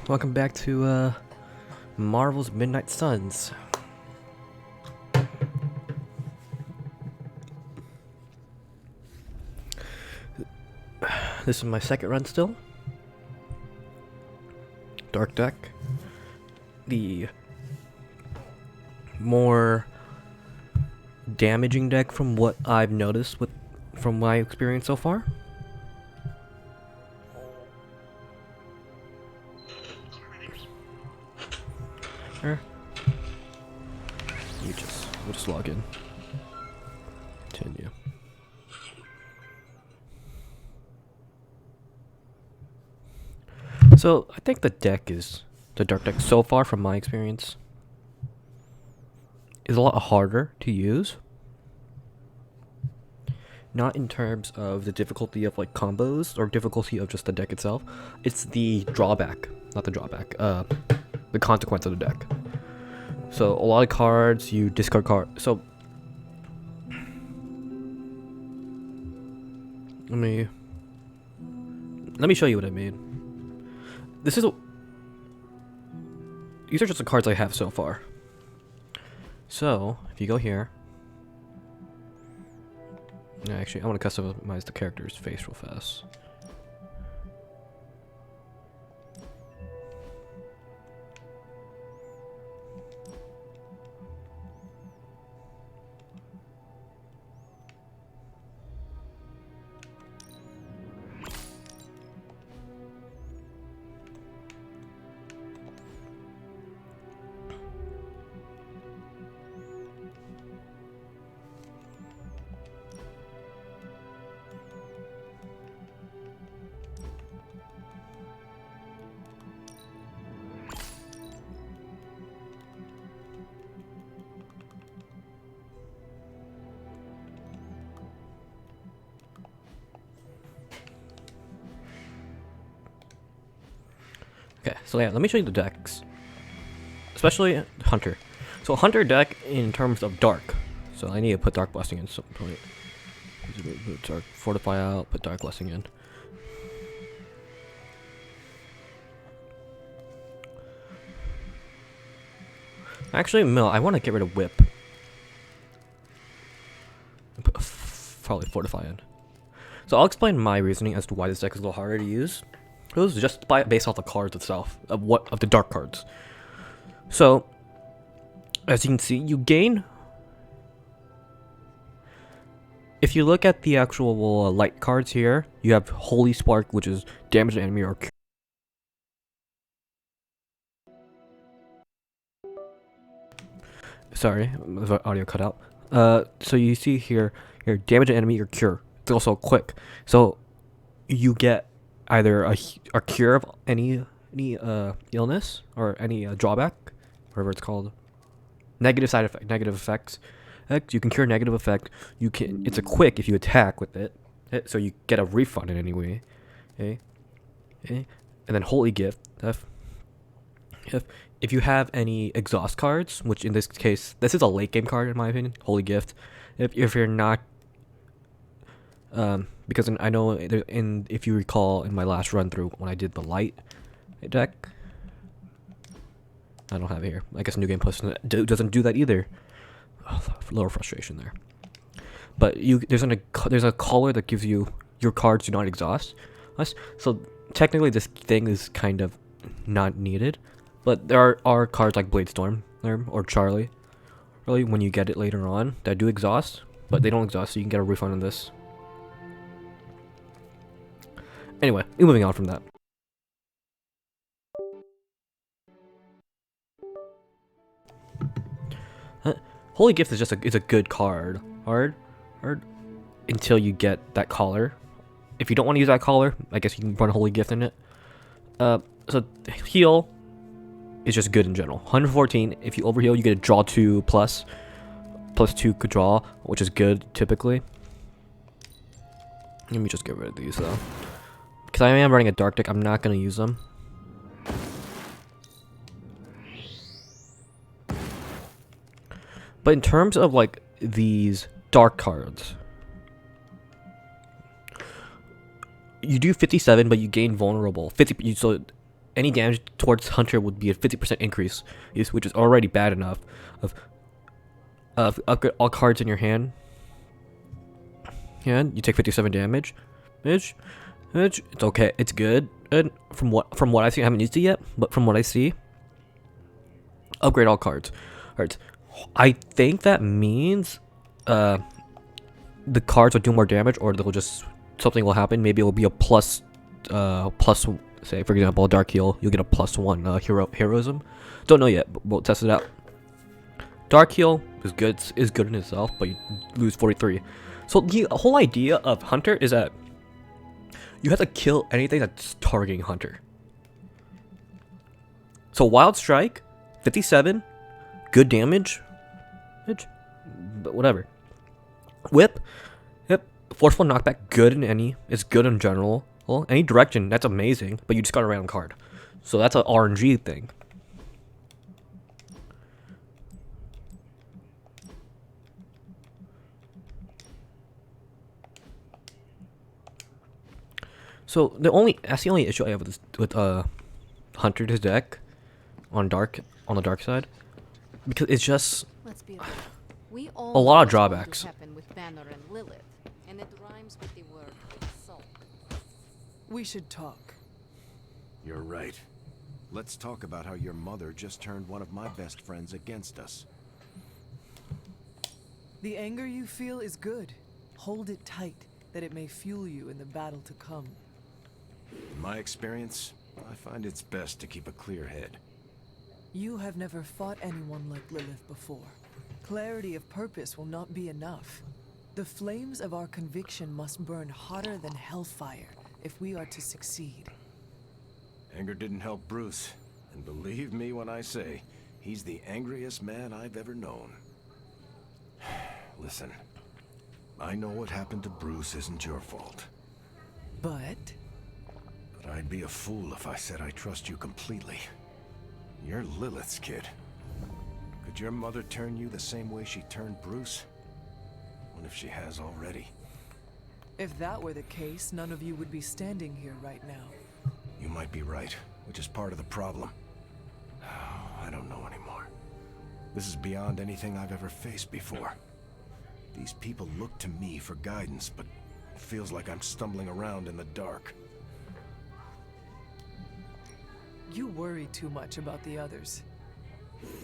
Welcome back to Marvel's Midnight Suns. This is my second run still. Dark deck. The more damaging deck from what I've noticed from my experience so far. Here. We'll just log in. Continue. So I think the dark deck so far from my experience is a lot harder to use. Not in terms of the difficulty of like combos or difficulty of just the deck itself. It's the drawback, not the drawback. The consequence of the deck. So a lot of cards, you discard cards. So let me show you what I mean. These are just the cards I have so far. So if you go here, actually I want to customize the character's face real fast. Okay, so yeah, let me show you the decks. Especially Hunter. So Hunter deck in terms of dark. So I need to put Dark Blessing in some point. Put Dark Fortify out, put Dark Blessing in. Actually, no, I want to get rid of Whip. And put probably Fortify in. So I'll explain my reasoning as to why this deck is a little harder to use. It was just based off the cards itself, of the dark cards. So, as you can see, you gain. If you look at the actual light cards here, you have Holy Spark, which is damage to enemy or cure. Sorry, the audio cut out. So you see here, damage to enemy or cure. It's also quick. So you get either a cure of any illness or any drawback, whatever it's called, negative effects. You can cure negative effect. It's a quick if you attack with it, so you get a refund in any way. Okay, and then Holy Gift. If you have any exhaust cards, which in this case this is a late game card in my opinion, Holy Gift. If you're not because I know if you recall in my last run through when I did the light deck, I don't have it here. I guess New Game Plus doesn't do that either. Oh, a little frustration there. But there's a color that gives you your cards do not exhaust us. So technically this thing is kind of not needed. But there are cards like Bladestorm or Charlie, really when you get it later on, that do exhaust, but they don't exhaust, so you can get a refund on this. Anyway, moving on from that. Holy Gift is is a good card. Hard until you get that collar. If you don't want to use that collar, I guess you can run Holy Gift in it. So heal is just good in general. 114. If you overheal, you get a draw 2 plus 2 could draw, which is good typically. Let me just get rid of these though. Because I am running a dark deck, I'm not going to use them. But in terms of like these dark cards, you do 57, but you gain vulnerable. So any damage towards Hunter would be a 50% increase, which is already bad enough. Upgrade all cards in your hand. And you take 57 damage. It's okay. It's good. And from what I see, I haven't used it yet, but from what I see, upgrade all cards. Alright. I think that means the cards will do more damage, or they'll just something will happen. Maybe it will be a plus, say for example, a dark heal. You'll get a +1 heroism. Don't know yet, but we'll test it out. Dark heal is good in itself, but you lose 43. So the whole idea of Hunter is that you have to kill anything that's targeting Hunter. So Wild Strike, 57, good damage, but whatever. Whip, forceful knockback, good in any, it's good in general. Well, any direction, that's amazing, but you just got a random card. So that's an RNG thing. So that's the only issue I have with Hunter's deck on the dark side, because it's just Let's be honest. We all a lot of know what's going drawbacks. to happen with Banner and Lilith, and it rhymes with the word assault. We should talk. You're right. Let's talk about how your mother just turned one of my best friends against us. The anger you feel is good. Hold it tight, that it may fuel you in the battle to come. In my experience, I find it's best to keep a clear head. You have never fought anyone like Lilith before. Clarity of purpose will not be enough. The flames of our conviction must burn hotter than hellfire if we are to succeed. Anger didn't help Bruce, and believe me when I say, he's the angriest man I've ever known. Listen, I know what happened to Bruce isn't your fault. But I'd be a fool if I said I trust you completely. You're Lilith's kid. Could your mother turn you the same way she turned Bruce? What if she has already? if that were the case, none of you would be standing here right now. You might be right, which is part of the problem. I don't know anymore. This is beyond anything I've ever faced before. These people look to me for guidance, but it feels like I'm stumbling around in the dark. You worry too much about the others.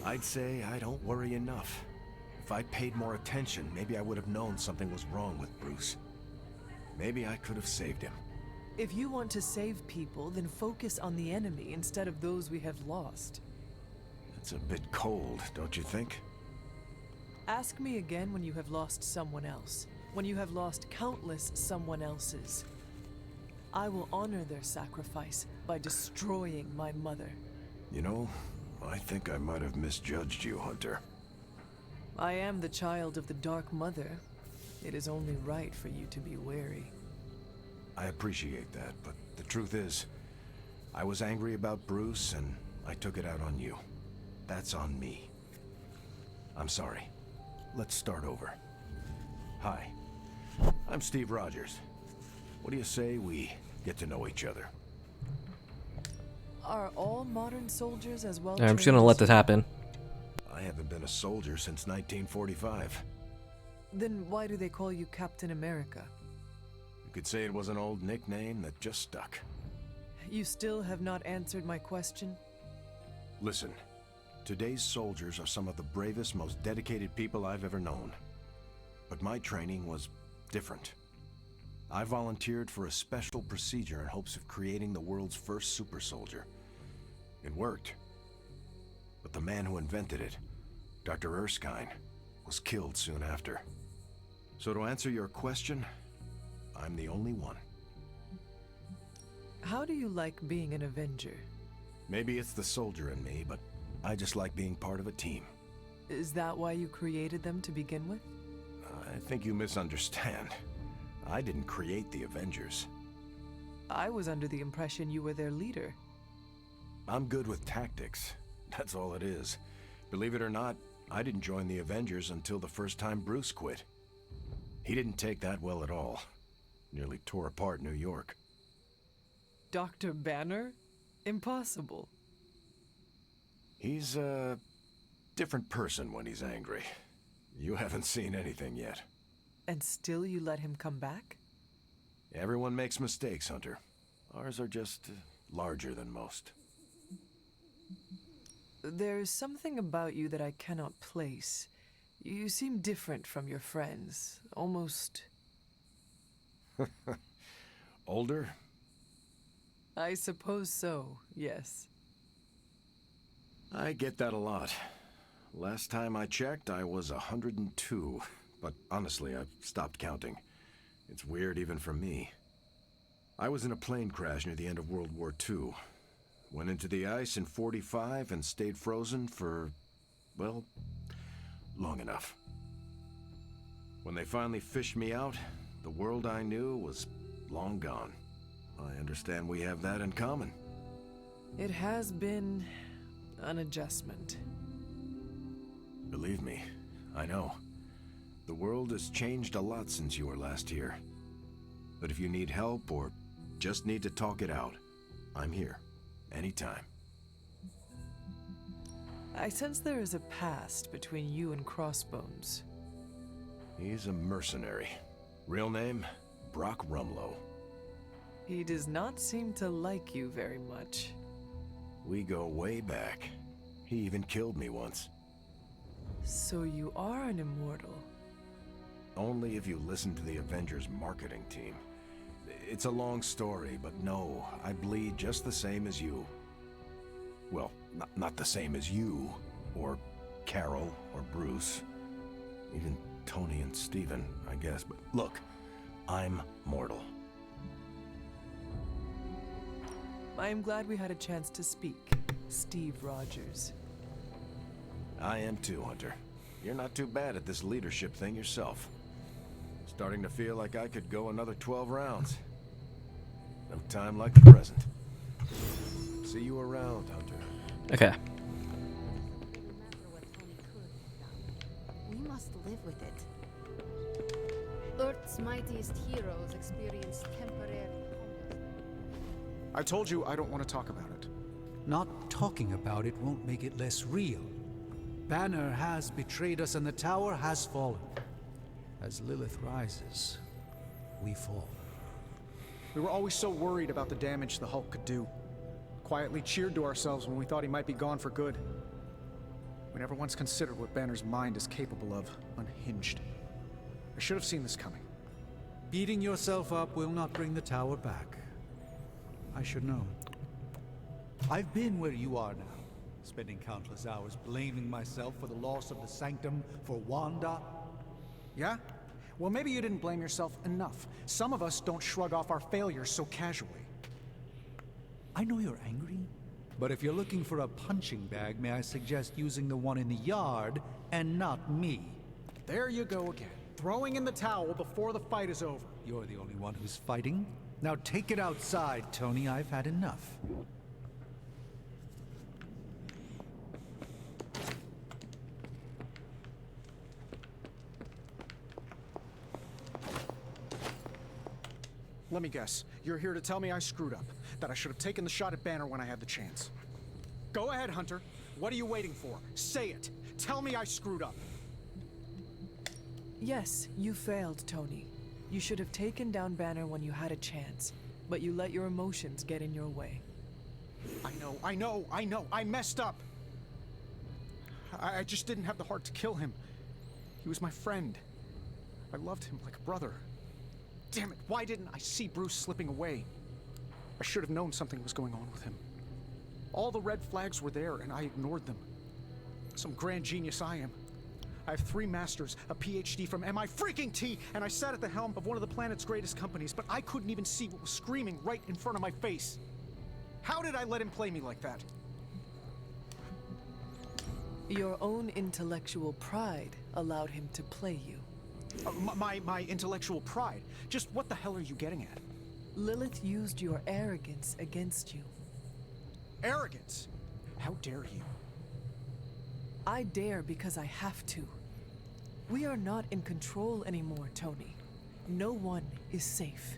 I'd say I don't worry enough. If I paid more attention, maybe I would have known something was wrong with Bruce. Maybe I could have saved him. If you want to save people, then focus on the enemy instead of those we have lost. It's a bit cold, don't you think? Ask me again when you have lost someone else. When you have lost countless someone else's. I will honor their sacrifice by destroying my mother. You know, I think I might have misjudged you, Hunter. I am the child of the Dark Mother. It is only right for you to be wary. I appreciate that, but the truth is, I was angry about Bruce and I took it out on you. That's on me. I'm sorry. Let's start over. Hi, I'm Steve Rogers. What do you say we get to know each other? Are all modern soldiers as well? I'm just gonna let this happen. I haven't been a soldier since 1945. Then why do they call you Captain America? You could say it was an old nickname that just stuck. You still have not answered my question? Listen, today's soldiers are some of the bravest, most dedicated people I've ever known. But my training was different. I volunteered for a special procedure in hopes of creating the world's first super soldier. It worked. But the man who invented it, Dr. Erskine, was killed soon after. So to answer your question, I'm the only one. How do you like being an Avenger? Maybe it's the soldier in me, but I just like being part of a team. Is that why you created them to begin with? I think you misunderstand. I didn't create the Avengers. I was under the impression you were their leader. I'm good with tactics. That's all it is. Believe it or not, I didn't join the Avengers until the first time Bruce quit. He didn't take that well at all. Nearly tore apart New York. Dr. Banner? Impossible. He's a different person when he's angry. You haven't seen anything yet. And still you let him come back? Everyone makes mistakes, Hunter. Ours are just larger than most. There's something about you that I cannot place. You seem different from your friends. Almost... Older? I suppose so, yes. I get that a lot. Last time I checked, I was 102. But honestly, I've stopped counting. It's weird even for me. I was in a plane crash near the end of World War II. Went into the ice in '45 and stayed frozen for, well, long enough. When they finally fished me out, the world I knew was long gone. I understand we have that in common. It has been an adjustment. Believe me, I know. The world has changed a lot since you were last here. But if you need help or just need to talk it out, I'm here. Anytime. I sense there is a past between you and Crossbones. He's a mercenary. Real name, Brock Rumlow. He does not seem to like you very much. We go way back. He even killed me once. So you are an immortal. Only if you listen to the Avengers marketing team. It's a long story, but no, I bleed just the same as you. Well, not the same as you, or Carol, or Bruce. Even Tony and Steven, I guess. But look, I'm mortal. I am glad we had a chance to speak, Steve Rogers. I am too, Hunter. You're not too bad at this leadership thing yourself. Starting to feel like I could go another 12 rounds. No time like the present. See you around, Hunter. Okay. Remember what Tony could have done. We must live with it. Earth's mightiest heroes experience temporary homelessness. I told you I don't want to talk about it. Not talking about it won't make it less real. Banner has betrayed us and the tower has fallen. As Lilith rises, we fall. We were always so worried about the damage the Hulk could do. Quietly cheered to ourselves when we thought he might be gone for good. We never once considered what Banner's mind is capable of, unhinged. I should have seen this coming. Beating yourself up will not bring the tower back. I should know. I've been where you are now, spending countless hours blaming myself for the loss of the Sanctum, for Wanda. Yeah? Well, maybe you didn't blame yourself enough. Some of us don't shrug off our failures so casually. I know you're angry, but if you're looking for a punching bag, may I suggest using the one in the yard and not me? There you go again. Throwing in the towel before the fight is over. You're the only one who's fighting. Now take it outside, Tony. I've had enough. Let me guess. You're here to tell me I screwed up. That I should have taken the shot at Banner when I had the chance. Go ahead, Hunter. What are you waiting for? Say it. Tell me I screwed up. Yes, you failed, Tony. You should have taken down Banner when you had a chance, but you let your emotions get in your way. I know. I messed up. I just didn't have the heart to kill him. He was my friend. I loved him like a brother. Damn it, why didn't I see Bruce slipping away? I should have known something was going on with him. All the red flags were there, and I ignored them. Some grand genius I am. I have 3 masters, a PhD from MI-freaking-T, and I sat at the helm of one of the planet's greatest companies, but I couldn't even see what was screaming right in front of my face. How did I let him play me like that? Your own intellectual pride allowed him to play you. My intellectual pride. Just what the hell are you getting at? Lilith used your arrogance against you. Arrogance? How dare you? I dare because I have to. We are not in control anymore, Tony. No one is safe.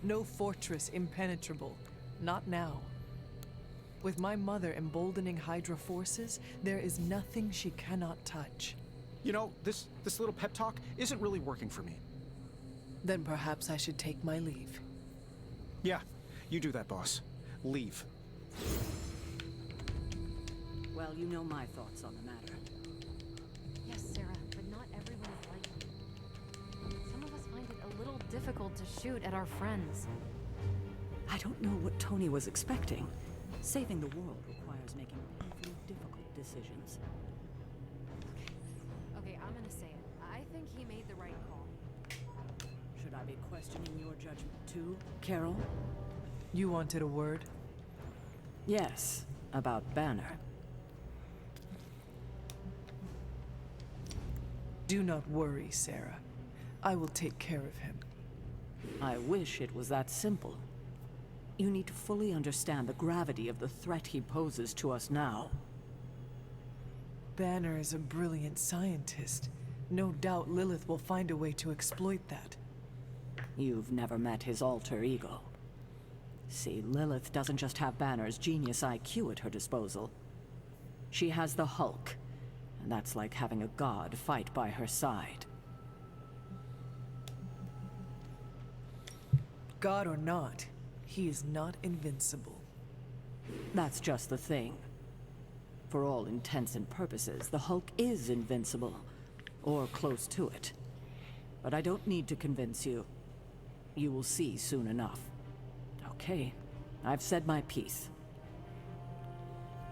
No fortress impenetrable. Not now. With my mother emboldening Hydra forces, there is nothing she cannot touch. You know, this little pep talk isn't really working for me. Then perhaps I should take my leave. Yeah, you do that, boss. Leave. Well, you know my thoughts on the matter. Yes, Sarah, but not everyone is like you. Some of us find it a little difficult to shoot at our friends. I don't know what Tony was expecting. Saving the world requires making painfully difficult decisions. Okay, I'm gonna say it. I think he made the right call. Should I be questioning your judgment too, Carol? You wanted a word? Yes, about Banner. Do not worry, Sarah. I will take care of him. I wish it was that simple. You need to fully understand the gravity of the threat he poses to us now. Banner is a brilliant scientist. No doubt Lilith will find a way to exploit that. You've never met his alter ego. See, Lilith doesn't just have Banner's genius IQ at her disposal. She has the Hulk, and that's like having a god fight by her side. God or not, he is not invincible. That's just the thing. For all intents and purposes, the Hulk is invincible, or close to it. But I don't need to convince you. You will see soon enough. Okay, I've said my piece.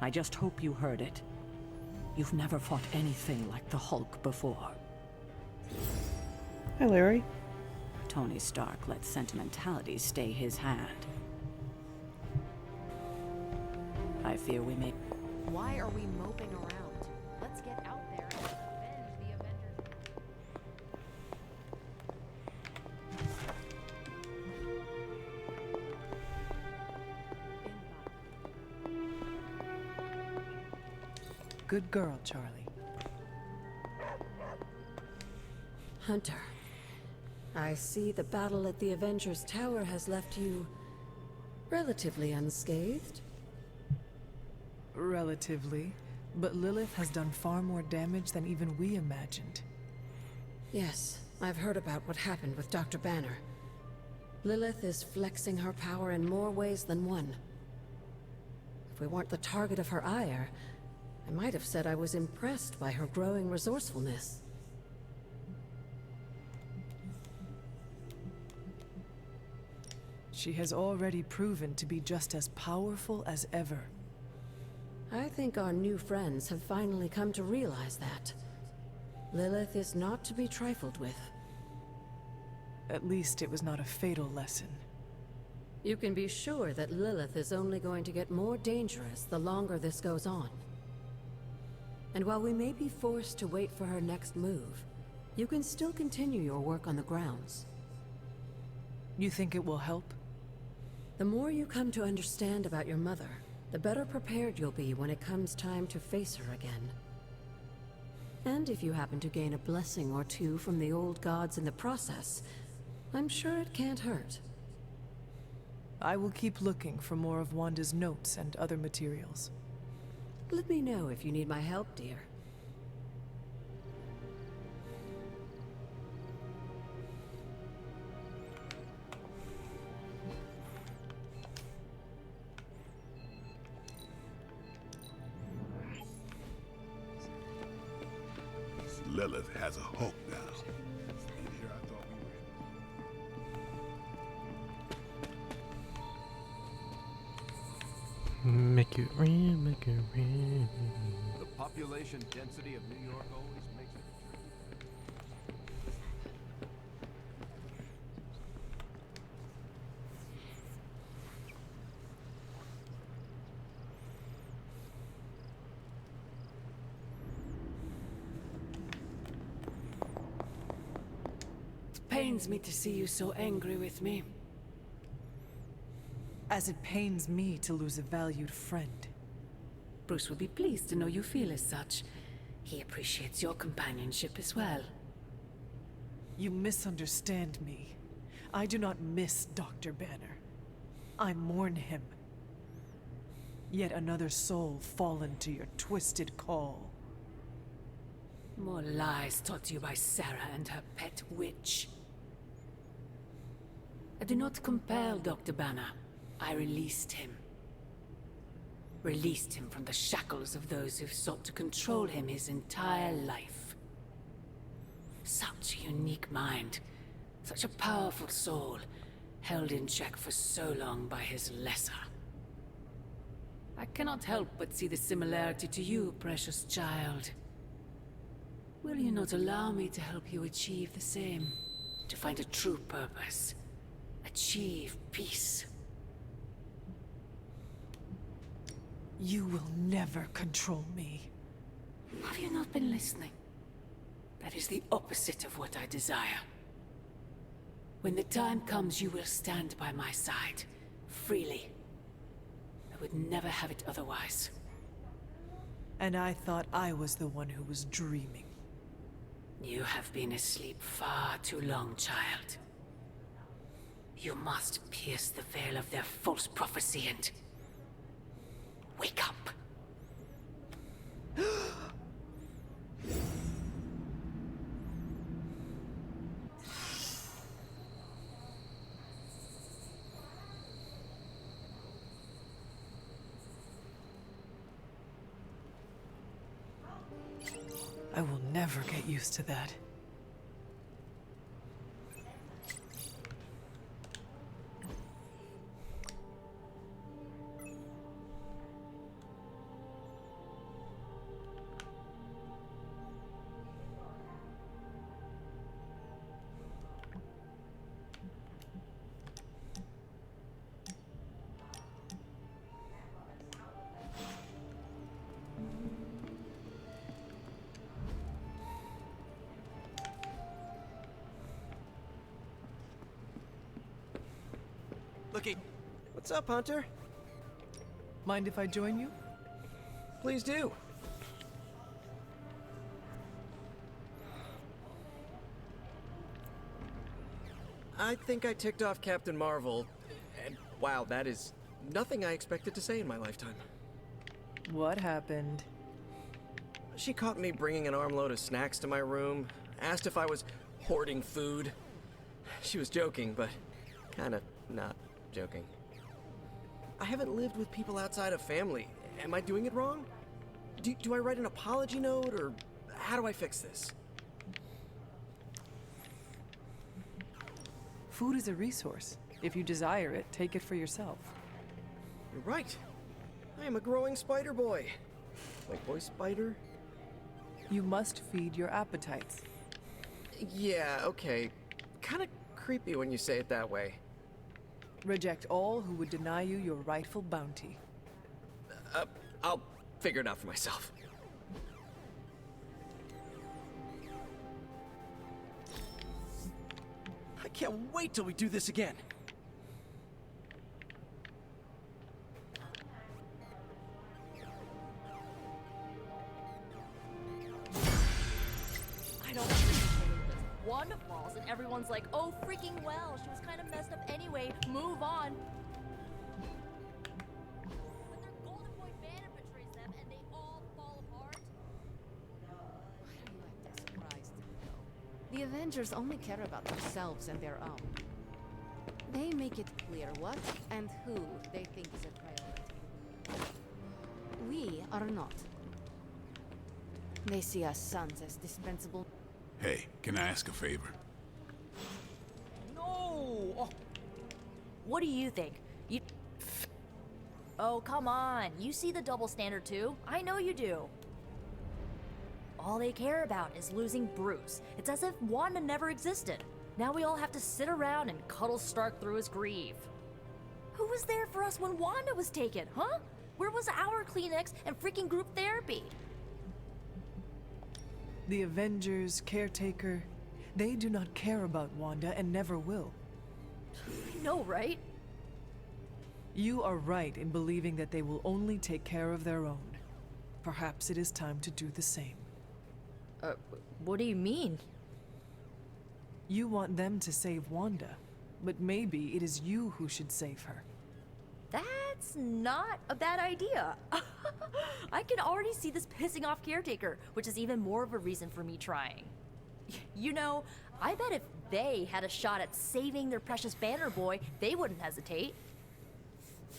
I just hope you heard it. You've never fought anything like the Hulk before. Hi, Larry. Tony Stark let sentimentality stay his hand. I fear we may... Why are we moping around? Let's get out there and avenge the Avengers. Good girl, Charlie. Hunter, I see the battle at the Avengers Tower has left you relatively unscathed. Relatively, but Lilith has done far more damage than even we imagined. Yes, I've heard about what happened with Dr. Banner. Lilith is flexing her power in more ways than one. If we weren't the target of her ire, I might have said I was impressed by her growing resourcefulness. She has already proven to be just as powerful as ever. I think our new friends have finally come to realize that. Lilith is not to be trifled with. At least it was not a fatal lesson. You can be sure that Lilith is only going to get more dangerous the longer this goes on. And while we may be forced to wait for her next move, you can still continue your work on the grounds. You think it will help? The more you come to understand about your mother, the better prepared you'll be when it comes time to face her again. And if you happen to gain a blessing or two from the old gods in the process, I'm sure it can't hurt. I will keep looking for more of Wanda's notes and other materials. Let me know if you need my help, dear. Lilith has a Hulk now. Make it rain, make it rain. The population density of New York always makes it. It pains me to see you so angry with me. As it pains me to lose a valued friend. Bruce will be pleased to know you feel as such. He appreciates your companionship as well. You misunderstand me. I do not miss Dr. Banner. I mourn him. Yet another soul fallen to your twisted call. More lies taught to you by Sarah and her pet witch. I do not compel Dr. Banner. I released him. Released him from the shackles of those who've sought to control him his entire life. Such a unique mind, such a powerful soul, held in check for so long by his lesser. I cannot help but see the similarity to you, precious child. Will you not allow me to help you achieve the same? To find a true purpose. Achieve peace. You will never control me. Have you not been listening? That is the opposite of what I desire. When the time comes, you will stand by my side, freely. I would never have it otherwise. And I thought I was the one who was dreaming. You have been asleep far too long, child. You must pierce the veil of their false prophecy and... wake up. I will never get used to that. Looky. What's up, Hunter? Mind if I join you? Please do. I think I ticked off Captain Marvel, and wow, that is nothing I expected to say in my lifetime. What happened? She caught me bringing an armload of snacks to my room, asked if I was hoarding food. She was joking, but kind of not joking. I haven't lived with people outside of family. Am I doing it wrong? Do I write an apology note, or how do I fix this? Food is a resource. If you desire it, take it for yourself. You're right. I am a growing spider boy. Like boy spider? You must feed your appetites. Yeah, okay. Kinda creepy when you say it that way. Reject all who would deny you your rightful bounty. I'll figure it out for myself. I can't wait till we do this again. I don't understand this. One falls and everyone's like, oh freaking well, she was kind of messed up anyway, move on. But their golden boy Banner betrays them and they all fall apart. Why are you like that surprised? The Avengers only care about themselves and their own. They make it clear what and who they think is a priority. We are not. They see us sons as dispensable. Hey, can I ask a favor? No! Oh. What do you think? You... Oh, come on. You see the double standard too? I know you do. All they care about is losing Bruce. It's as if Wanda never existed. Now we all have to sit around and cuddle Stark through his grief. Who was there for us when Wanda was taken, huh? Where was our Kleenex and freaking group therapy? The Avengers, Caretaker, they do not care about Wanda and never will. I know, right? You are right in believing that they will only take care of their own. Perhaps it is time to do the same. What do you mean? You want them to save Wanda, but maybe it is you who should save her. That It's not a bad idea. I can already see this pissing off Caretaker, which is even more of a reason for me trying. You know, I bet if they had a shot at saving their precious Banner Boy, they wouldn't hesitate.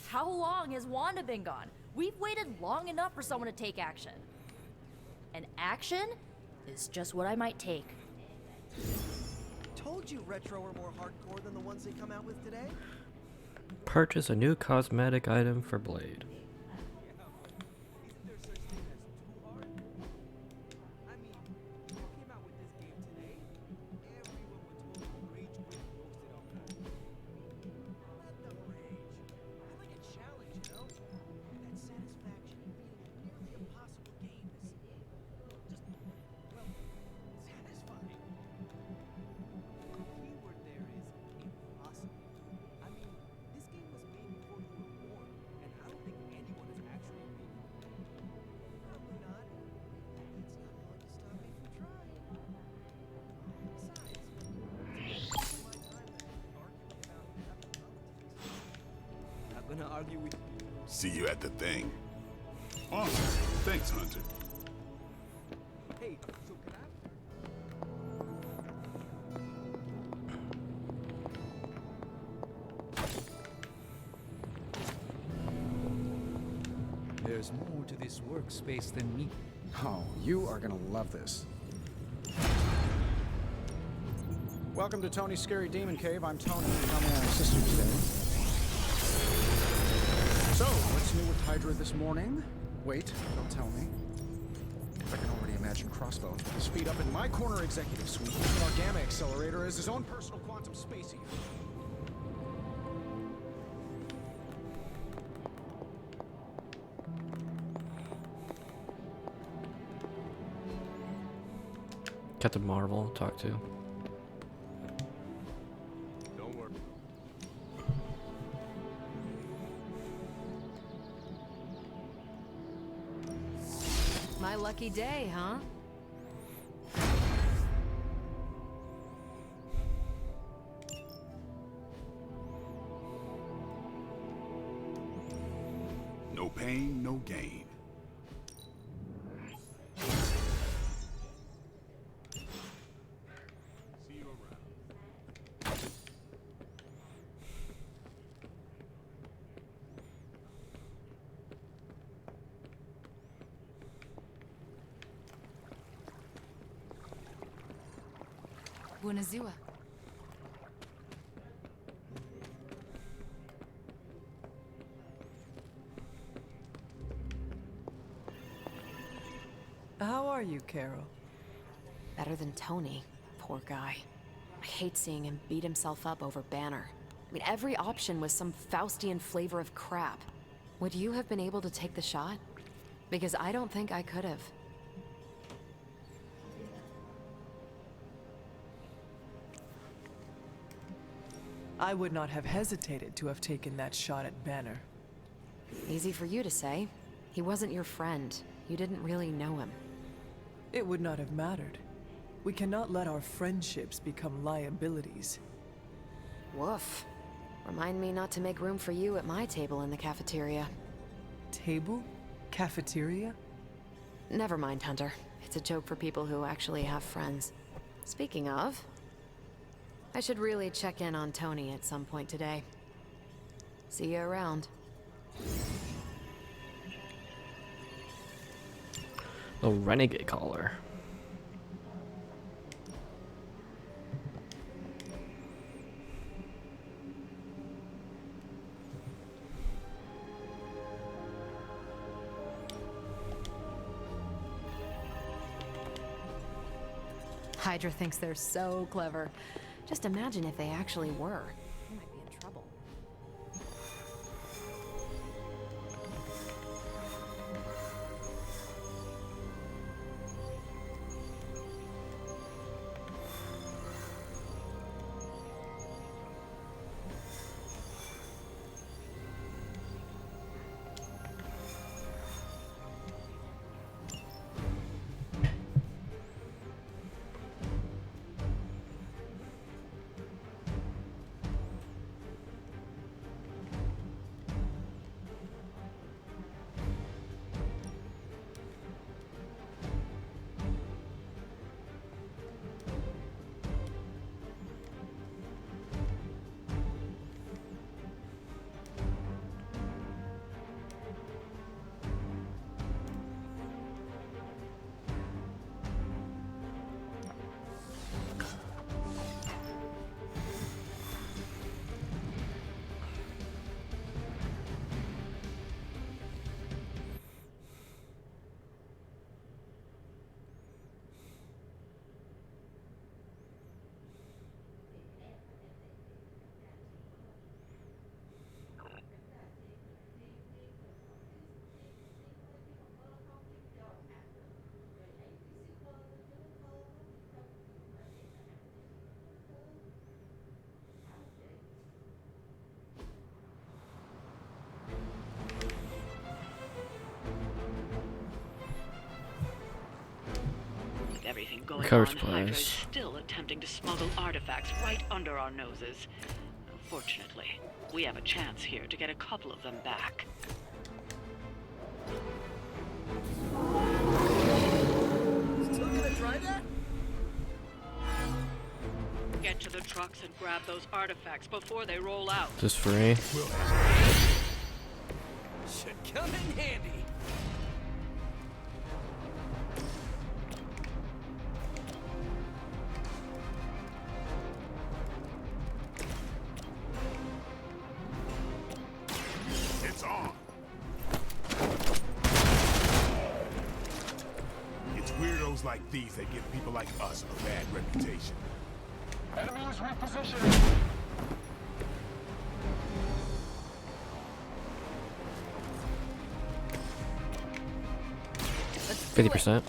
How long has Wanda been gone? We've waited long enough for someone to take action. And action is just what I might take. Told you Retro are more hardcore than the ones they come out with today. Purchase a new cosmetic item for Blade. Gonna argue with you. See you at the thing. Awesome. Thanks, Hunter. Hey, so can I? There's more to this workspace than me. Oh, you are gonna love this. Welcome to Tony's Scary Demon Cave. I'm Tony. How may I assist you today? So, what's new with Hydra this morning? Wait, don't tell me. I can already imagine Crossbones with his feet up in my corner executive suite using our Gamma Accelerator as his own personal quantum space heater. Captain Marvel, talk to. Don't worry. My lucky day, huh? No pain, no gain. See you around. Bunazua. How are you, Carol? Better than Tony. Poor guy. I hate seeing him beat himself up over Banner. I mean, every option was some Faustian flavor of crap. Would you have been able to take the shot? Because I don't think I could have. I would not have hesitated to have taken that shot at Banner. Easy for you to say. He wasn't your friend. You didn't really know him. It would not have mattered. We cannot let our friendships become liabilities. Woof. Remind me not to make room for you at my table in the cafeteria. Table? Cafeteria? Never mind, Hunter. It's a joke for people who actually have friends. Speaking of, I should really check in on Tony at some point today. See you around. The Renegade Collar. Hydra thinks they're so clever. Just imagine if they actually were. We might be in trouble. everything going Cover on, Hydra is supplies. still attempting to smuggle artifacts right under our noses. Fortunately, we have a chance here to get a couple of them back. Still gonna try that? Get to the trucks and grab those artifacts before they roll out. Is this free? Should come in handy. It's on. It's weirdos like these that give people like us a bad reputation. Enemies repositioning. 50%.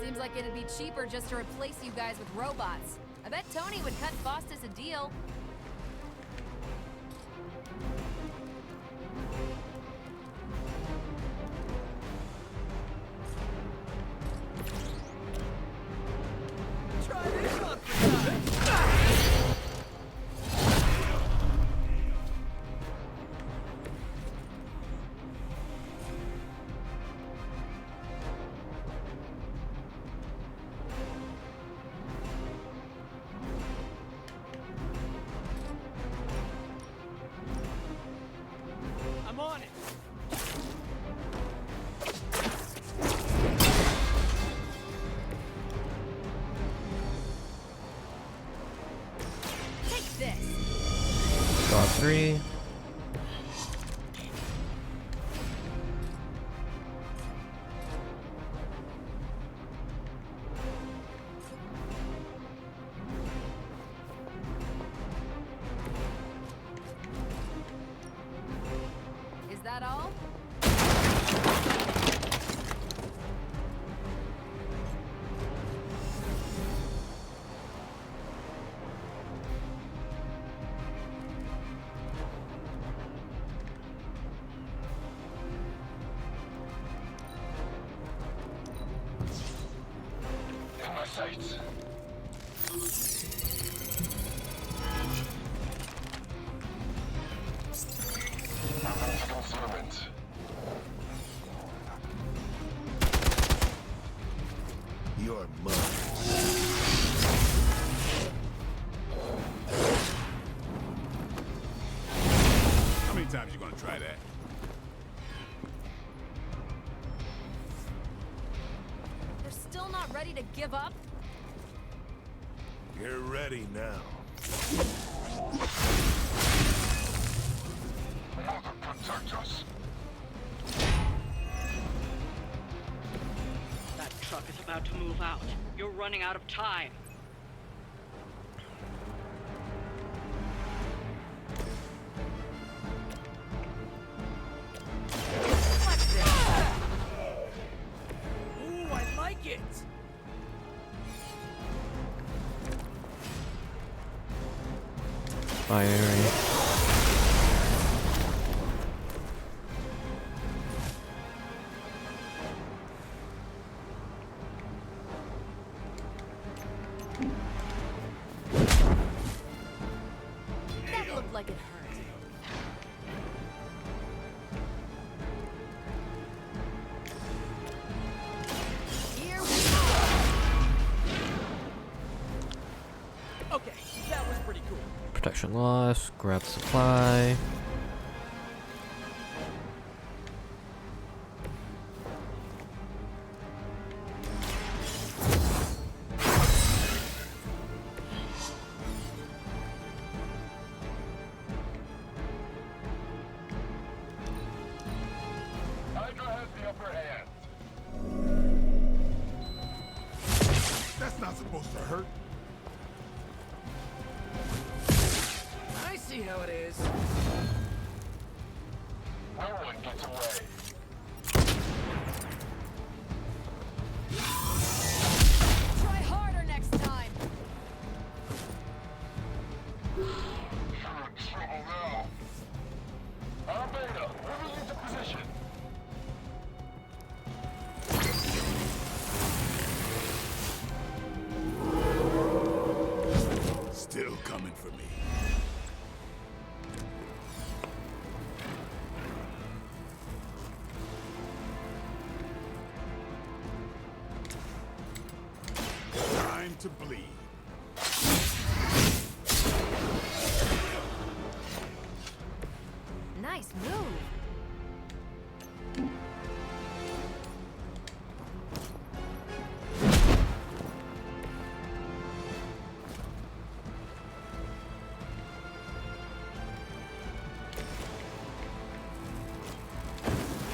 Seems like it'd be cheaper just to replace you guys with robots. I bet Tony would cut Faustus a deal. Try this on for time. I'm on it. Take this. Draw 3. Is that all? In my sights. Concealment. You're mine. How many times you gonna try that? They're still not ready to give up? You're ready now. Protect us. That truck is about to move out. You're running out of time. Ooh, I like it. Fiery. That looked like it hurt. Here we go. Okay, that was pretty cool. Protection loss. Grab supply. Hydra has the upper hand. That's not supposed to hurt. I see how it is. No one gets away. Try harder next time. You're in trouble now. Beta, moving into position. still coming for me. Time to bleed. Nice move.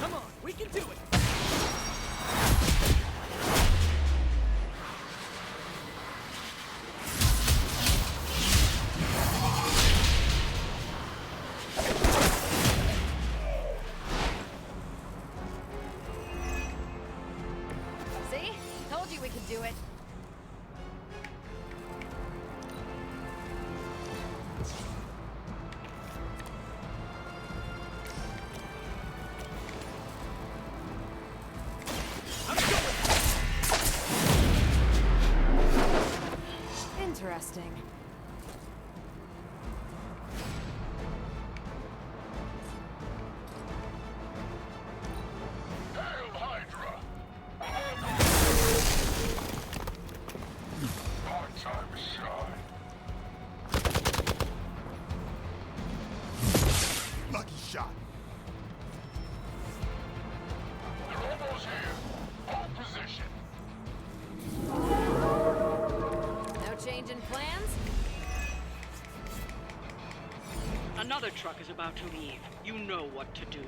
Come on, we can do it. See? Told you we could do it. Interesting. Hail Hydra! Our time to shine. Lucky shot. They're almost here. Hold position. No change in plans? Another truck is about to leave. You know what to do.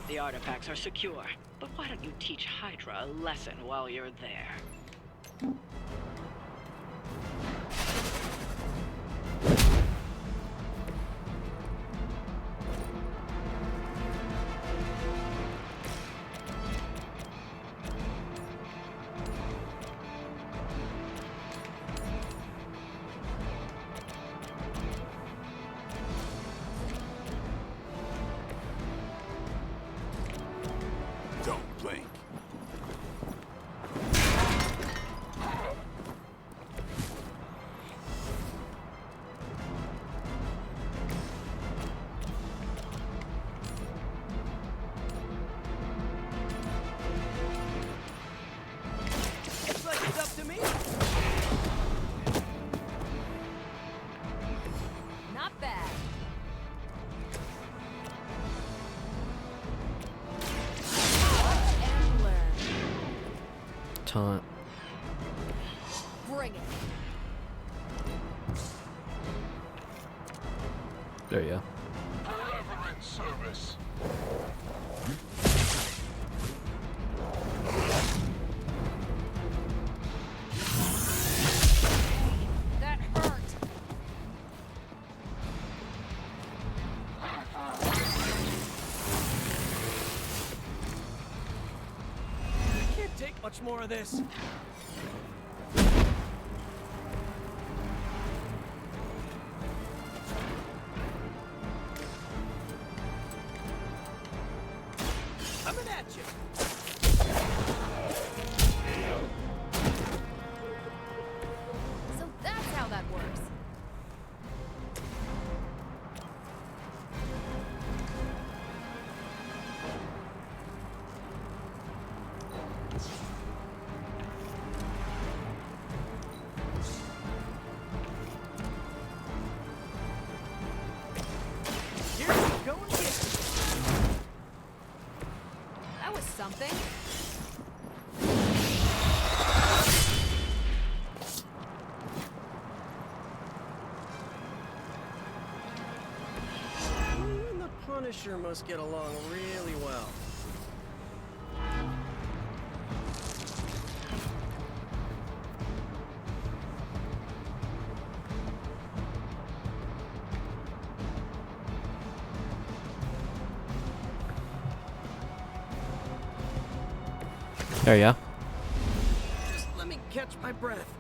The artifacts are secure, but why don't you teach Hydra a lesson while you're there? Don't blink. Looks like it's up to me. Not bad. Watch and learn. Taunt. Bring it. There you go. Forever in service. That hurt. Can't take much more of this. Coming at you. So that's how that works. Here we go again. That was something. You and the Punisher must get along really well. There you go. Just let me catch my breath.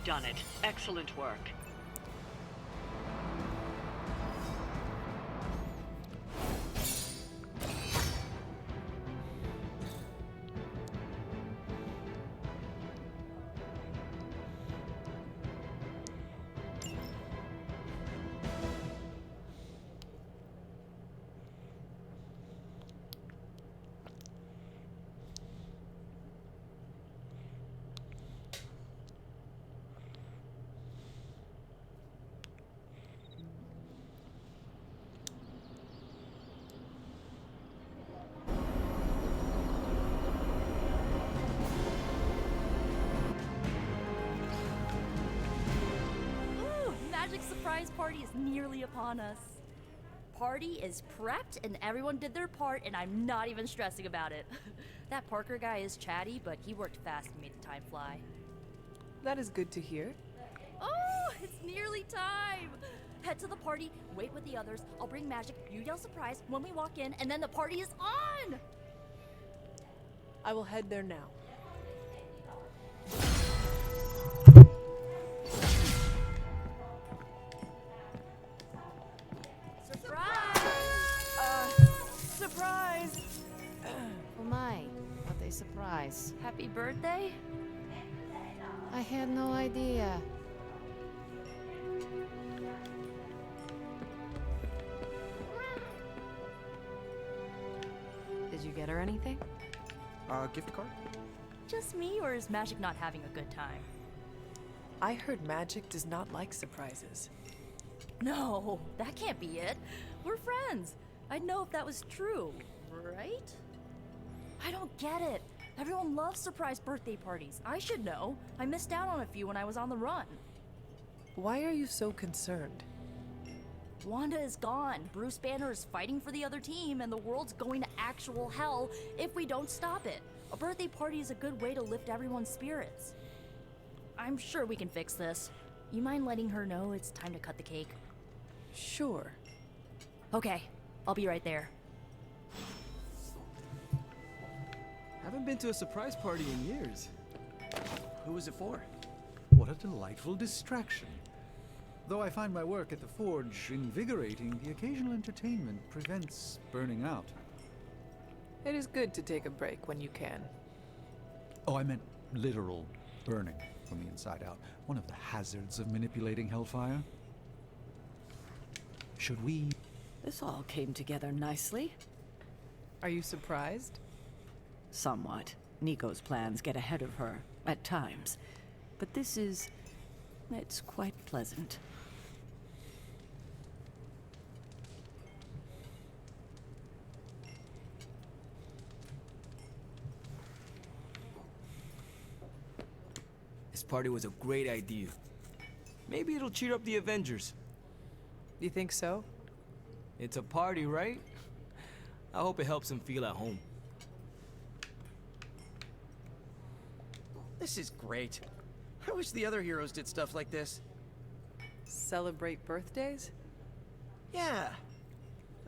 done it. Excellent work. Ooh, Magic surprise party is nearly upon us. Party is prepped and everyone did their part, and I'm not even stressing about it. That Parker guy is chatty, but he worked fast and made the time fly. That is good to hear. Oh, it's nearly time! Head to the party, wait with the others. I'll bring magic, you yell surprise when we walk in, and then the party is on! I will head there now. Surprise! Oh my, what a surprise. Happy birthday? I had no idea. Did you get her anything? Gift card? Just me, or is Magic not having a good time? I heard Magic does not like surprises. No, that can't be it. We're friends. I'd know if that was true, right? I don't get it. Everyone loves surprise birthday parties. I should know. I missed out on a few when I was on the run. Why are you so concerned? Wanda is gone. Bruce Banner is fighting for the other team, and the world's going to actual hell if we don't stop it. A birthday party is a good way to lift everyone's spirits. I'm sure we can fix this. You mind letting her know it's time to cut the cake? Sure. Okay, I'll be right there. Haven't been to a surprise party in years. Who was it for? What a delightful distraction. Though I find my work at the forge invigorating, the occasional entertainment prevents burning out. It is good to take a break when you can. Oh, I meant literal burning from the inside out. One of the hazards of manipulating hellfire. Should we... This all came together nicely. Are you surprised? Somewhat. Nico's plans get ahead of her, at times. But this is... it's quite pleasant. This party was a great idea. Maybe it'll cheer up the Avengers. You think so? It's a party, right? I hope it helps them feel at home. This is great. I wish the other heroes did stuff like this. Celebrate birthdays? Yeah.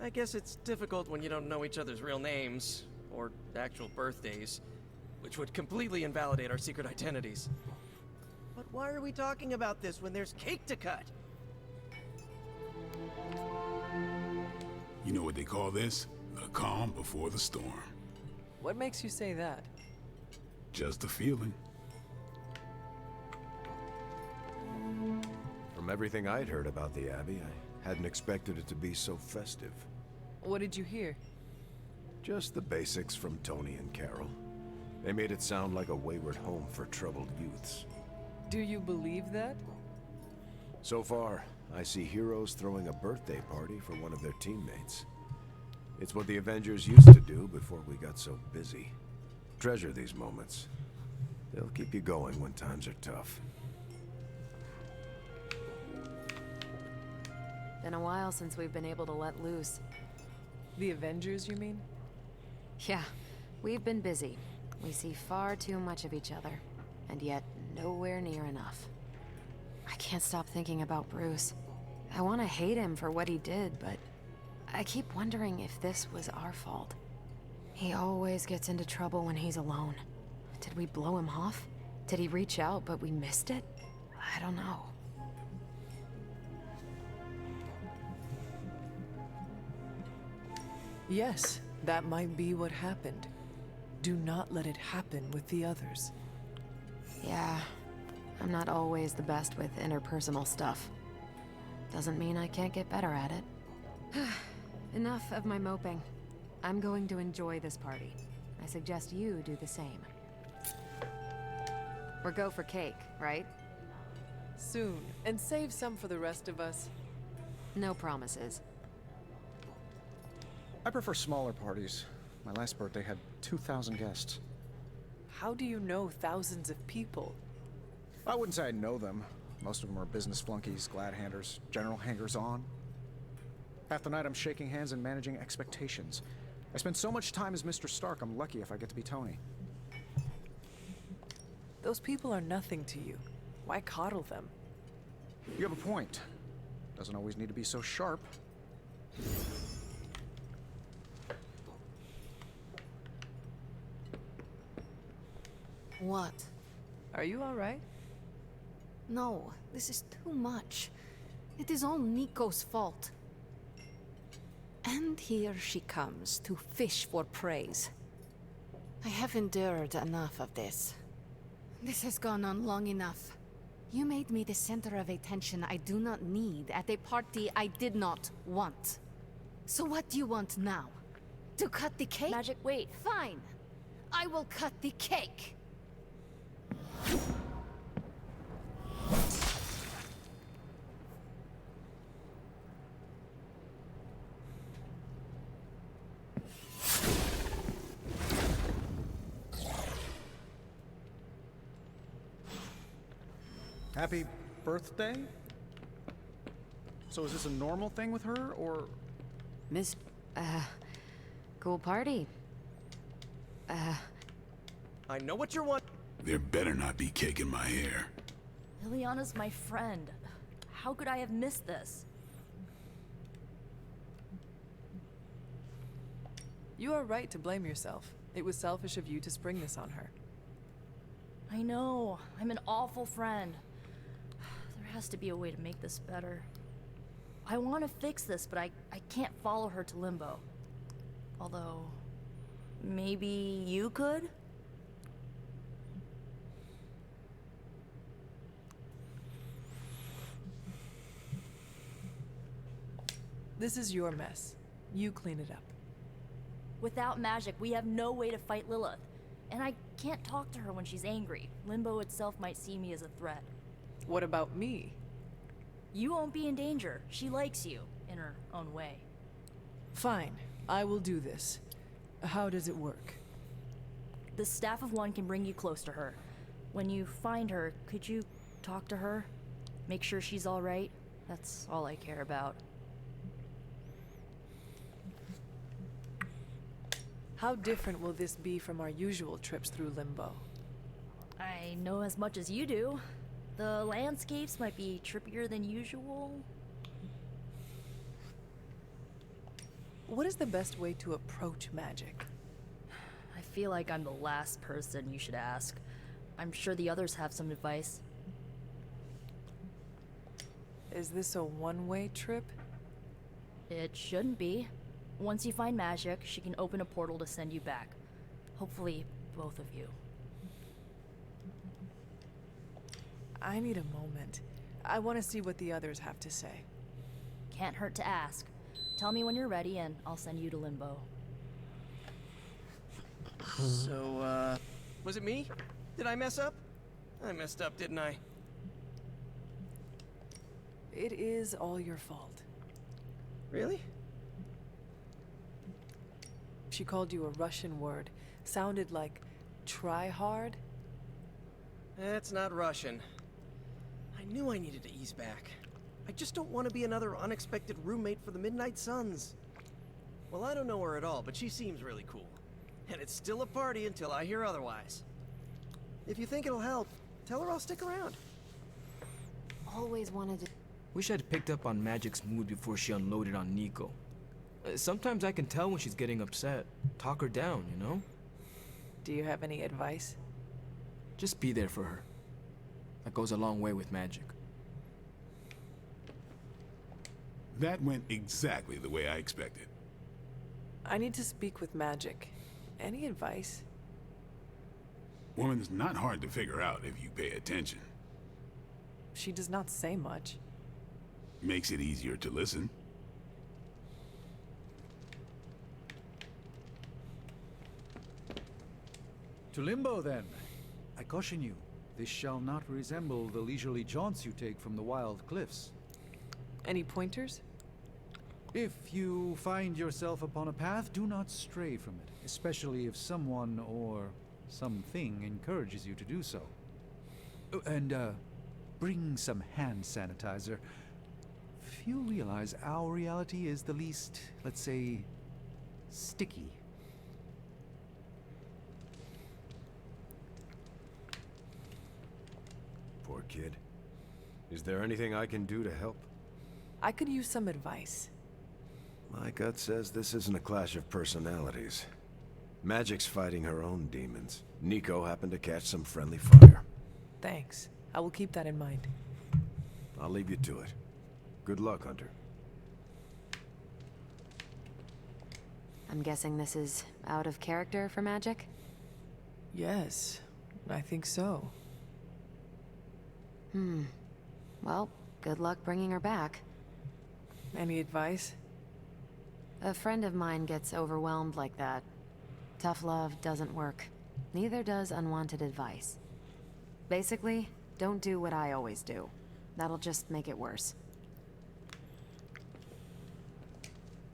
I guess it's difficult when you don't know each other's real names, or actual birthdays, which would completely invalidate our secret identities. But why are we talking about this when there's cake to cut? You know what they call this? The calm before the storm. What makes you say that? Just a feeling. From everything I'd heard about the Abbey, I hadn't expected it to be so festive. What did you hear? Just the basics from Tony and Carol. They made it sound like a wayward home for troubled youths. Do you believe that? So far, I see heroes throwing a birthday party for one of their teammates. It's what the Avengers used to do before we got so busy. Treasure these moments. They'll keep you going when times are tough. Been a while since we've been able to let loose. The Avengers, you mean? Yeah, we've been busy. We see far too much of each other, and yet nowhere near enough. I can't stop thinking about Bruce. I want to hate him for what he did, but I keep wondering if this was our fault. He always gets into trouble when he's alone. Did we blow him off? Did he reach out but we missed it? I don't know. Yes, that might be what happened. Do not let it happen with the others. Yeah, I'm not always the best with interpersonal stuff. Doesn't mean I can't get better at it. Enough of my moping. I'm going to enjoy this party. I suggest you do the same. Or go for cake, right? Soon, and save some for the rest of us. No promises. I prefer smaller parties. My last birthday had 2,000 guests. How do you know thousands of people? I wouldn't say I know them. Most of them are business flunkies, glad-handers, general hangers-on. Half the night I'm shaking hands and managing expectations. I spend so much time as Mr. Stark, I'm lucky if I get to be Tony. Those people are nothing to you. Why coddle them? You have a point. Doesn't always need to be so sharp. What? Are you all right? No, this is too much. It is all Nico's fault. And here she comes to fish for praise. I have endured enough of this. This has gone on long enough. You made me the center of attention I do not need at a party I did not want. So what do you want now? To cut the cake? Magic, wait. Fine. I will cut the cake. Happy birthday? So is this a normal thing with her, or...? Miss... cool party. I know what you're want. There better not be cake in my hair. Liliana's my friend. How could I have missed this? You are right to blame yourself. It was selfish of you to spring this on her. I know. I'm an awful friend. There has to be a way to make this better. I want to fix this, but I can't follow her to Limbo. Although, maybe you could? This is your mess. You clean it up. Without magic, we have no way to fight Lilith. And I can't talk to her when she's angry. Limbo itself might see me as a threat. What about me? You won't be in danger. She likes you, in her own way. Fine. I will do this. How does it work? The Staff of One can bring you close to her. When you find her, could you talk to her? Make sure she's all right? That's all I care about. How different will this be from our usual trips through Limbo? I know as much as you do. The landscapes might be trippier than usual. What is the best way to approach magic? I feel like I'm the last person you should ask. I'm sure the others have some advice. Is this a one-way trip? It shouldn't be. Once you find magic, she can open a portal to send you back. Hopefully, both of you. I need a moment. I want to see what the others have to say. Can't hurt to ask. Tell me when you're ready and I'll send you to Limbo. So, was it me? Did I mess up? I messed up, didn't I? It is all your fault. Really? She called you a Russian word. Sounded like try hard. That's not Russian. I knew I needed to ease back. I just don't want to be another unexpected roommate for the Midnight Suns. Well, I don't know her at all, but she seems really cool. And it's still a party until I hear otherwise. If you think it'll help, tell her I'll stick around. Always wanted to... Wish I'd picked up on Magic's mood before she unloaded on Nico. Sometimes I can tell when she's getting upset. Talk her down, you know? Do you have any advice? Just be there for her. That goes a long way with magic. That went exactly the way I expected. I need to speak with Magic. Any advice? Woman's not hard to figure out if you pay attention. She does not say much. Makes it easier to listen. To Limbo, then. I caution you, this shall not resemble the leisurely jaunts you take from the wild cliffs. Any pointers? If you find yourself upon a path, do not stray from it, especially if someone or something encourages you to do so. Oh, and, bring some hand sanitizer. Few realize our reality is the least, let's say, sticky. Poor kid. Is there anything I can do to help? I could use some advice. My gut says this isn't a clash of personalities. Magic's fighting her own demons. Nico happened to catch some friendly fire. Thanks. I will keep that in mind. I'll leave you to it. Good luck, Hunter. I'm guessing this is out of character for Magic? Yes, I think so. Well, good luck bringing her back. Any advice? A friend of mine gets overwhelmed like that. Tough love doesn't work. Neither does unwanted advice. Basically, don't do what I always do. That'll just make it worse.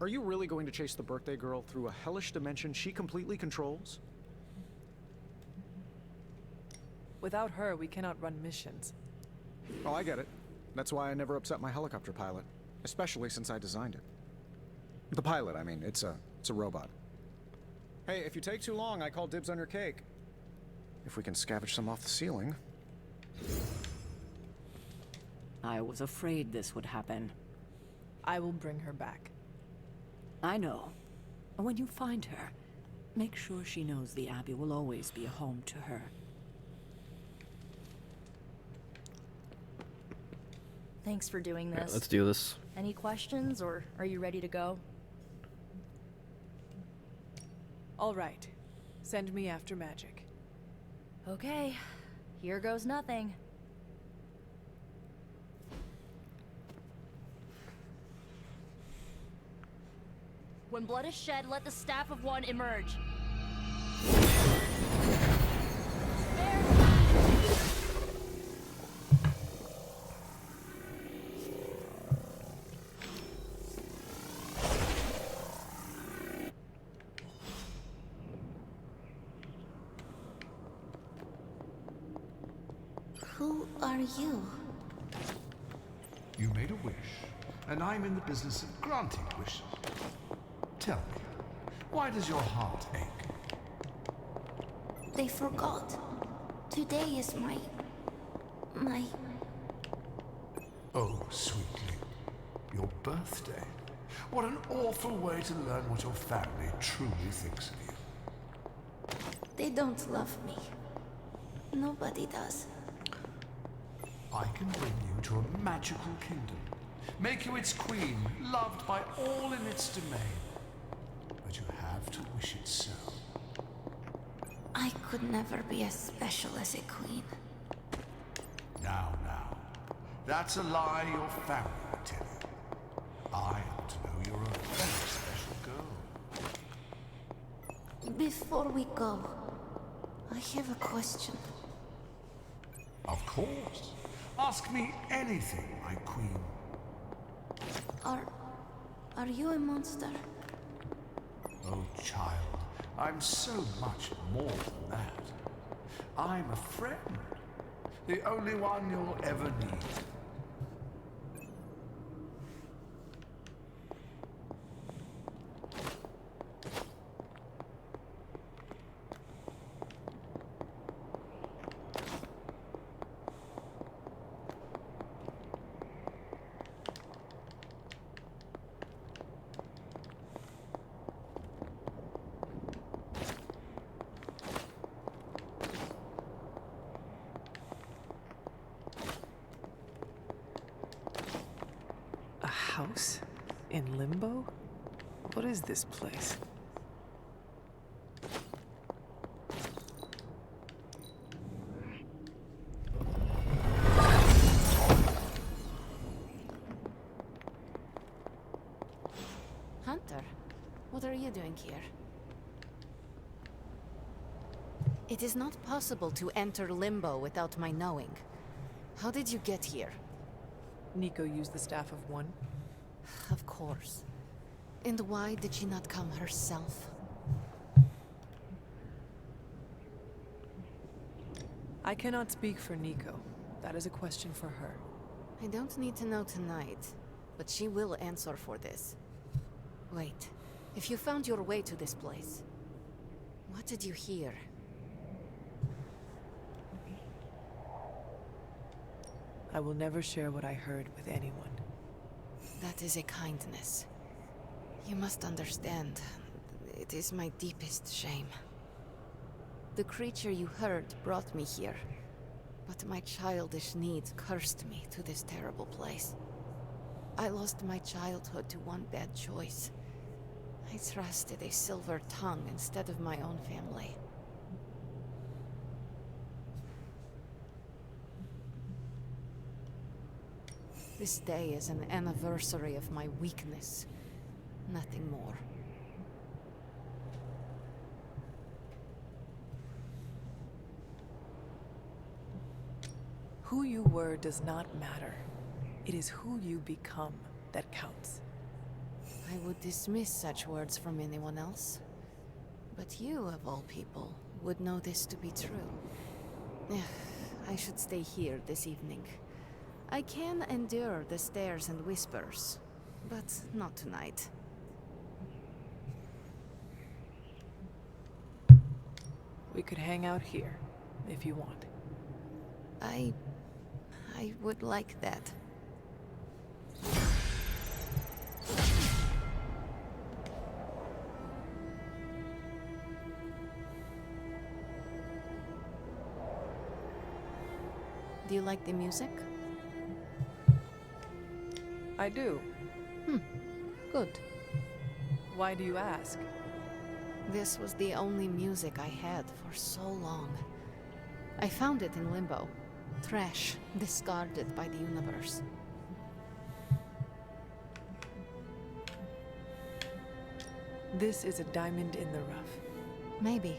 Are you really going to chase the birthday girl through a hellish dimension she completely controls? Without her, we cannot run missions. Oh, I get it. That's why I never upset my helicopter pilot, especially since I designed it. The pilot, I mean, it's a robot. Hey, if you take too long, I call dibs on your cake. If we can scavenge some off the ceiling. I was afraid this would happen. I will bring her back. I know. When you find her, make sure she knows the Abbey will always be a home to her. Thanks for doing this. Alright, let's do this. Any questions, or are you ready to go? All right. Send me after Magic. Okay. Here goes nothing. When blood is shed, let the staff of one emerge. Who are you? You made a wish, and I'm in the business of granting wishes. Tell me, why does your heart ache? They forgot. Today is my... Oh, sweetly, your birthday. What an awful way to learn what your family truly thinks of you. They don't love me. Nobody does. I can bring you to a magical kingdom, make you its queen, loved by all in its domain. But you have to wish it so. I could never be as special as a queen. Now, that's a lie your family would tell you. I happen to know you're a very special girl. Before we go, I have a question. Of course. Ask me anything, my queen. Are you a monster? Oh, child, I'm so much more than that. I'm a friend. The only one you'll ever need. house? In Limbo? What is this place? Hunter, what are you doing here? It is not possible to enter Limbo without my knowing. How did you get here? Nico used the Staff of One. Of course. And why did she not come herself? I cannot speak for Nico. That is a question for her. I don't need to know tonight, but she will answer for this. Wait, if you found your way to this place, what did you hear? I will never share what I heard with anyone. That is a kindness. You must understand, it is my deepest shame. The creature you heard brought me here, but my childish needs cursed me to this terrible place. I lost my childhood to one bad choice. I trusted a silver tongue instead of my own family. This day is an anniversary of my weakness. Nothing more. Who you were does not matter. It is who you become that counts. I would dismiss such words from anyone else. But you, of all people, would know this to be true. I should stay here this evening. I can endure the stares and whispers, but not tonight. We could hang out here, if you want. I would like that. Do you like the music? I do. Good. Why do you ask? This was the only music I had for so long. I found it in Limbo. Trash, discarded by the universe. This is a diamond in the rough. Maybe.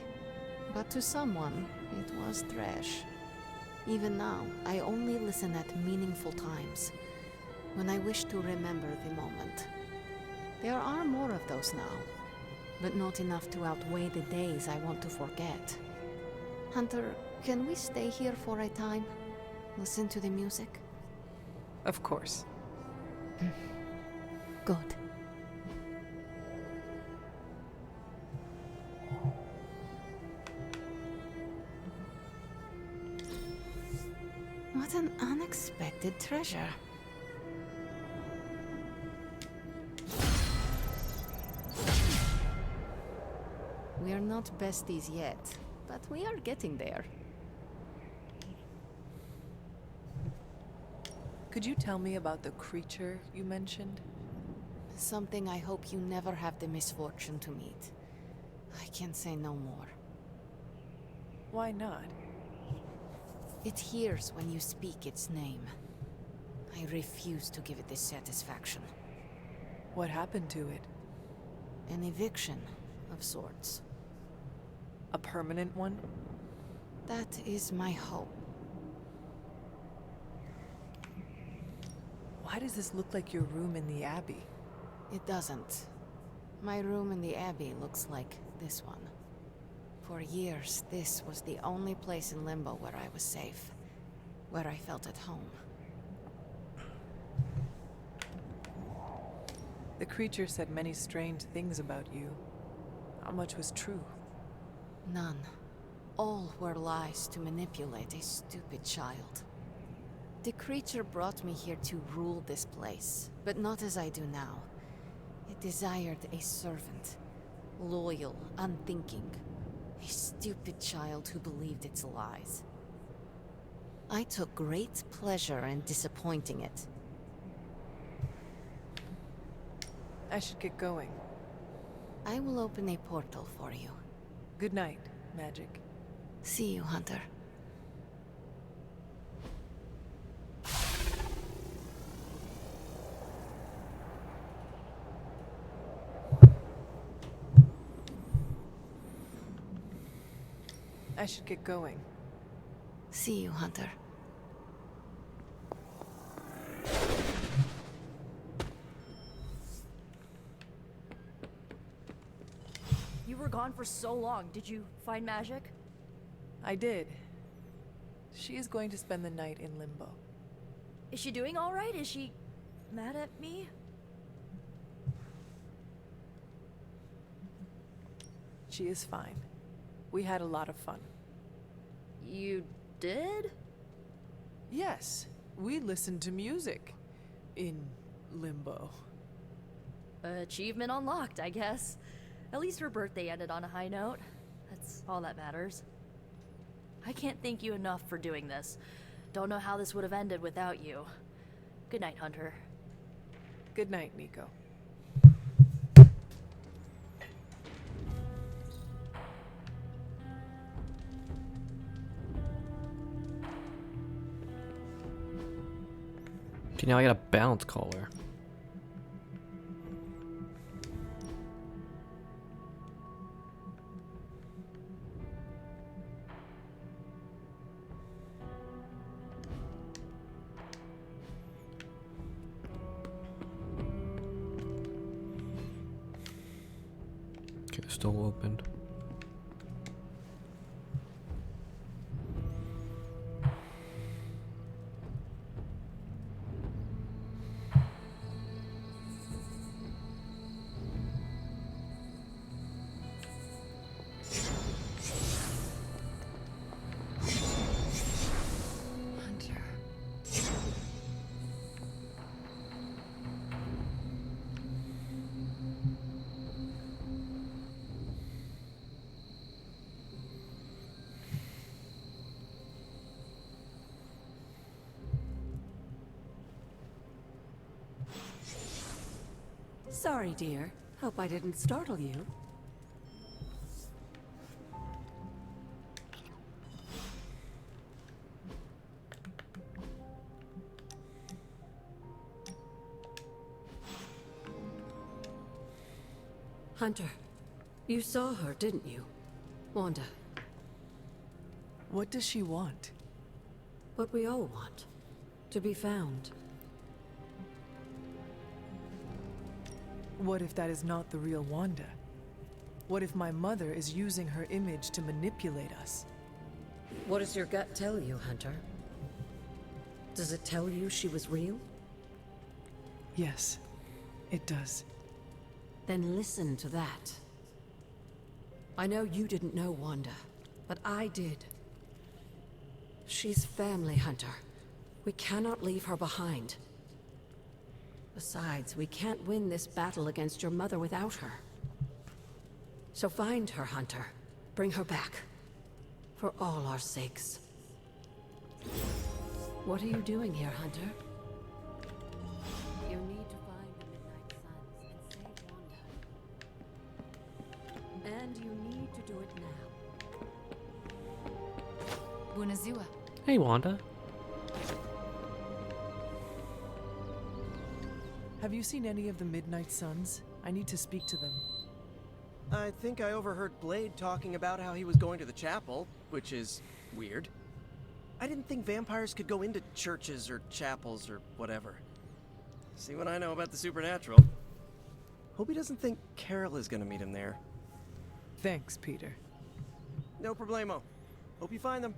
But to someone, it was trash. Even now, I only listen at meaningful times, when I wish to remember the moment. There are more of those now, but not enough to outweigh the days I want to forget. Hunter, can we stay here for a time? Listen to the music? Of course. Good. What an unexpected treasure. We are not besties yet, but we are getting there. Could you tell me about the creature you mentioned? Something I hope you never have the misfortune to meet. I can say no more. Why not? It hears when you speak its name. I refuse to give it this satisfaction. What happened to it? An eviction of sorts. A permanent one? That is my hope. Why does this look like your room in the Abbey? It doesn't. My room in the Abbey looks like this one. For years, this was the only place in Limbo where I was safe. Where I felt at home. The creature said many strange things about you. How much was true? None. All were lies to manipulate a stupid child. The creature brought me here to rule this place, but not as I do now. It desired a servant. Loyal, unthinking. A stupid child who believed its lies. I took great pleasure in disappointing it. I should get going. I will open a portal for you. Good night, Magic. See you, Hunter. I should get going. See you, Hunter. You were gone for so long. Did you find Magic? I did. She is going to spend the night in limbo. Is she doing all right? Is she mad at me? She is fine. We had a lot of fun. You did? Yes, we listened to music. In limbo. Achievement unlocked, I guess. At least her birthday ended on a high note. That's all that matters. I can't thank you enough for doing this. Don't know how this would have ended without you. Good night, Hunter. Good night, Nico. Okay, now I got a balance collar. Okay, it's still opened. Sorry, dear. Hope I didn't startle you. Hunter, you saw her, didn't you? Wanda. What does she want? What we all want. To be found. What if that is not the real Wanda? What if my mother is using her image to manipulate us? What does your gut tell you, Hunter? Does it tell you she was real? Yes, it does. Then listen to that. I know you didn't know Wanda, but I did. She's family, Hunter. We cannot leave her behind. Besides, we can't win this battle against your mother without her. So find her, Hunter. Bring her back. For all our sakes. What are you doing here, Hunter? You need to find the Midnight Suns and save Wanda. And you need to do it now. Bună ziua. Hey, Wanda. Have you seen any of the Midnight Suns? I need to speak to them. I think I overheard Blade talking about how he was going to the chapel, which is weird. I didn't think vampires could go into churches or chapels or whatever. See what I know about the supernatural. Hope he doesn't think Carol is gonna meet him there. Thanks, Peter. No problemo. Hope you find them.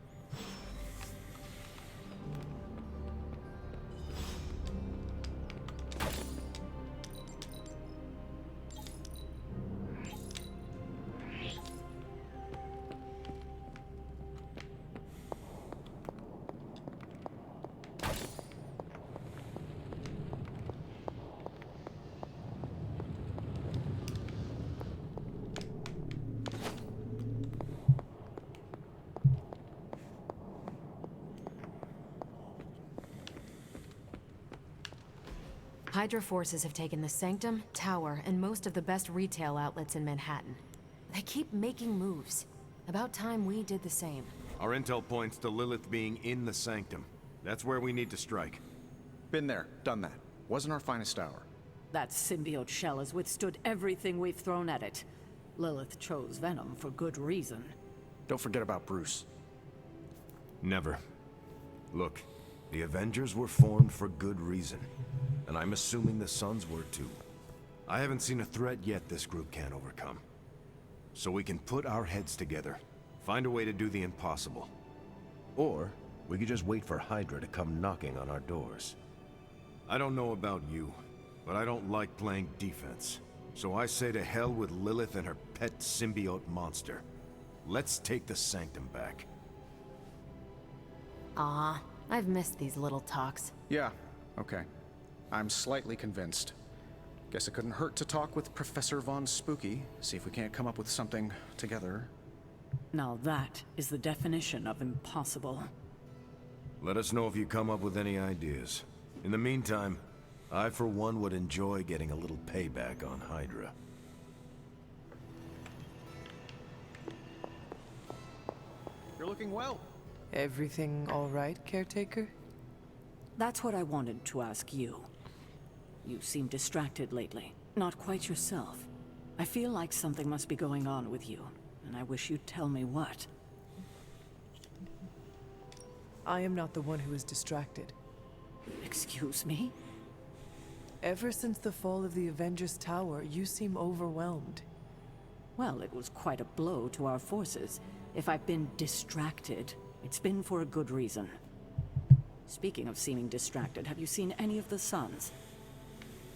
Hydra forces have taken the Sanctum, Tower, and most of the best retail outlets in Manhattan. They keep making moves. About time we did the same. Our intel points to Lilith being in the Sanctum. That's where we need to strike. Been there, done that. Wasn't our finest hour. That symbiote shell has withstood everything we've thrown at it. Lilith chose Venom for good reason. Don't forget about Bruce. Never. Look, the Avengers were formed for good reason. And I'm assuming the Sons were too. I haven't seen a threat yet this group can't overcome. So we can put our heads together, find a way to do the impossible. Or we could just wait for Hydra to come knocking on our doors. I don't know about you, but I don't like playing defense. So I say to hell with Lilith and her pet symbiote monster. Let's take the Sanctum back. Aw, I've missed these little talks. Yeah, okay. I'm slightly convinced. Guess it couldn't hurt to talk with Professor Von Spooky, see if we can't come up with something together. Now that is the definition of impossible. Let us know if you come up with any ideas. In the meantime, I for one would enjoy getting a little payback on Hydra. You're looking well. Everything all right, caretaker? That's what I wanted to ask you. You seem distracted lately. Not quite yourself. I feel like something must be going on with you, and I wish you'd tell me what. I am not the one who is distracted. Excuse me? Ever since the fall of the Avengers Tower, you seem overwhelmed. Well, it was quite a blow to our forces. If I've been distracted, it's been for a good reason. Speaking of seeming distracted, have you seen any of the Sons?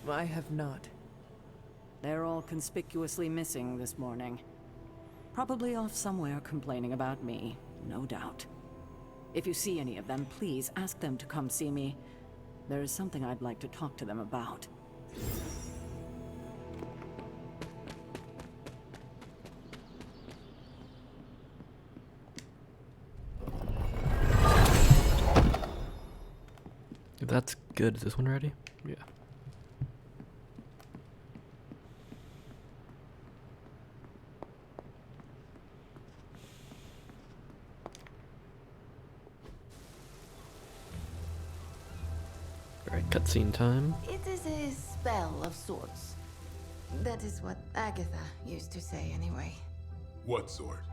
I have not. They're all conspicuously missing this morning. Probably off somewhere complaining about me, no doubt. If you see any of them, please ask them to come see me. There is something I'd like to talk to them about. If that's good, is this one ready? Yeah. Alright, cutscene time. It is a spell of sorts. That is what Agatha used to say anyway. What sort?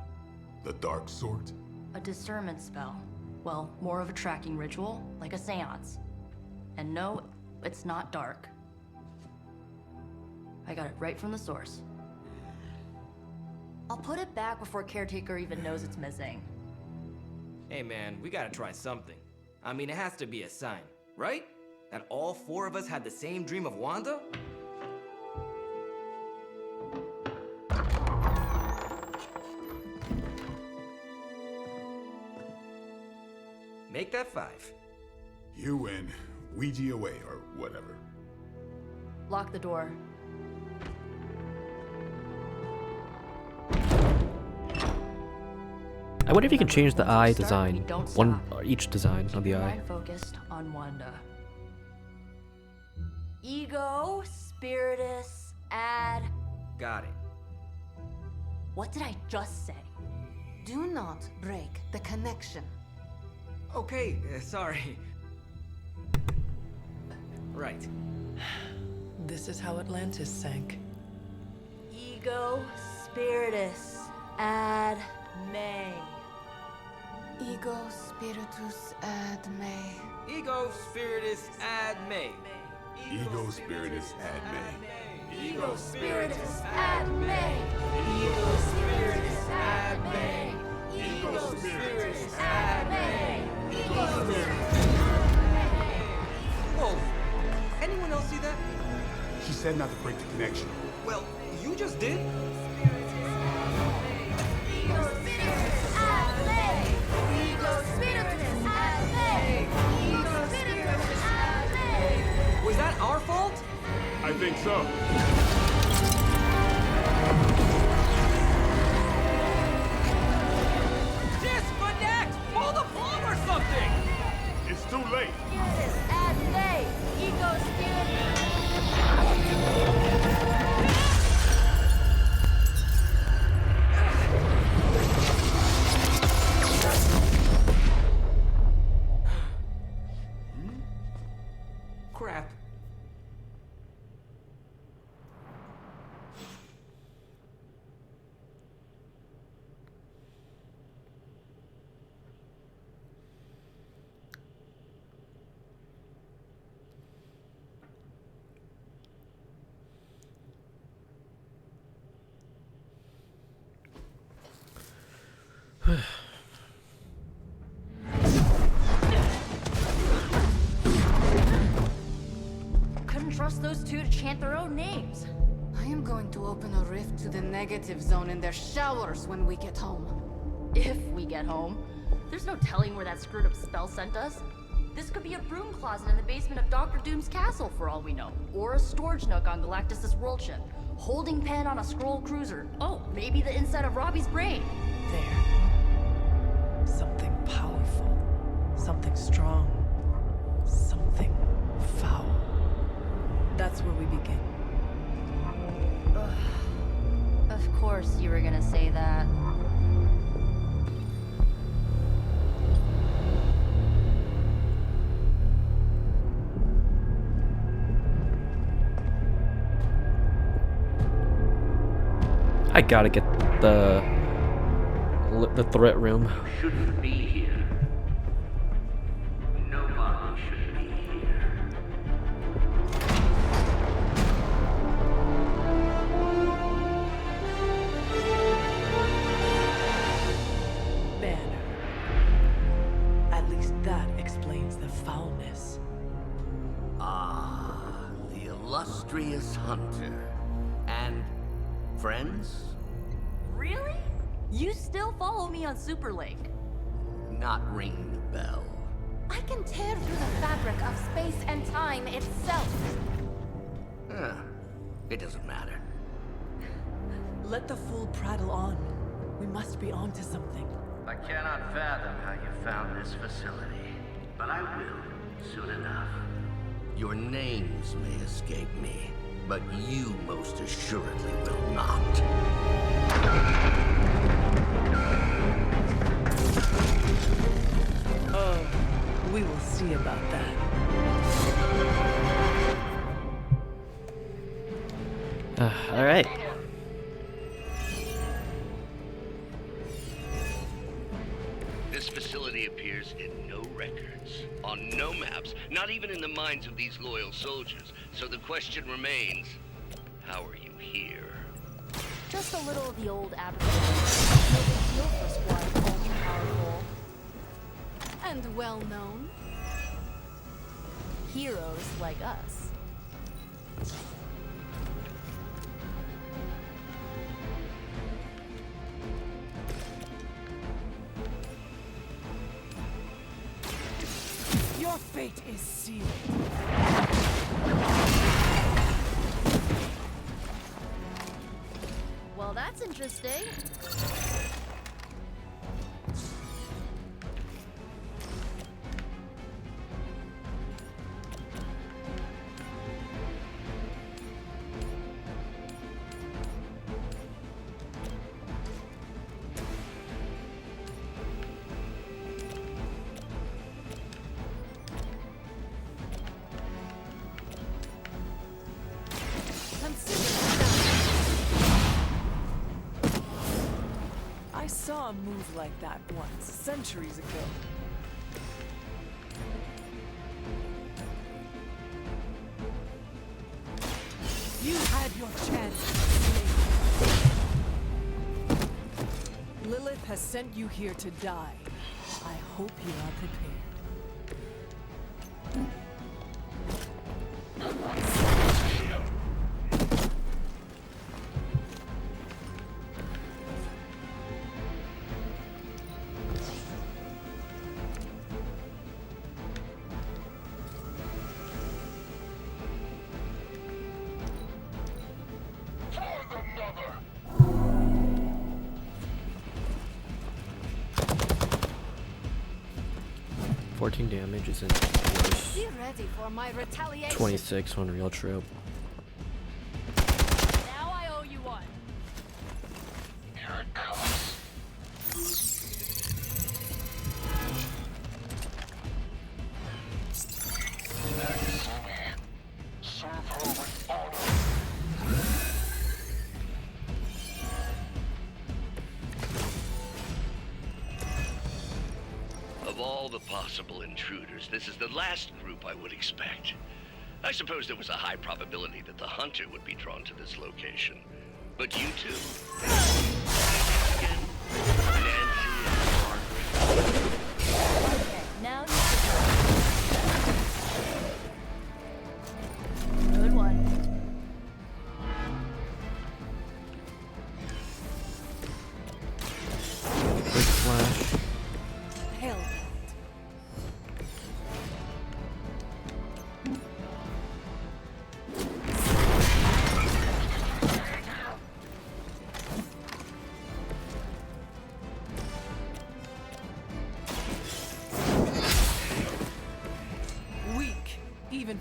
The dark sort? A discernment spell. Well, more of a tracking ritual, like a seance. And no, it's not dark. I got it right from the source. I'll put it back before Caretaker even knows it's missing. Hey man, we gotta try something. I mean, it has to be a sign, right? That all four of us had the same dream of Wanda? Make that 5. You win. Ouija away, or whatever. Lock the door. I wonder if you can change the eye design. Don't One, stop. each design on the eye. Mind focused on Wanda. Ego, Spiritus, add. Got it. What did I just say? Do not break the connection. Okay, sorry. Right. This is how Atlantis sank. Ego, Spiritus, add, May. Ego spiritus ad me. Ego Spiritus ad me. Ego Spiritus ad me. Ego, Spiritus, add, May. Ego, Spiritus, add, May. Ego, Spiritus, add, May. Ego, Spiritus, Whoa! Anyone else see that? She said not to break the connection. Well, you just did. Ego, Spiritus, add, May. Ego, Spiritus, add, May. Ego, Spiritus, add, May. Was that our fault? I think so. Disconnect! Pull the plug or something! It's too late. Spiritus, add, May. Ego, Spiritus. Couldn't trust those two to chant their own names. I am going to open a rift to the negative zone in their showers when we get home. If we get home. There's no telling where that screwed up spell sent us. This could be a broom closet in the basement of Dr. Doom's castle for all we know. Or a storage nook on Galactus' world ship. Holding pen on a scroll cruiser. Oh, maybe the inside of Robbie's brain. There. Something powerful. Something strong. Something foul. That's where we begin. Of course you were gonna say that. I gotta get the threat room. Shouldn't be here. Nobody should be here. Banner. At least that explains the foulness. Ah, the illustrious hunter. And friends? Really? You still follow me on Superlink? Not ringing the bell. I can tear through the fabric of space and time itself. It doesn't matter. Let the fool prattle on. We must be onto something. I cannot fathom how you found this facility, but I will soon enough. Your names may escape me, but you most assuredly will not. Oh, we will see about that. All right. This facility appears in no records, on no maps, not even in the minds of these loyal soldiers. So the question remains, how are you here? Just a little of the old advertising. No big deal for a squad ultra powerful. And well known. Heroes like us. Your fate is sealed. Well, that's interesting. I saw a move like that once, centuries ago. You had your chance. Lilith has sent you here to die. I hope you are prepared. For the mother! 14 damage isn't worse. Be ready for my retaliation. 26 on real troop. Now I owe you one. Here it comes. Nagasumi. Serve her with honor. Of all the possible intruders, this is the last group I would expect. I suppose there was a high probability that the hunter would be drawn to this location. But you two? Again, Nancy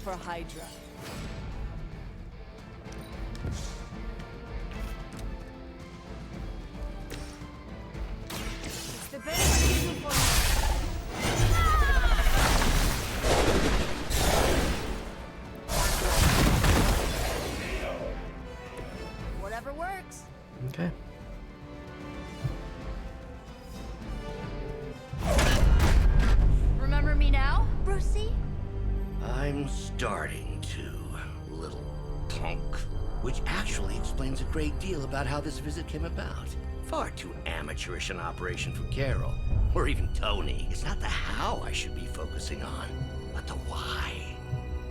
for Hydra. It's the best I can do for you. Whatever works. Okay. Remember me now, Brucey? I'm starting to, little punk. Which actually explains a great deal about how this visit came about. Far too amateurish an operation for Carol, or even Tony. It's not the how I should be focusing on, but the why.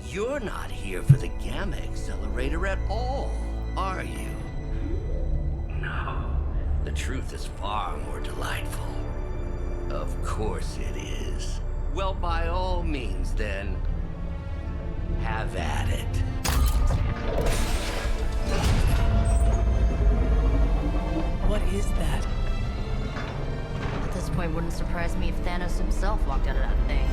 You're not here for the Gamma Accelerator at all, are you? No. The truth is far more delightful. Of course it is. Well, by all means, then, have at it. What is that? At this point, wouldn't surprise me if Thanos himself walked out of that thing.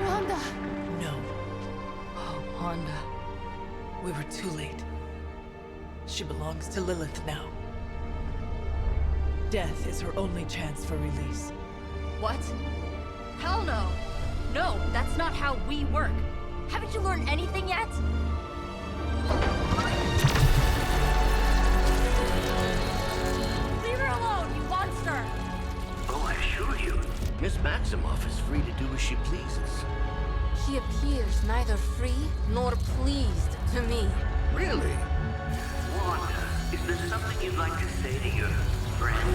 Wanda! No. Oh, Wanda. We were too late. She belongs to Lilith now. Death is her only chance for release. What? Hell no! No, that's not how we work. Haven't you learned anything yet? Leave her alone, you monster! Oh, I assure you, Miss Maximoff is free to do as she pleases. She appears neither free nor pleased to me. Really? Wanda, is there something you'd like to say to your friends?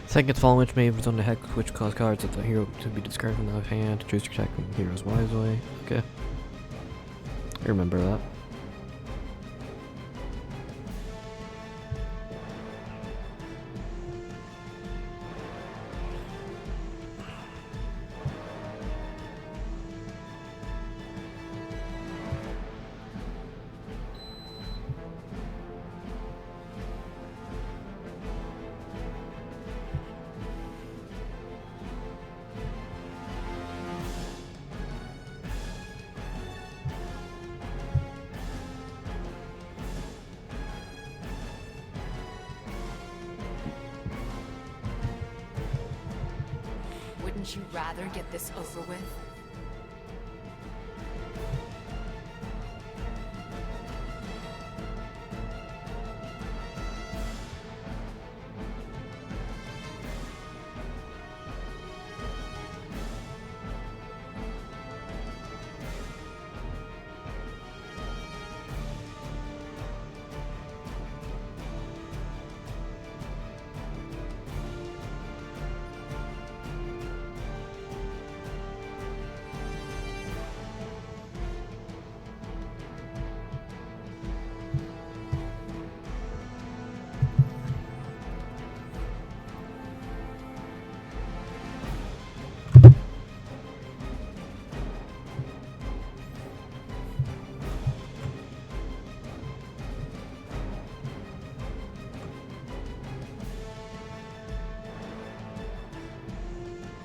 Second fallen witch may on the hex which cause cards of the hero to be discarded from the hand. Choose to attack the heroes wisely. Okay. I remember that. Wouldn't you rather get this over with?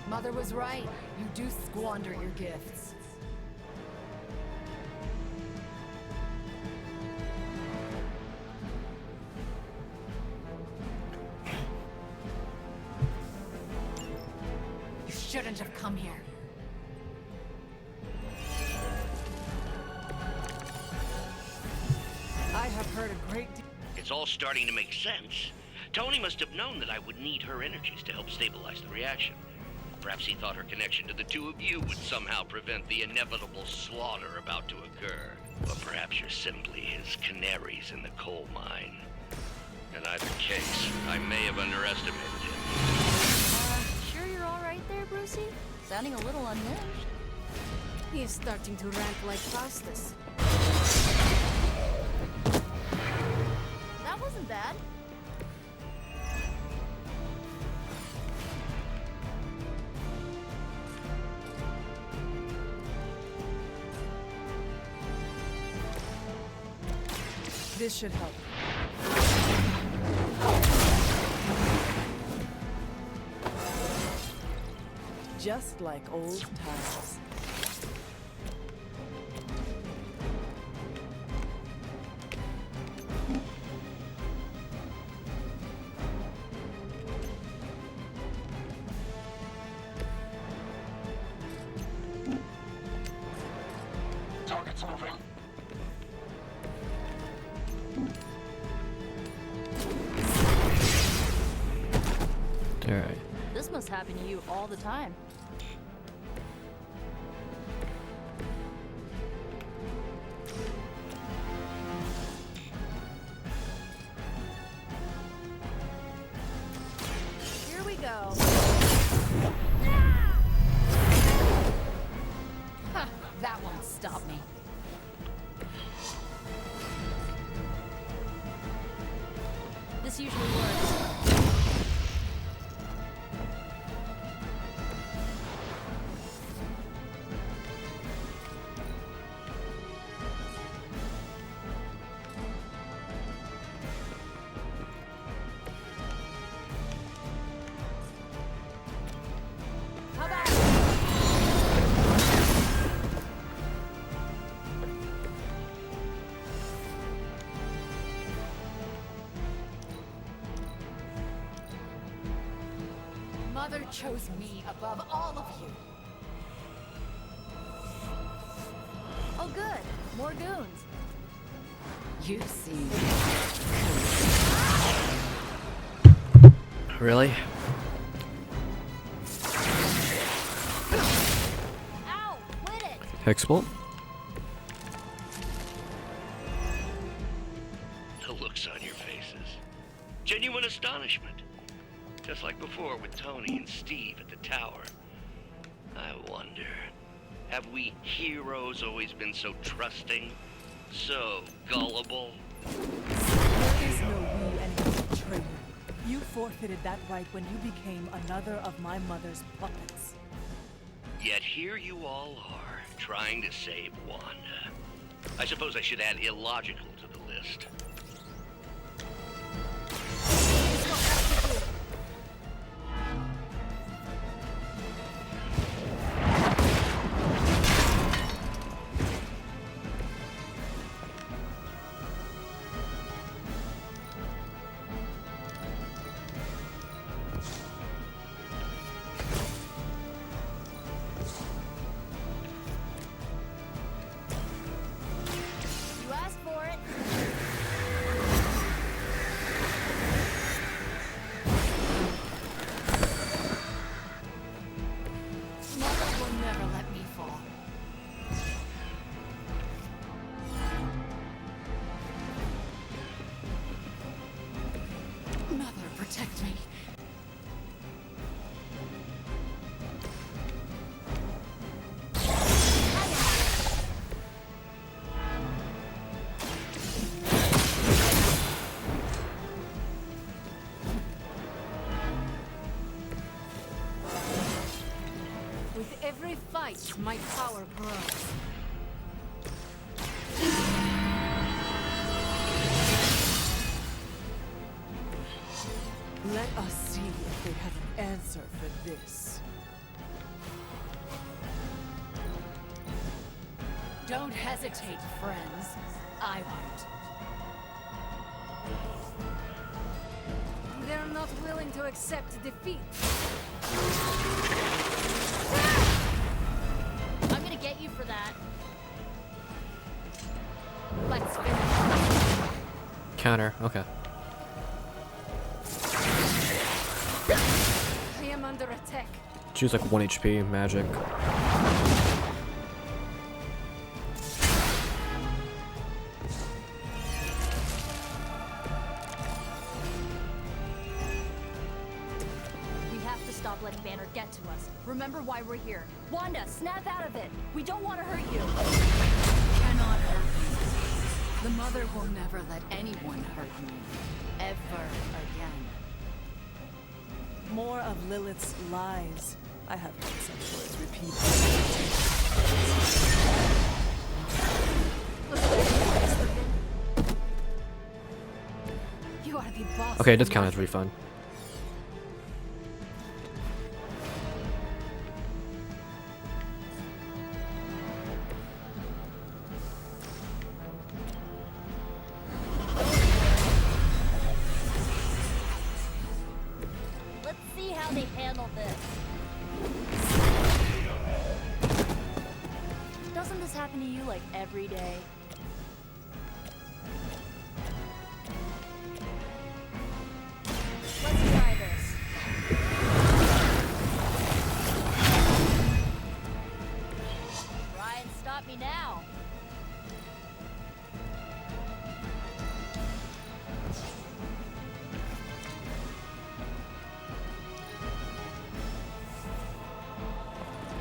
Mother was right. You do squander your gifts. You shouldn't have come here. I have heard a great deal. It's all starting to make sense. Tony must have known that I would need her energies to help stabilize the reaction. Perhaps he thought her connection to the two of you would somehow prevent the inevitable slaughter about to occur. Or perhaps you're simply his canaries in the coal mine. In either case, I may have underestimated him. Sure you're all right there, Brucey? Sounding a little unhinged. He is starting to rant like Faustus. That wasn't bad. This should help. Just like old times. Target's moving. Alright. This must happen to you all the time. Here we go. Ha! That won't stop me. This usually works. How about Mother chose me above all of you. Oh good, more goons. You seem... Really? Ow, quit it. Hexbolt? The looks on your faces. Genuine astonishment. Just like before with Tony and Steve at the tower. I wonder, have we heroes always been so trusting? So gullible? There is no we anymore, traitor. You forfeited that right when you became another of my mother's puppets. Yet here you all are, trying to save Wanda. I suppose I should add illogical to the list. You asked for it. Mother will never let me fall. Mother, protect me. With every fight, my power grows. Let us see if they have an answer for this. Don't hesitate, friends. I won't. They're not willing to accept defeat. I'm gonna get you for that. Let's finish. Counter, okay. I am under attack. Choose like 1 HP, magic. We have to stop stop letting Banner get to us. Remember why we're here. Wanda, snap out of it. We don't want to hurt you. Cannot hurt me. The mother will never let anyone hurt me. Ever again. More of Lilith's lies. I have heard such words repeated. You are the boss. Okay, it does count as refund. Let's see how they handle this. Doesn't this happen to you like every day? Let's try this. Ryan, stop me now.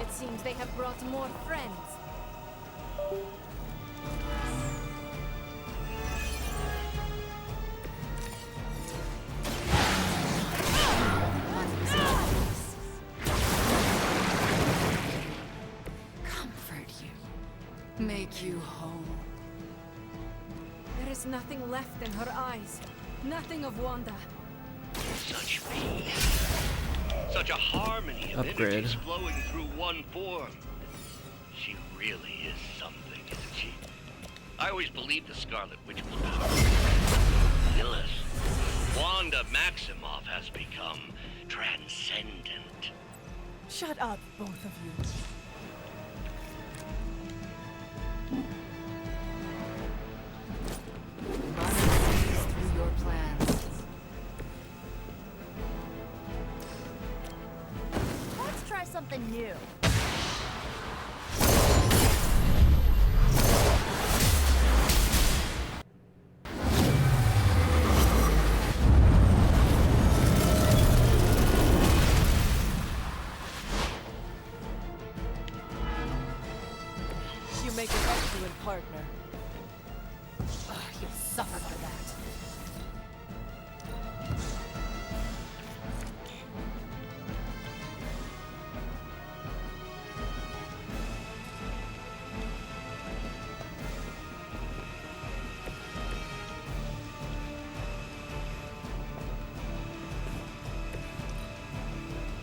It seems they have brought more friends. Comfort you. Make you whole. There is nothing left in her eyes. Nothing of Wanda. Such peace. Such a harmony of Upgrade. energies flowing through one form. She really is something, isn't she? I always believed the Scarlet Witch was powerful. Lilith. Wanda Maximoff has become transcendent. Shut up, both of you. Mother sees through your plans. Let's try something new. You make an excellent partner. You'll suffer for that.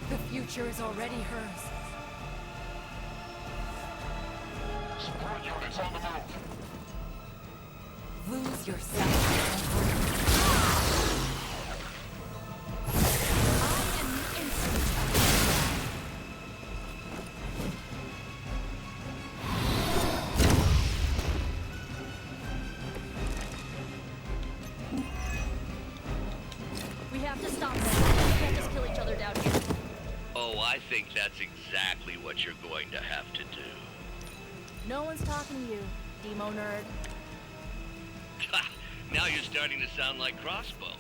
The future is already hers. Support units on the move. Lose yourself. We have to stop them. We can't just kill each other down here. Oh, I think that's exactly what you're going to have to do. No one's talking to you, Demo nerd. Now you're starting to sound like Crossbones.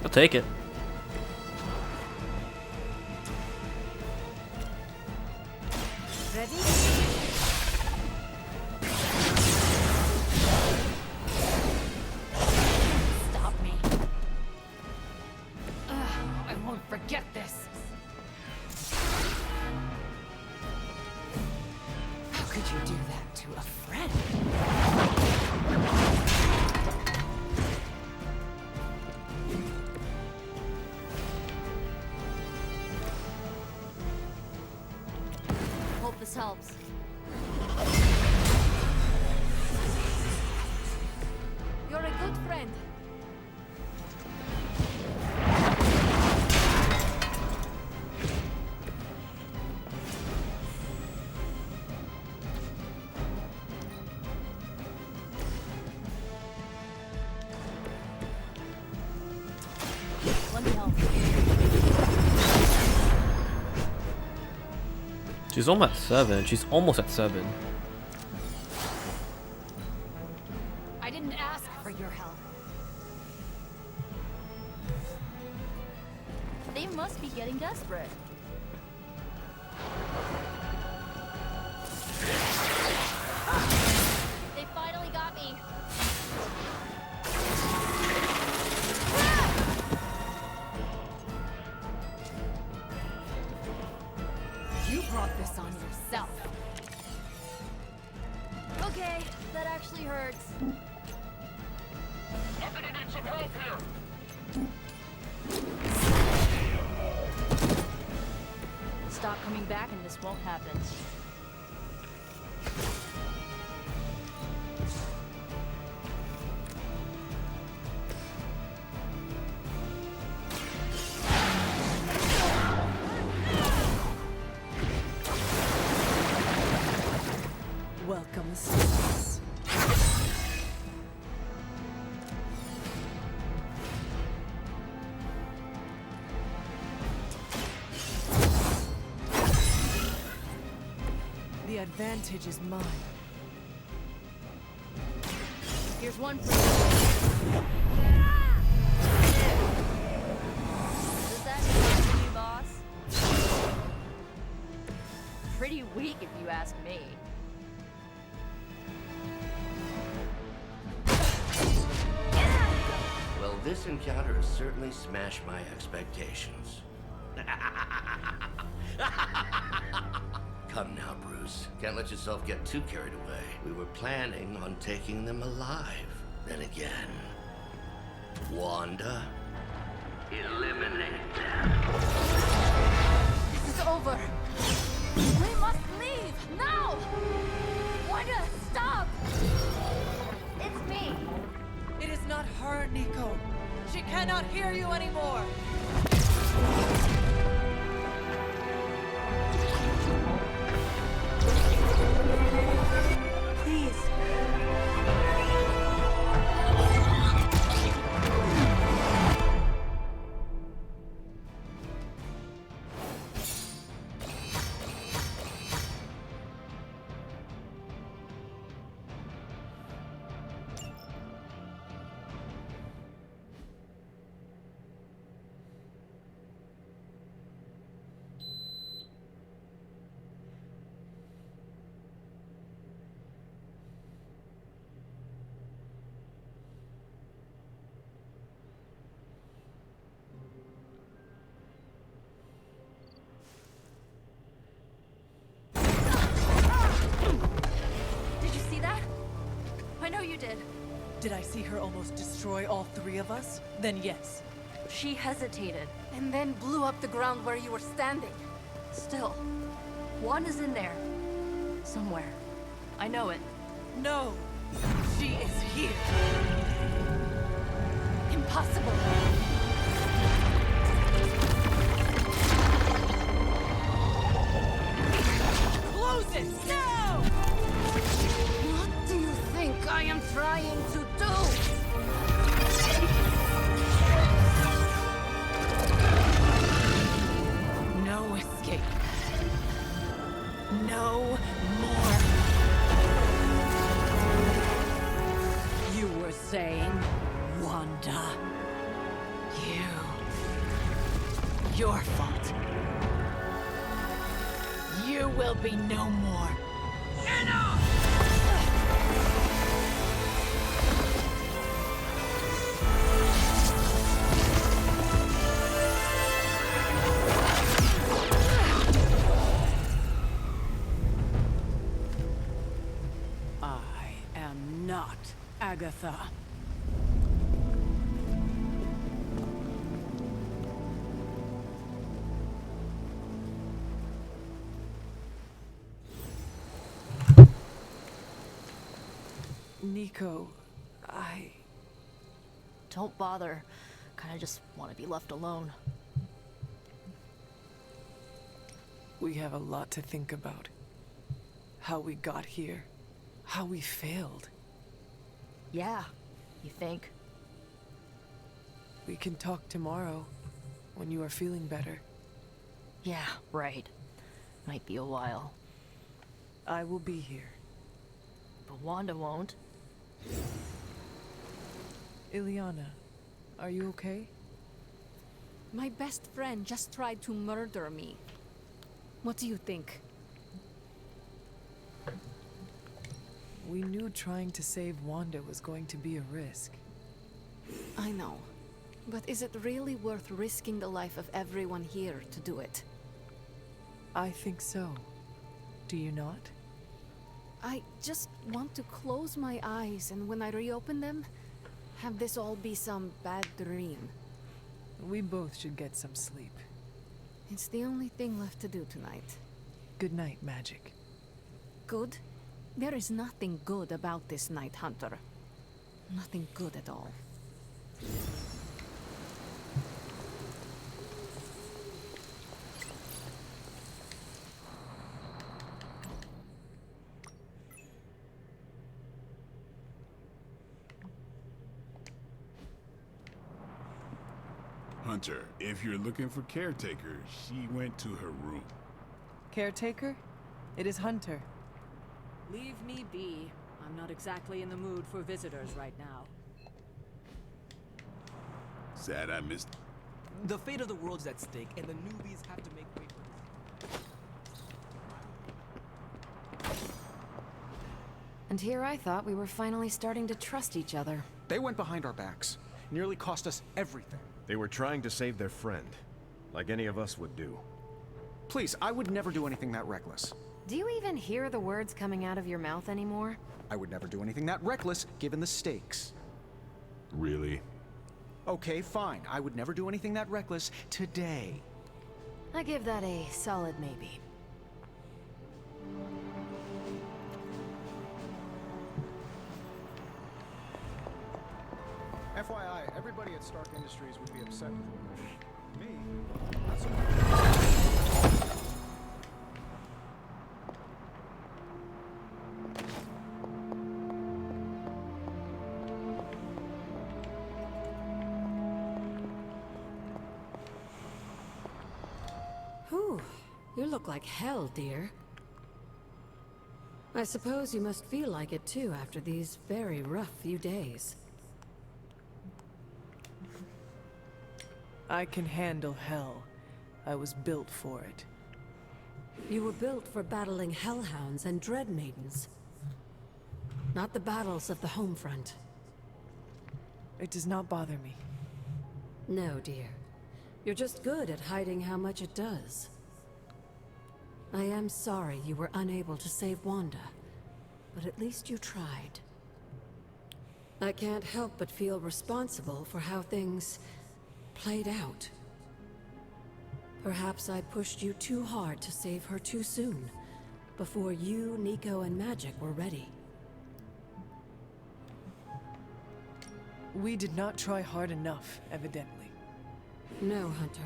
I'll take it. Ready? Stop me. I won't forget this. How could you do that to a friend? Hope this helps. You're a good friend. She's almost at 7. She's almost at 7. I didn't ask for your help. They must be getting desperate. They finally got me. You brought this on yourself. Okay, that actually hurts. I'm gonna need some help here. Stop coming back and this won't happen. Welcome, sisters. The advantage is mine. Here's one for you. Does that mean you, boss? Pretty weak if you ask me. Well, this encounter has certainly smashed my expectations. Come now, Bruce. Can't let yourself get too carried away. We were planning on taking them alive. Then again, Wanda? Eliminate them. This is over. We must leave now. Wanda, stop. It's me. It is not her, Nico. She cannot hear you anymore. Please. Did you see that? I know you did. Did I see her almost destroy all three of us? Then yes. She hesitated. And then blew up the ground where you were standing. Still, Wanda's in there. Somewhere. I know it. No. She is here. Impossible. Close it now! What do you think I am trying to do? No escape. No more. You were saying, Wanda. Your fault. You will be no more. I am not Agatha. Nico, Don't bother. Kinda just want to be left alone. We have a lot to think about. How we got here. How we failed. Yeah, you think? We can talk tomorrow, when you are feeling better. Yeah, right. Might be a while. I will be here. But Wanda won't. Ileana, are you okay? My best friend just tried to murder me. What do you think? We knew trying to save Wanda was going to be a risk. I know. But is it really worth risking the life of everyone here to do it? I think so. Do you not? I just want to close my eyes and when I reopen them, have this all be some bad dream. We both should get some sleep. It's the only thing left to do tonight. Good night, Magic. Good? There is nothing good about this night, Hunter. Nothing good at all. Hunter, if you're looking for Caretaker, she went to her room. Caretaker? It is Hunter. Leave me be. I'm not exactly in the mood for visitors right now. Sad I missed. The fate of the world is at stake, and the newbies have to make way for this. And here I thought we were finally starting to trust each other. They went behind our backs. Nearly cost us everything. They were trying to save their friend, like any of us would do. Please, I would never do anything that reckless. Do you even hear the words coming out of your mouth anymore? I would never do anything that reckless, given the stakes. Really? Okay, fine. I would never do anything that reckless today. I give that a solid maybe. FYI, everybody at Stark Industries would be upset with me. Me? Not so much. Whew, you look like hell, dear. I suppose you must feel like it too after these very rough few days. I can handle hell. I was built for it. You were built for battling hellhounds and dread maidens. Not the battles of the home front. It does not bother me. No, dear. You're just good at hiding how much it does. I am sorry you were unable to save Wanda, but at least you tried. I can't help but feel responsible for how things played out. Perhaps I pushed you too hard to save her too soon, before you, Nico, and Magic were ready. We did not try hard enough, evidently. No, Hunter.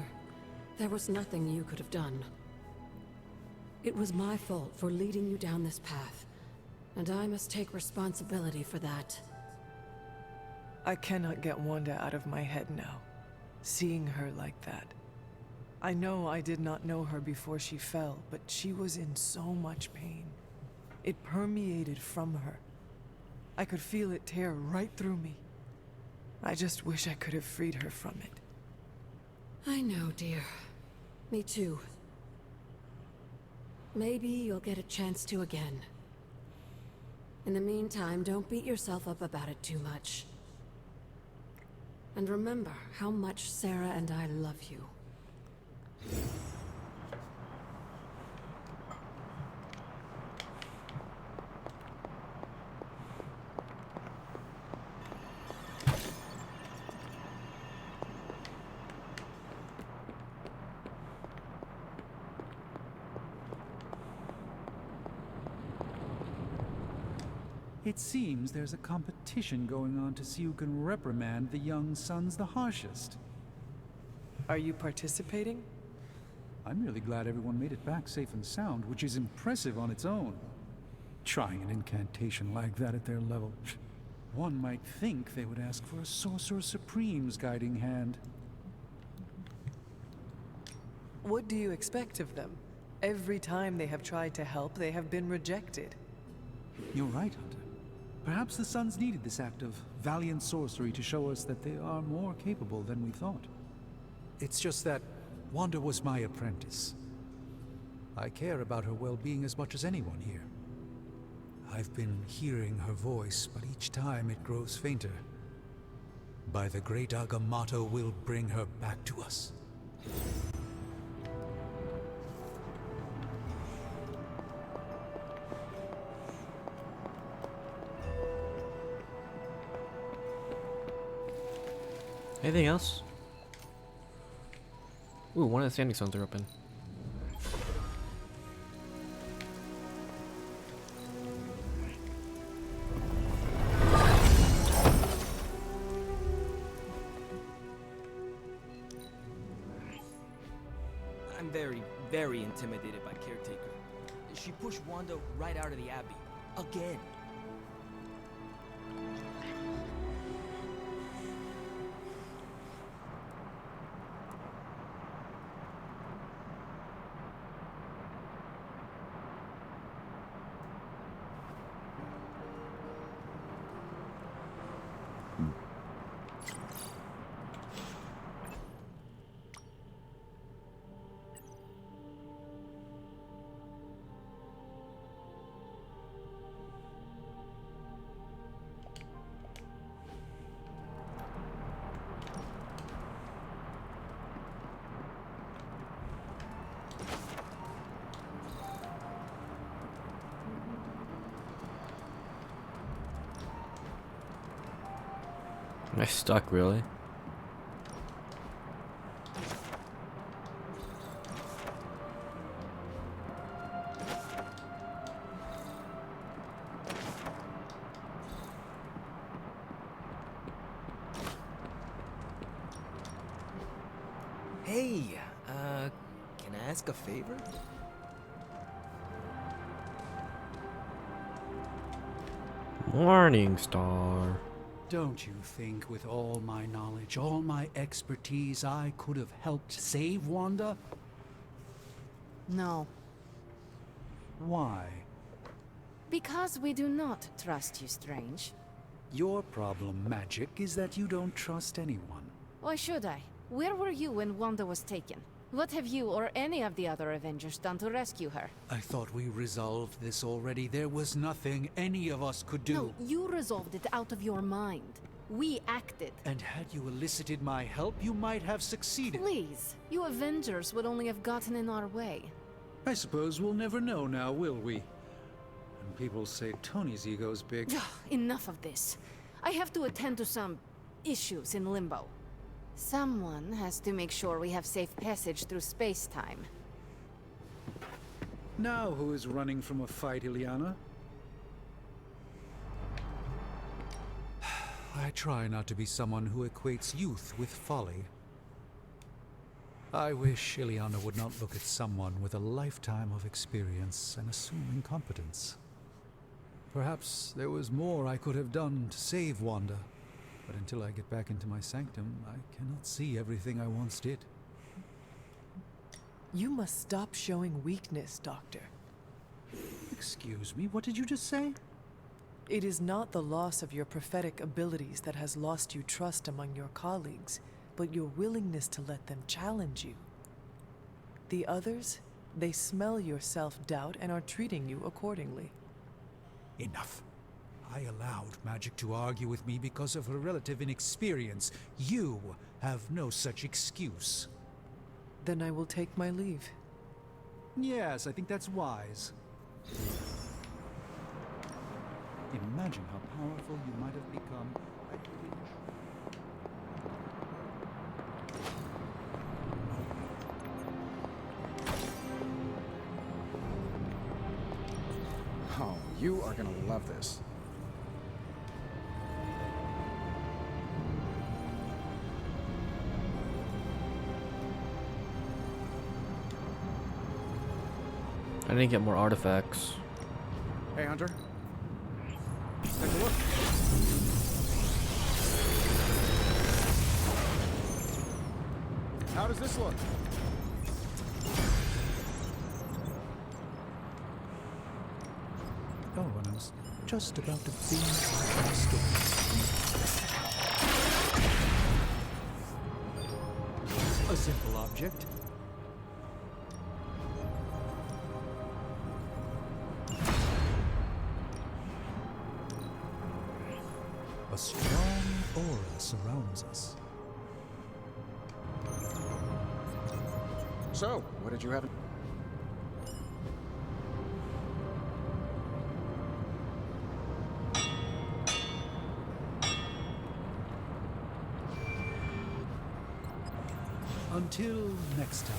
There was nothing you could have done. It was my fault for leading you down this path, and I must take responsibility for that. I cannot get Wanda out of my head now, seeing her like that. I know I did not know her before she fell, but she was in so much pain. It permeated from her. I could feel it tear right through me. I just wish I could have freed her from it. I know, dear. Me too. Maybe you'll get a chance to again. In the meantime, don't beat yourself up about it too much. And remember how much Sarah and I love you. It seems there's a competition going on to see who can reprimand the young sons the harshest. Are you participating? I'm really glad everyone made it back safe and sound, which is impressive on its own. Trying an incantation like that at their level. One might think they would ask for a Sorcerer Supreme's guiding hand. What do you expect of them? Every time they have tried to help, they have been rejected. You're right, Hunter. Perhaps the Sons needed this act of valiant sorcery to show us that they are more capable than we thought. It's just that Wanda was my apprentice. I care about her well-being as much as anyone here. I've been hearing her voice, but each time it grows fainter. By the great Agamotto will bring her back to us. Anything else? Ooh, one of the standing stones are open. I'm very, very intimidated by Caretaker. She pushed Wanda right out of the Abbey. Again. Am I stuck, really? Hey, can I ask a favor? Morning Star. Don't you think with all my knowledge, all my expertise, I could have helped save Wanda? No. Why? Because we do not trust you, Strange. Your problem, Magic, is that you don't trust anyone. Why should I? Where were you when Wanda was taken? What have you or any of the other Avengers done to rescue her? I thought we resolved this already. There was nothing any of us could do. No, you resolved it out of your mind. We acted. And had you elicited my help, you might have succeeded. Please, you Avengers would only have gotten in our way. I suppose we'll never know now, will we? And people say Tony's ego's big. Enough of this. I have to attend to some issues in Limbo. Someone has to make sure we have safe passage through space-time. Now who is running from a fight, Ileana? I try not to be someone who equates youth with folly. I wish Ileana would not look at someone with a lifetime of experience and assume incompetence. Perhaps there was more I could have done to save Wanda. But until I get back into my sanctum, I cannot see everything I once did. You must stop showing weakness, Doctor. Excuse me, what did you just say? It is not the loss of your prophetic abilities that has lost you trust among your colleagues, but your willingness to let them challenge you. The others, they smell your self-doubt and are treating you accordingly. Enough. I allowed Magic to argue with me because of her relative inexperience. You have no such excuse. Then I will take my leave. Yes, I think that's wise. Imagine how powerful you might have become. Oh, you are gonna love this. I didn't get more artifacts. Hey, Hunter. Take a look. How does this look? Oh, and I was just about to binge my story. A simple object. A strong aura surrounds us. So, what did you have? Until next time.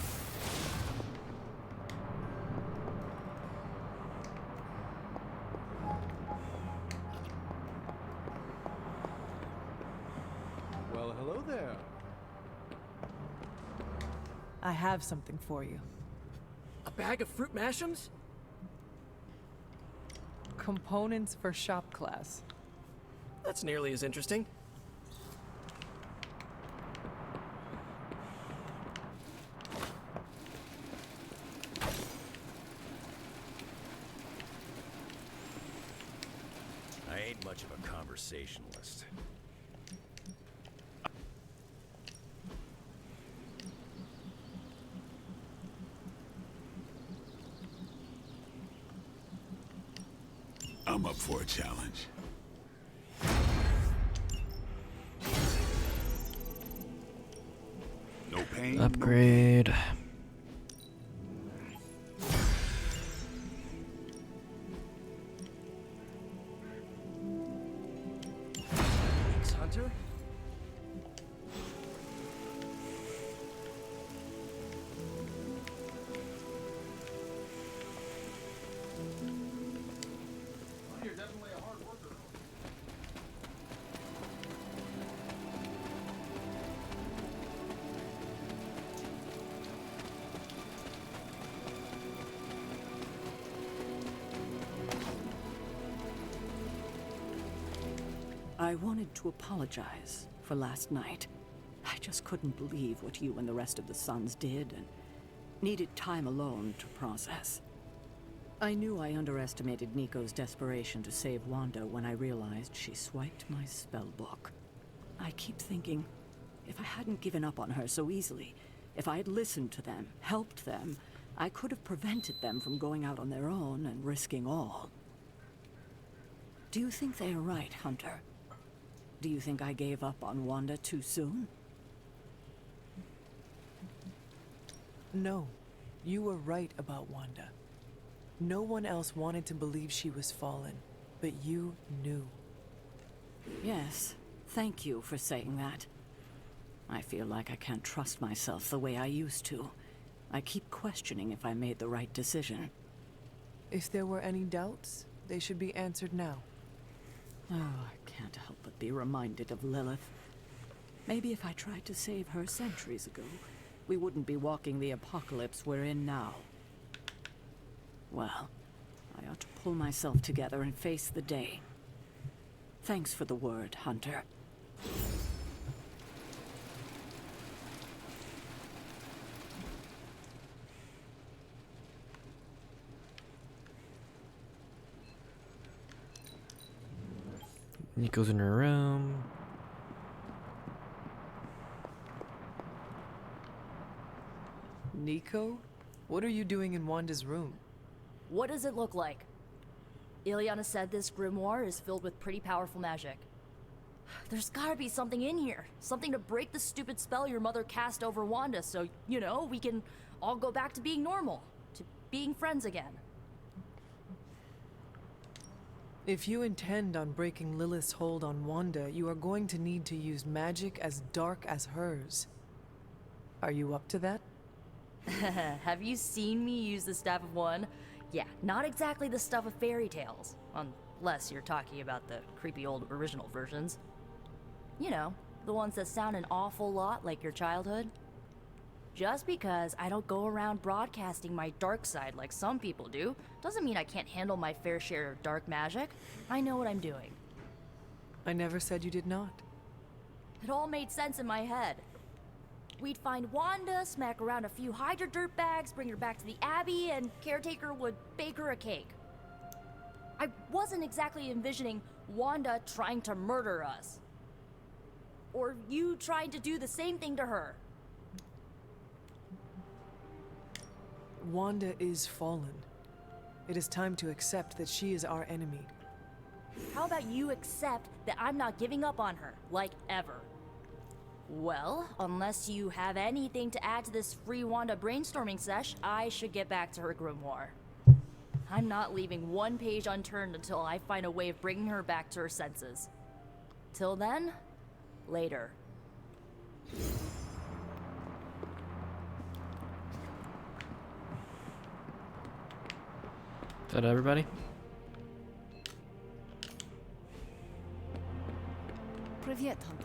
Well, hello there. I have something for you. A bag of fruit mashems? Components for shop class. That's nearly as interesting. I ain't much of a conversationalist. I'm up for a challenge. No pain. Upgrade. Thanks, Hunter. You're definitely a hard worker. I wanted to apologize for last night. I just couldn't believe what you and the rest of the Sons did and needed time alone to process. I knew I underestimated Nico's desperation to save Wanda when I realized she swiped my spellbook. I keep thinking, if I hadn't given up on her so easily, if I had listened to them, helped them, I could have prevented them from going out on their own and risking all. Do you think they are right, Hunter? Do you think I gave up on Wanda too soon? No, you were right about Wanda. No one else wanted to believe she was fallen, but you knew. Yes, thank you for saying that. I feel like I can't trust myself the way I used to. I keep questioning if I made the right decision. If there were any doubts, they should be answered now. Oh, I can't help but be reminded of Lilith. Maybe if I tried to save her centuries ago, we wouldn't be walking the apocalypse we're in now. Well, I ought to pull myself together and face the day. Thanks for the word, Hunter. Nico's in her room. Nico? What are you doing in Wanda's room? What does it look like? Ileana said this grimoire is filled with pretty powerful magic. There's gotta be something in here. Something to break the stupid spell your mother cast over Wanda so, you know, we can all go back to being normal. To being friends again. If you intend on breaking Lilith's hold on Wanda, you are going to need to use magic as dark as hers. Are you up to that? Have you seen me use the Staff of One? Yeah, not exactly the stuff of fairy tales. Unless you're talking about the creepy old original versions. You know, the ones that sound an awful lot like your childhood. Just because I don't go around broadcasting my dark side like some people do, doesn't mean I can't handle my fair share of dark magic. I know what I'm doing. I never said you did not. It all made sense in my head. We'd find Wanda, smack around a few Hydra dirtbags, bring her back to the Abbey, and Caretaker would bake her a cake. I wasn't exactly envisioning Wanda trying to murder us. Or you trying to do the same thing to her. Wanda is fallen. It is time to accept that she is our enemy. How about you accept that I'm not giving up on her, like ever? Well, unless you have anything to add to this free Wanda brainstorming sesh, I should get back to her grimoire. I'm not leaving one page unturned until I find a way of bringing her back to her senses. Till then, later. Is that everybody? Привет, Hunter.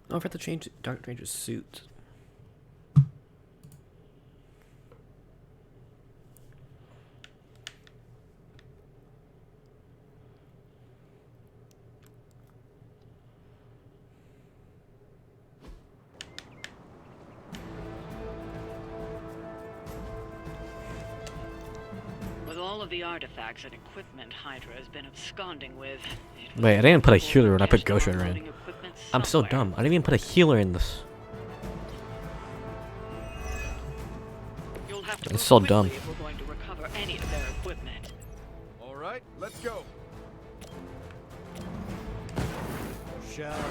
Don't forget to change Doctor Strange's suit. With all of the artifacts and equipment Hydra has been absconding with... Wait, I didn't put a healer when I put Ghost Rider in. I'm so dumb. I didn't even put a healer in this. It's so dumb. If we're going to recover any of their equipment. All right, let's go. Shall we?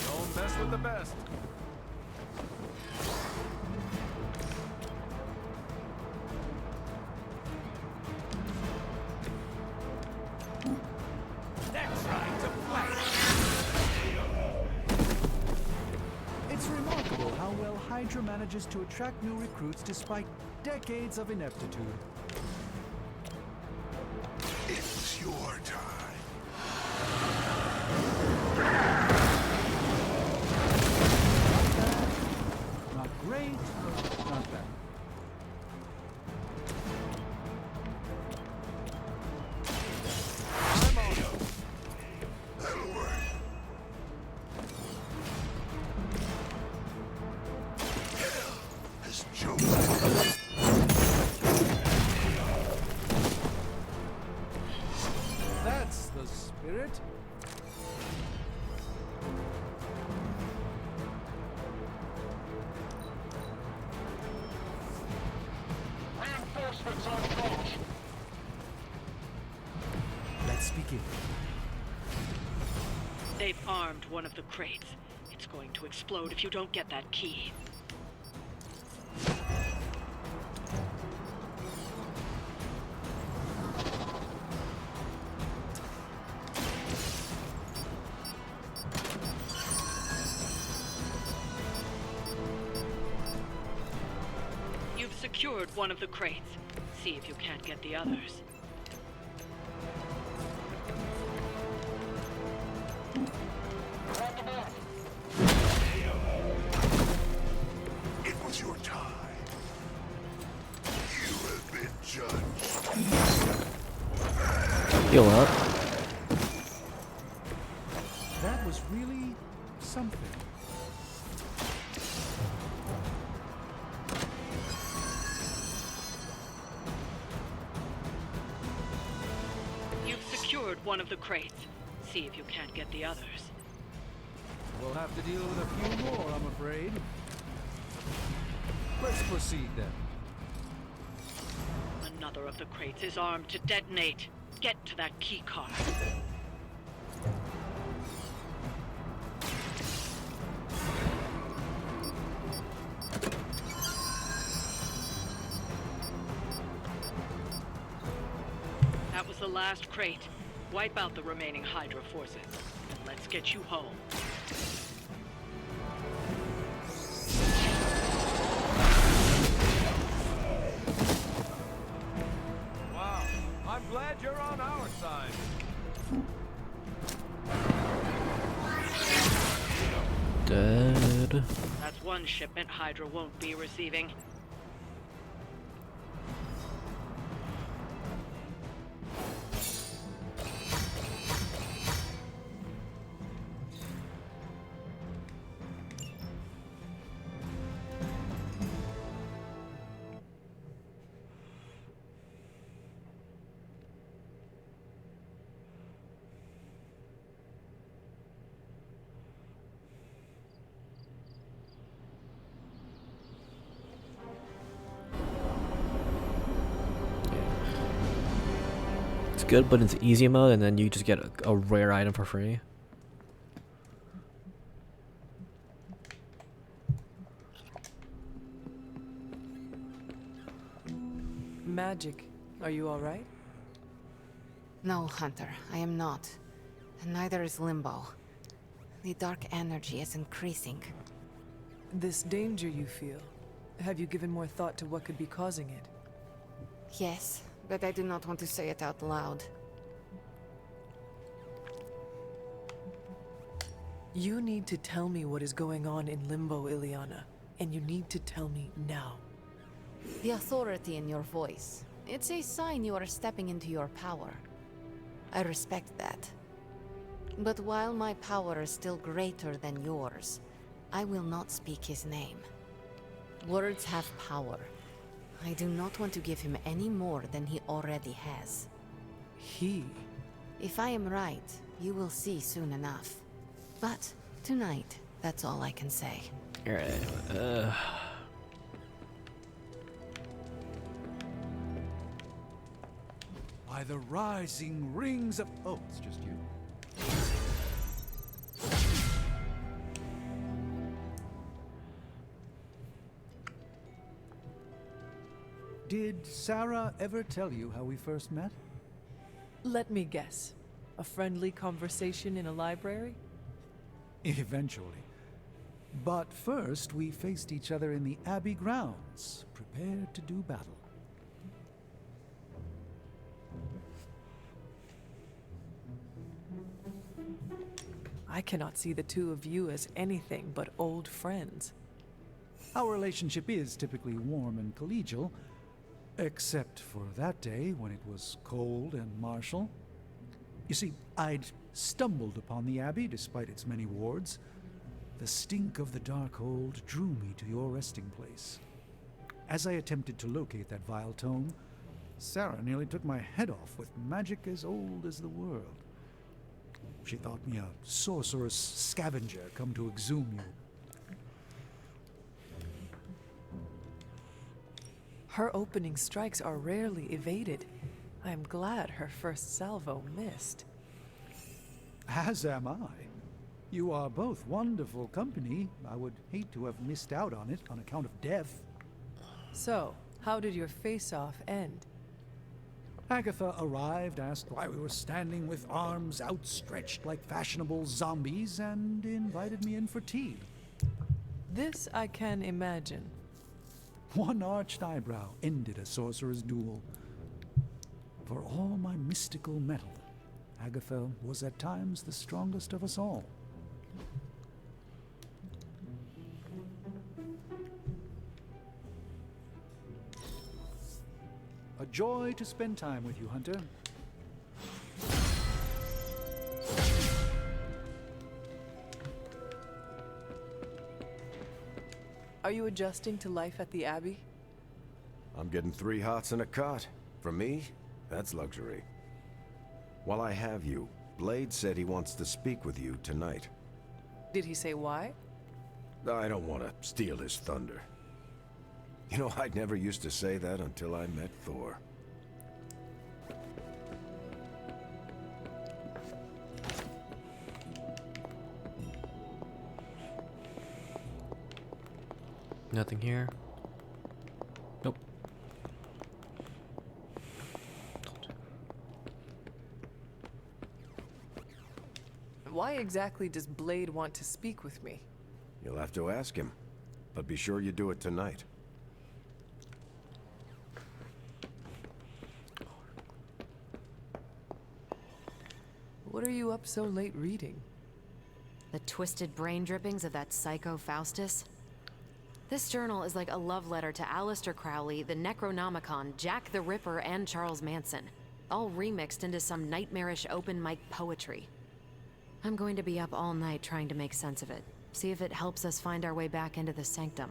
Don't mess with the best. It's remarkable how well Hydra manages to attract new recruits despite decades of ineptitude. It's your time. Not great, not bad. That'll work. Hell has chosen. That's the spirit. Reinforcements on approach. Let's begin. They've armed one of the crates. It's going to explode if you don't get that key. You've secured one of the crates. See if you can't get the others. It was your time. You have been judged. Heal up. That was really something. You've secured recovered one of the crates. See if you can't get the others. We'll have to deal with a few more, I'm afraid. Let's proceed then. Another of the crates is armed to detonate. Get to that key card. That was the last crate. Wipe out the remaining Hydra forces, and let's get you home. Wow, I'm glad you're on our side. Dead. That's one shipment Hydra won't be receiving. It's good, but it's easy mode, and then you just get a rare item for free. Magic. Are you alright? No, Hunter, I am not. And neither is Limbo. The dark energy is increasing. This danger you feel, have you given more thought to what could be causing it? Yes, but I do not want to say it out loud. You need to tell me what is going on in Limbo, Ileana. And you need to tell me now. The authority in your voice. It's a sign you are stepping into your power. I respect that. But while my power is still greater than yours, I will not speak his name. Words have power. I do not want to give him any more than he already has. He? If I am right, you will see soon enough. But tonight, that's all I can say. Alright, By the rising rings of... Oh, it's just you. Did Sarah ever tell you how we first met? Let me guess. A friendly conversation in a library? Eventually. But first, we faced each other in the Abbey grounds, prepared to do battle. I cannot see the two of you as anything but old friends. Our relationship is typically warm and collegial, except for that day when it was cold and martial. You see, I'd stumbled upon the Abbey despite its many wards. The stink of the Darkhold drew me to your resting place. As I attempted to locate that vile tome, Sarah nearly took my head off with magic as old as the world. She thought me a sorcerous scavenger come to exhume you. Her opening strikes are rarely evaded. I am glad her first salvo missed. As am I. You are both wonderful company. I would hate to have missed out on it on account of death. So, how did your face-off end? Agatha arrived, asked why we were standing with arms outstretched like fashionable zombies, and invited me in for tea. This I can imagine. One arched eyebrow ended a sorcerer's duel. For all my mystical mettle, Agatha was at times the strongest of us all. A joy to spend time with you, Hunter. Are you adjusting to life at the Abbey? I'm getting 3 hots and a cot. For me, that's luxury. While I have you, Blade said he wants to speak with you tonight. Did he say why? I don't want to steal his thunder. You know, I never used to say that until I met Thor. Nothing here. Nope. Why exactly does Blade want to speak with me? You'll have to ask him, but be sure you do it tonight. What are you up so late reading? The twisted brain drippings of that psycho Faustus? This journal is like a love letter to Aleister Crowley, the Necronomicon, Jack the Ripper, and Charles Manson, all remixed into some nightmarish open mic poetry. I'm going to be up all night trying to make sense of it, see if it helps us find our way back into the sanctum.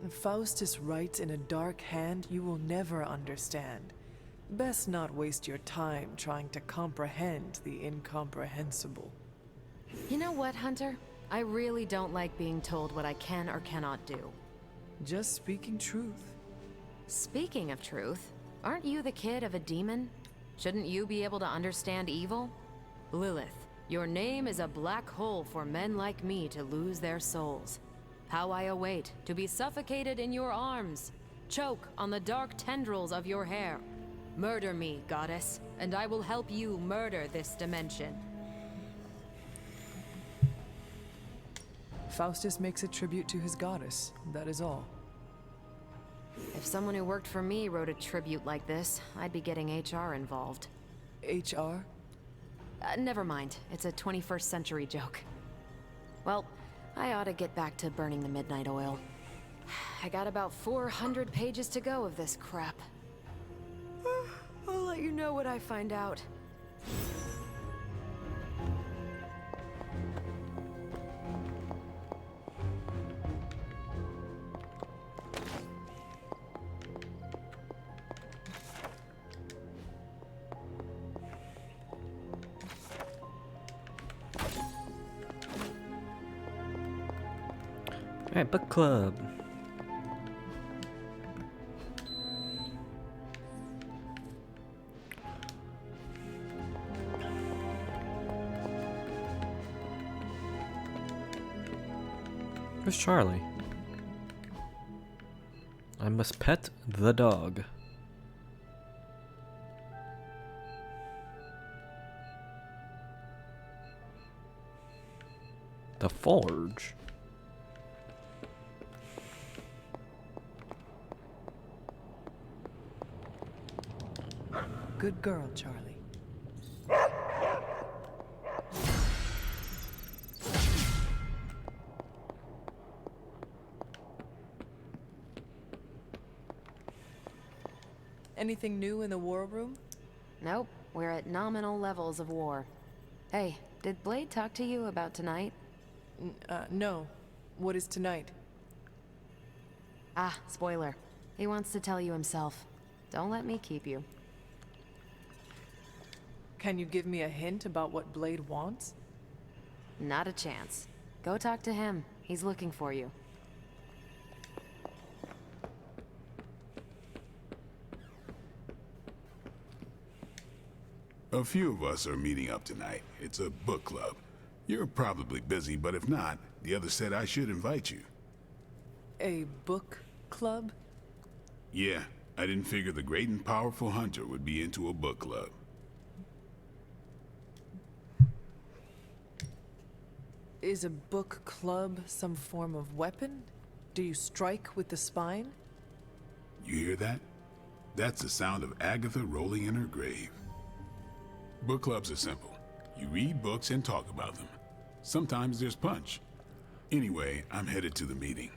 Faustus writes in a dark hand you will never understand. Best not waste your time trying to comprehend the incomprehensible. You know what, Hunter? I really don't like being told what I can or cannot do. Just speaking truth. Speaking of truth, aren't you the kid of a demon? Shouldn't you be able to understand evil? Lilith, your name is a black hole for men like me to lose their souls. How I await to be suffocated in your arms, choke on the dark tendrils of your hair. Murder me, goddess, and I will help you murder this dimension. Faustus makes a tribute to his goddess, that is all. If someone who worked for me wrote a tribute like this, I'd be getting HR involved. HR? Never mind, it's a 21st century joke. Well, I ought to get back to burning the midnight oil. I got about 400 pages to go of this crap. I'll let you know what I find out. Alright, book club. Where's Charlie? I must pet the dog. The forge. Good girl, Charlie. Anything new in the war room? Nope, we're at nominal levels of war. Hey, did Blade talk to you about tonight? No. What is tonight? Ah, spoiler. He wants to tell you himself. Don't let me keep you. Can you give me a hint about what Blade wants? Not a chance. Go talk to him. He's looking for you. A few of us are meeting up tonight. It's a book club. You're probably busy, but if not, the others said I should invite you. A book club? Yeah, I didn't figure the great and powerful Hunter would be into a book club. Is a book club some form of weapon? Do you strike with the spine? You hear that? That's the sound of Agatha rolling in her grave. Book clubs are simple. You read books and talk about them. Sometimes there's punch. Anyway, I'm headed to the meeting.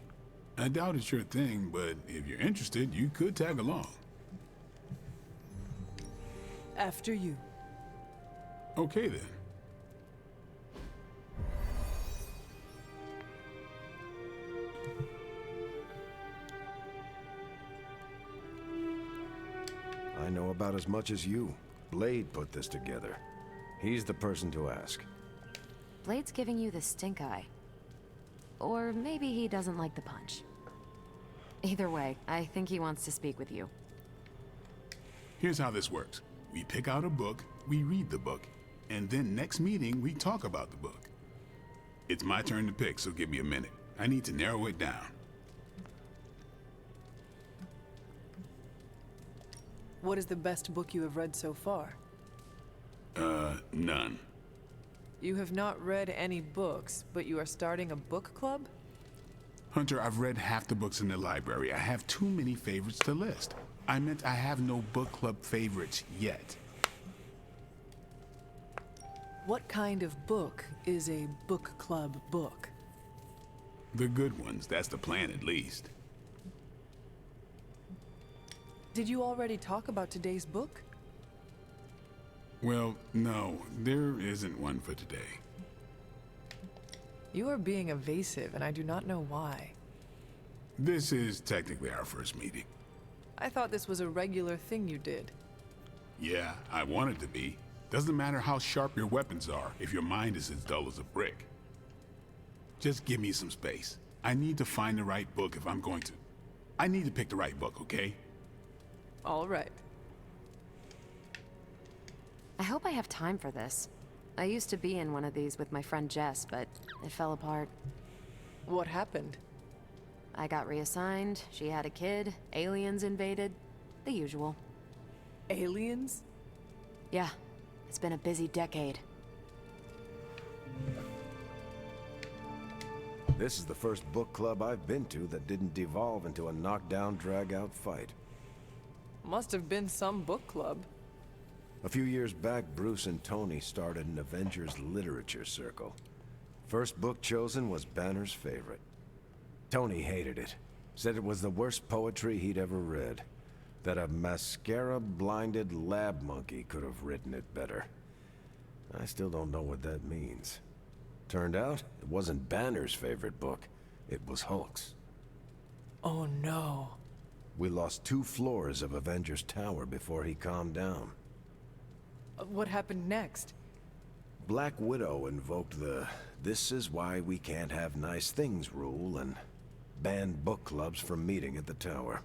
I doubt it's your thing, but if you're interested, you could tag along. After you. Okay then. I know about as much as you. Blade put this together. He's the person to ask. Blade's giving you the stink eye. Or maybe he doesn't like the punch. Either way, I think he wants to speak with you. Here's how this works. We pick out a book, we read the book, and then next meeting we talk about the book. It's my turn to pick, so give me a minute. I need to narrow it down. What is the best book you have read so far? None. You have not read any books, but you are starting a book club? Hunter, I've read half the books in the library. I have too many favorites to list. I meant I have no book club favorites yet. What kind of book is a book club book? The good ones, that's the plan at least. Did you already talk about today's book? Well, no, there isn't one for today. You are being evasive, and I do not know why. This is technically our first meeting. I thought this was a regular thing you did. Yeah, I want it to be. Doesn't matter how sharp your weapons are if your mind is as dull as a brick. Just give me some space. I need to find the right book if I'm going to. I need to pick the right book, okay? All right. I hope I have time for this. I used to be in one of these with my friend Jess, but it fell apart. What happened? I got reassigned, she had a kid, aliens invaded, the usual. Aliens? Yeah, it's been a busy decade. This is the first book club I've been to that didn't devolve into a knockdown, drag-out fight. Must have been some book club. A few years back, Bruce and Tony started an Avengers literature circle. First book chosen was Banner's favorite. Tony hated it. Said it was the worst poetry he'd ever read. That a mascara-blinded lab monkey could have written it better. I still don't know what that means. Turned out, it wasn't Banner's favorite book. It was Hulk's. Oh no. We lost 2 floors of Avengers Tower before he calmed down. What happened next? Black Widow invoked the "this is why we can't have nice things" rule and banned book clubs from meeting at the tower.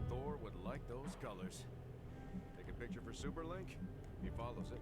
Thor would like those colors. Take a picture for Superlink? He follows it.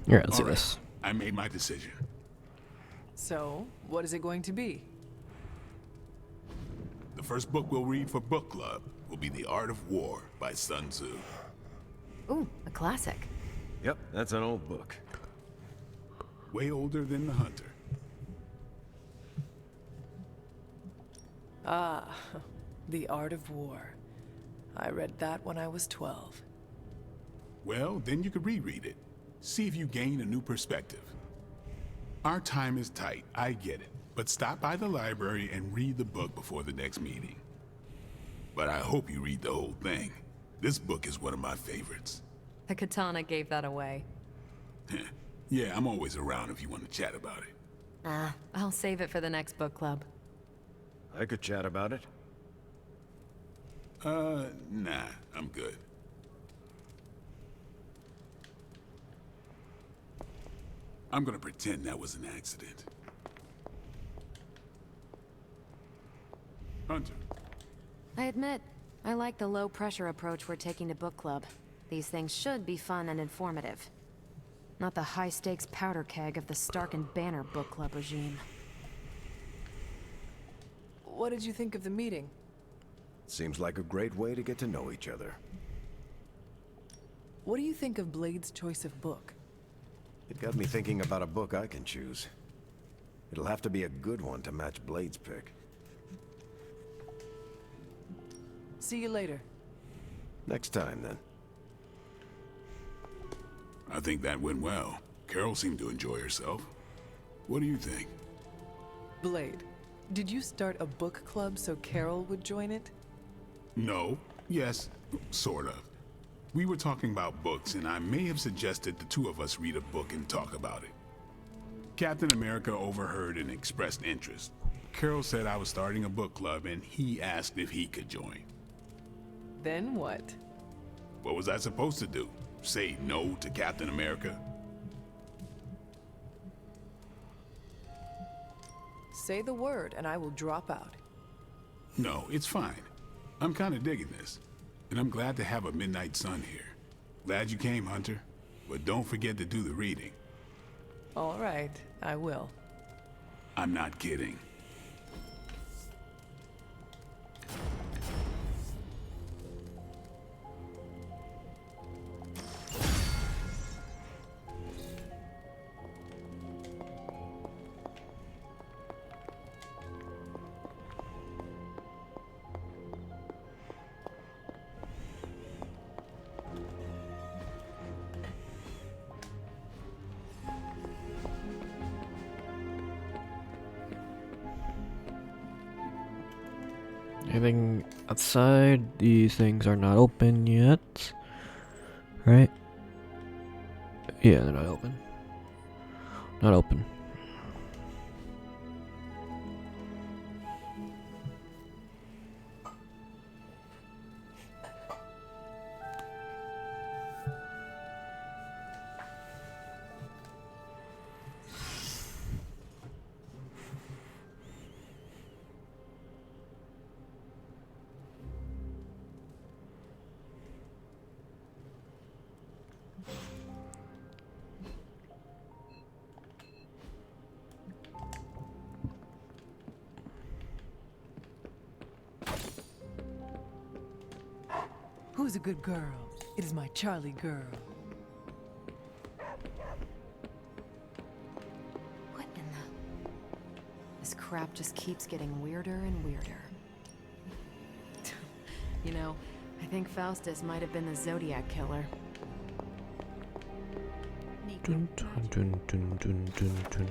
Here, let's do All right, this. I made my decision. So, what is it going to be? The first book we'll read for book club will be The Art of War by Sun Tzu. Ooh, a classic. Yep, that's an old book. Way older than The Hunter. Ah, The Art of War. I read that when I was 12. Well, then you could reread it. See if you gain a new perspective. Our time is tight, I get it, but stop by the library and read the book before the next meeting. But I hope you read the whole thing. This book is one of my favorites. The katana gave that away. Yeah, I'm always around if you want to chat about it. I'll save it for the next book club. I could chat about it. Nah, I'm good. I'm gonna pretend that was an accident. Hunter. I admit, I like the low-pressure approach we're taking to book club. These things should be fun and informative. Not the high-stakes powder keg of the Stark and Banner book club regime. What did you think of the meeting? Seems like a great way to get to know each other. What do you think of Blade's choice of book? It got me thinking about a book I can choose. It'll have to be a good one to match Blade's pick. See you later. Next time, then. I think that went well. Carol seemed to enjoy herself. What do you think? Blade, did you start a book club so Carol would join it? No. Yes. Sort of. We were talking about books, and I may have suggested the two of us read a book and talk about it. Captain America overheard and expressed interest. Carol said I was starting a book club, and he asked if he could join. Then what? What was I supposed to do? Say no to Captain America? Say the word and I will drop out. No, it's fine. I'm kind of digging this. And I'm glad to have a Midnight Sun here. Glad you came, Hunter. But don't forget to do the reading. All right, I will. I'm not kidding. Anything outside? These things are not open yet. Right? Yeah, they're not open. Not open. Who's a good girl? It is my Charlie girl. What in the... This crap just keeps getting weirder and weirder. You know, I think Faustus might have been the Zodiac killer. Dun, dun, dun, dun, dun, dun, dun.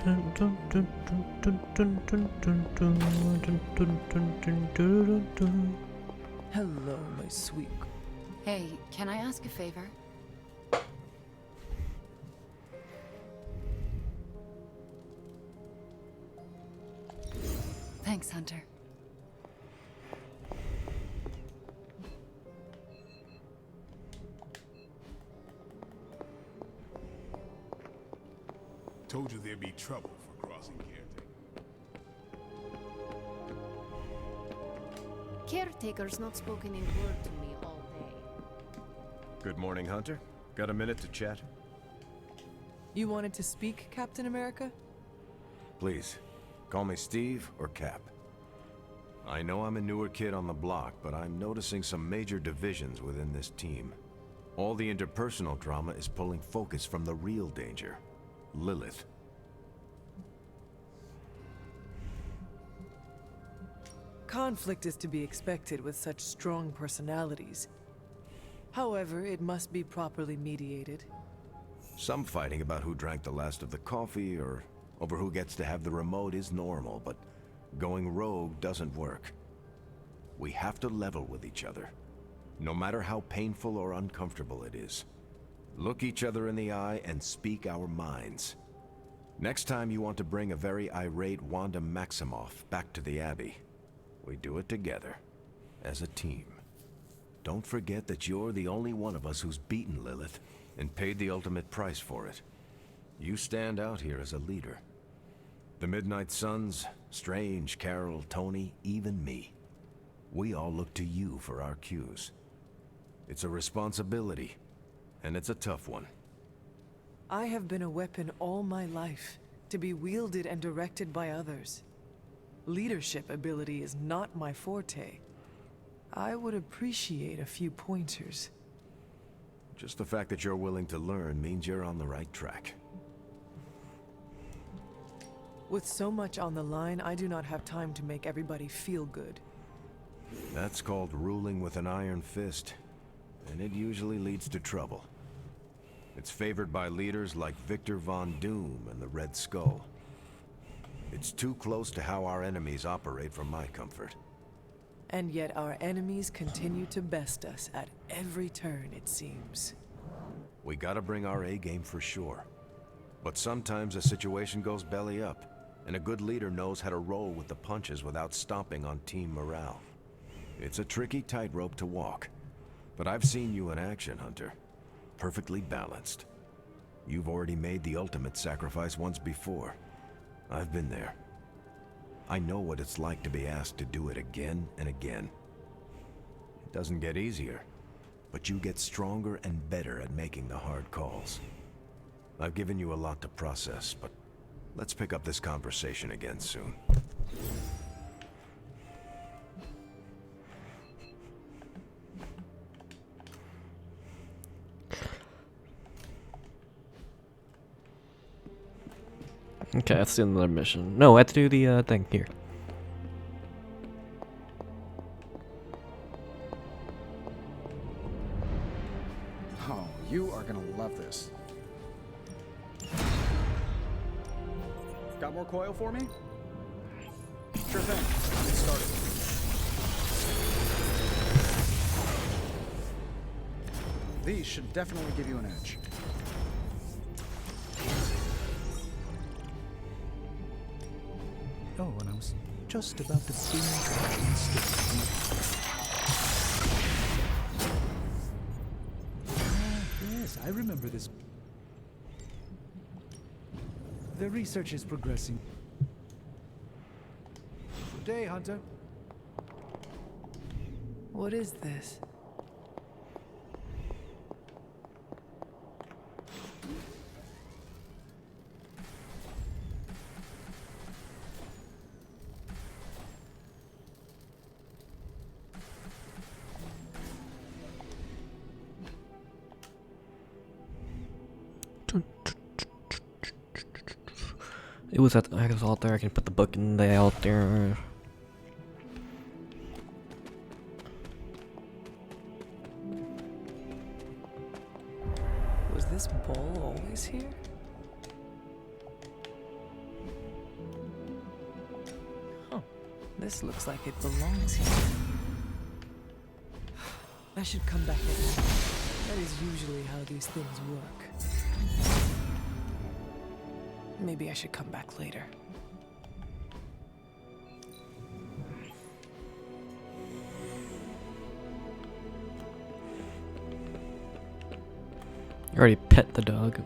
Dun, dun, dun, dun, dun, dun, dun, dun, dun, dun, dun, dun, dun, dun. Hello, my sweet. Hey, can I ask a favor? Thanks, Hunter. Told you there'd be trouble for crossing Caretaker. Caretaker's not spoken a word to me all day. Good morning, Hunter. Got a minute to chat? You wanted to speak, Captain America? Please, call me Steve or Cap. I know I'm a newer kid on the block, but I'm noticing some major divisions within this team. All the interpersonal drama is pulling focus from the real danger. Lilith. Conflict is to be expected with such strong personalities. However, it must be properly mediated. Some fighting about who drank the last of the coffee or over who gets to have the remote is normal, but going rogue doesn't work. We have to level with each other, no matter how painful or uncomfortable it is. Look each other in the eye and speak our minds. Next time you want to bring a very irate Wanda Maximoff back to the Abbey, we do it together, as a team. Don't forget that you're the only one of us who's beaten Lilith and paid the ultimate price for it. You stand out here as a leader. The Midnight Suns, Strange, Carol, Tony, even me. We all look to you for our cues. It's a responsibility, and it's a tough one. I have been a weapon all my life, to be wielded and directed by others. Leadership ability is not my forte. I would appreciate a few pointers. Just the fact that you're willing to learn means you're on the right track. With so much on the line, I do not have time to make everybody feel good. That's called ruling with an iron fist, and it usually leads to trouble. It's favored by leaders like Victor Von Doom and the Red Skull. It's too close to how our enemies operate for my comfort. And yet our enemies continue to best us at every turn, it seems. We gotta bring our A game for sure. But sometimes a situation goes belly up, and a good leader knows how to roll with the punches without stomping on team morale. It's a tricky tightrope to walk, but I've seen you in action, Hunter. Perfectly balanced. You've already made the ultimate sacrifice once before. I've been there. I know what it's like to be asked to do it again and again. It doesn't get easier, but you get stronger and better at making the hard calls. I've given you a lot to process, but let's pick up this conversation again soon. Okay, that's the another mission. No, I have to do the thing here. Oh, you are gonna love this. Got more coil for me? Sure thing. Let's get started. These should definitely give you an edge. Oh, and I was just about to binge watch yes, I remember this. The research is progressing. Good day, Hunter. What is this? It was at the Agatha's altar. I can put the book in the altar. Was this bowl always here? Huh. This looks like it belongs here. I should come back again. That is usually how these things work. Maybe I should come back later. You already pet the dog.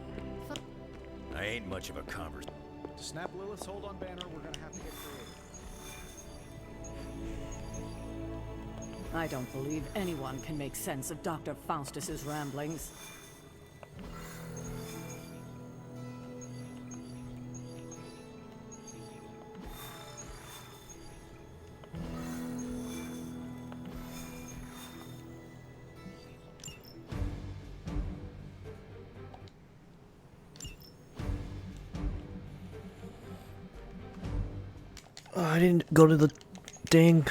I ain't much of a convert. To snap Lilith's hold on Banner, we're gonna have to get creative. I don't believe anyone can make sense of Dr. Faustus's ramblings. Oh, I didn't go to the dang.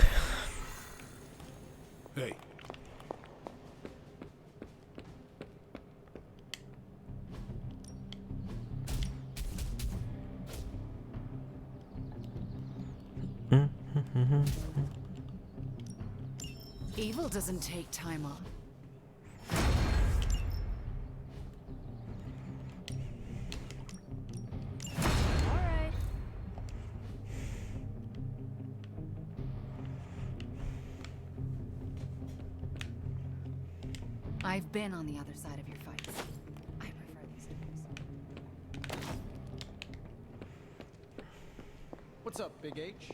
Hey. Evil doesn't take time off. All right. I've been on the other side of your fights. I prefer these days. What's up, Big H?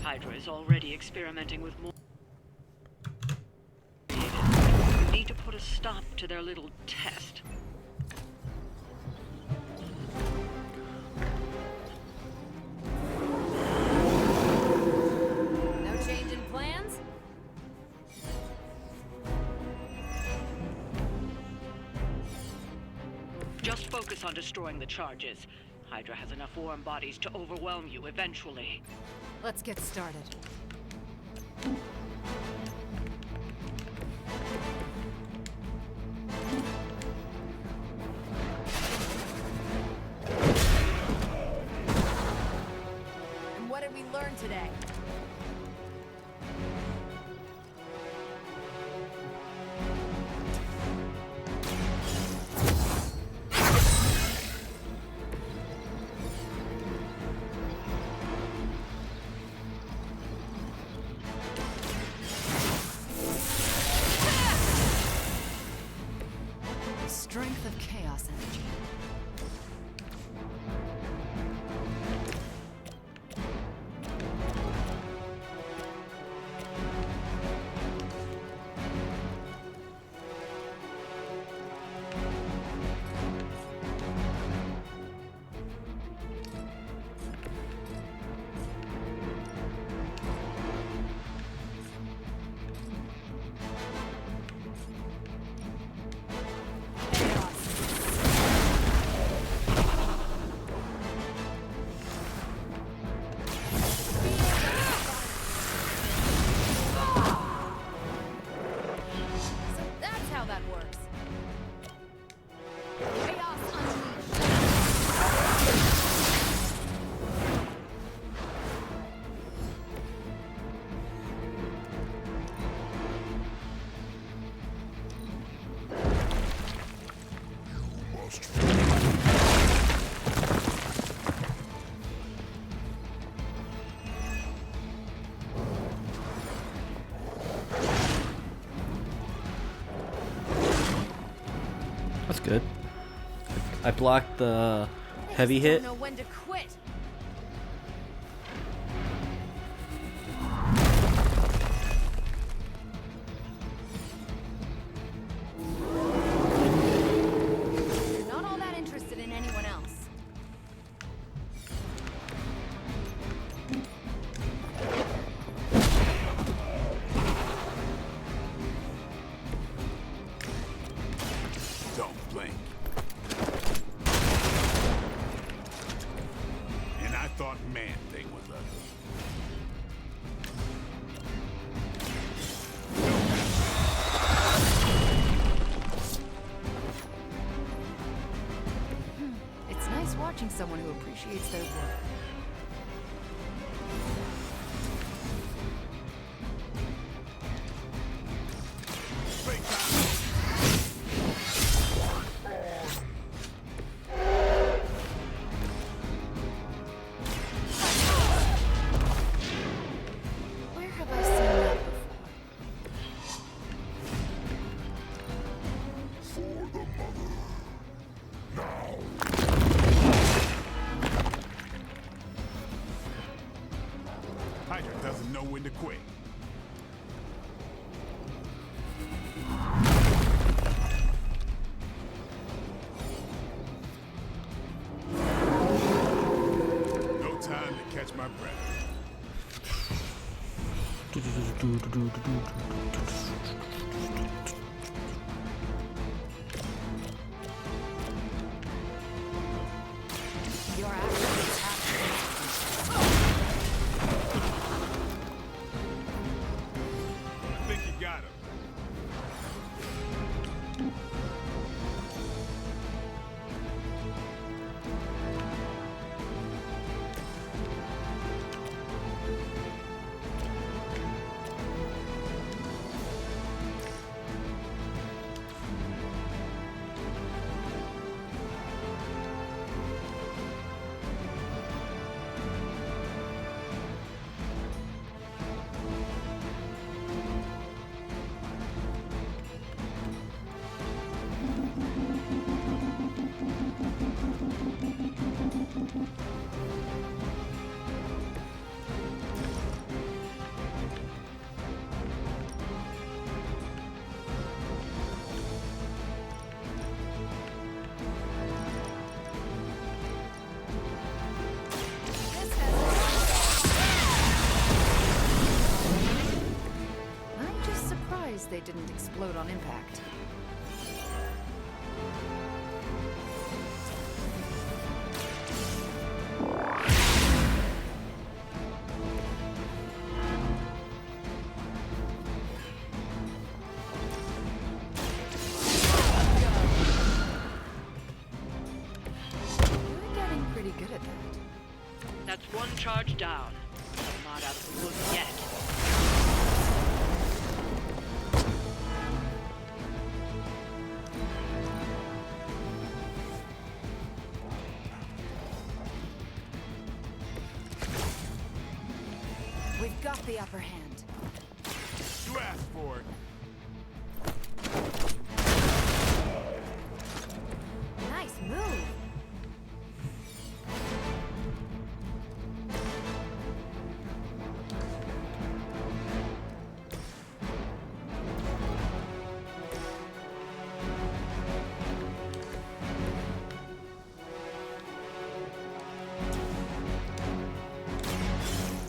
Hydra is already experimenting with more. You need to put a stop to their little test. No change in plans? Just focus on destroying the charges. Hydra has enough warm bodies to overwhelm you eventually. Let's get started. And what did we learn today? Strength of chaos energy. So that's how that works. Chaos unleashed. That's good. I blocked the heavy hit. Don't know when to quit. You're not all that interested in anyone else. Don't blink. And I thought Man-Thing was ugly. watching someone who appreciates their work. Where have I seen that Hydra doesn't know when to quit. No time to catch my breath. Your actions have I think you got him. I'm just surprised they didn't explode on impact. You're getting pretty good at that. That's one charge down. I'm not out of the woods yet. We've got the upper hand. You asked for it. Nice move.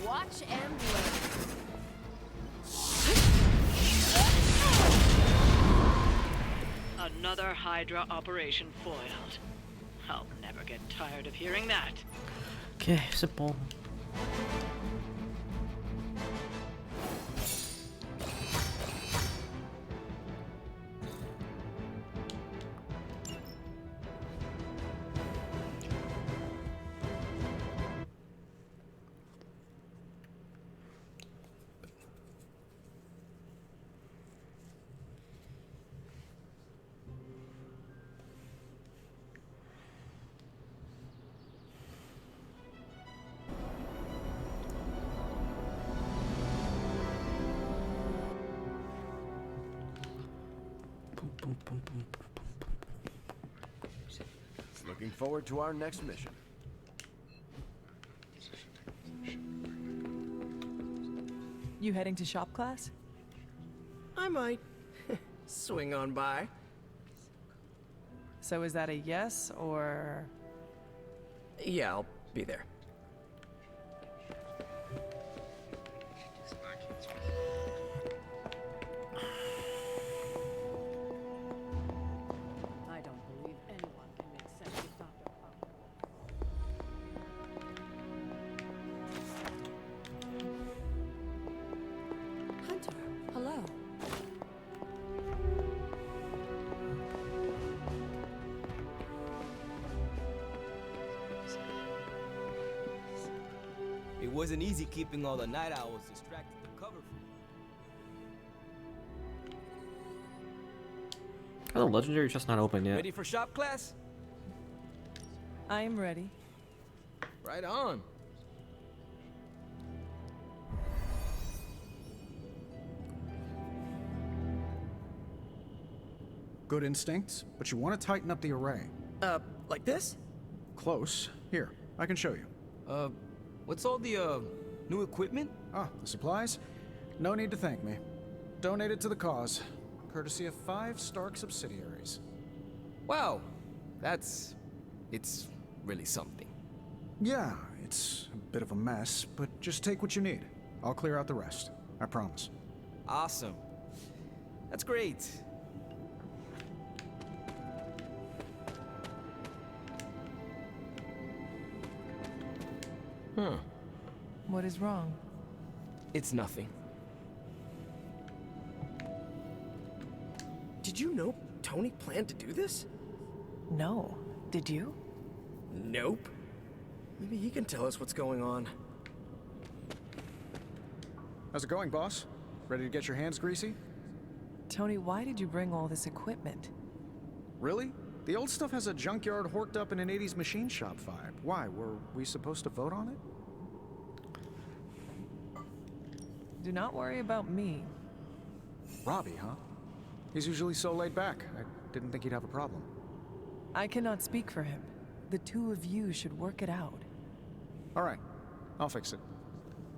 Watch and learn. Another Hydra operation foiled. I'll never get tired of hearing that. Okay, simple. Looking forward to our next mission. You heading to shop class? I might swing on by. So is that a yes or? Yeah, I'll be there. I don't believe anyone can make sense of Dr. Hunter, hello. It wasn't easy keeping all the night owls distracted to cover for you. Oh, the legendary just not open yet. Ready for shop class? I'm ready. Right on. Good instincts, but you want to tighten up the array. Like this? Close. Here, I can show you. What's all the, new equipment? Ah, the supplies? No need to thank me. Donated to the cause, courtesy of 5 Stark subsidiaries. Wow, it's really something. Yeah, it's a bit of a mess, but just take what you need. I'll clear out the rest. I promise. Awesome. That's great. Huh. What is wrong? It's nothing. Did you know Tony planned to do this? No. Did you? Nope. Maybe he can tell us what's going on. How's it going, boss? Ready to get your hands greasy? Tony, why did you bring all this equipment? Really? The old stuff has a junkyard horked up in an 80s machine shop vibe. Why? Were we supposed to vote on it? Do not worry about me. Robbie, huh? He's usually so laid back. I didn't think he'd have a problem. I cannot speak for him. The two of you should work it out. All right, I'll fix it.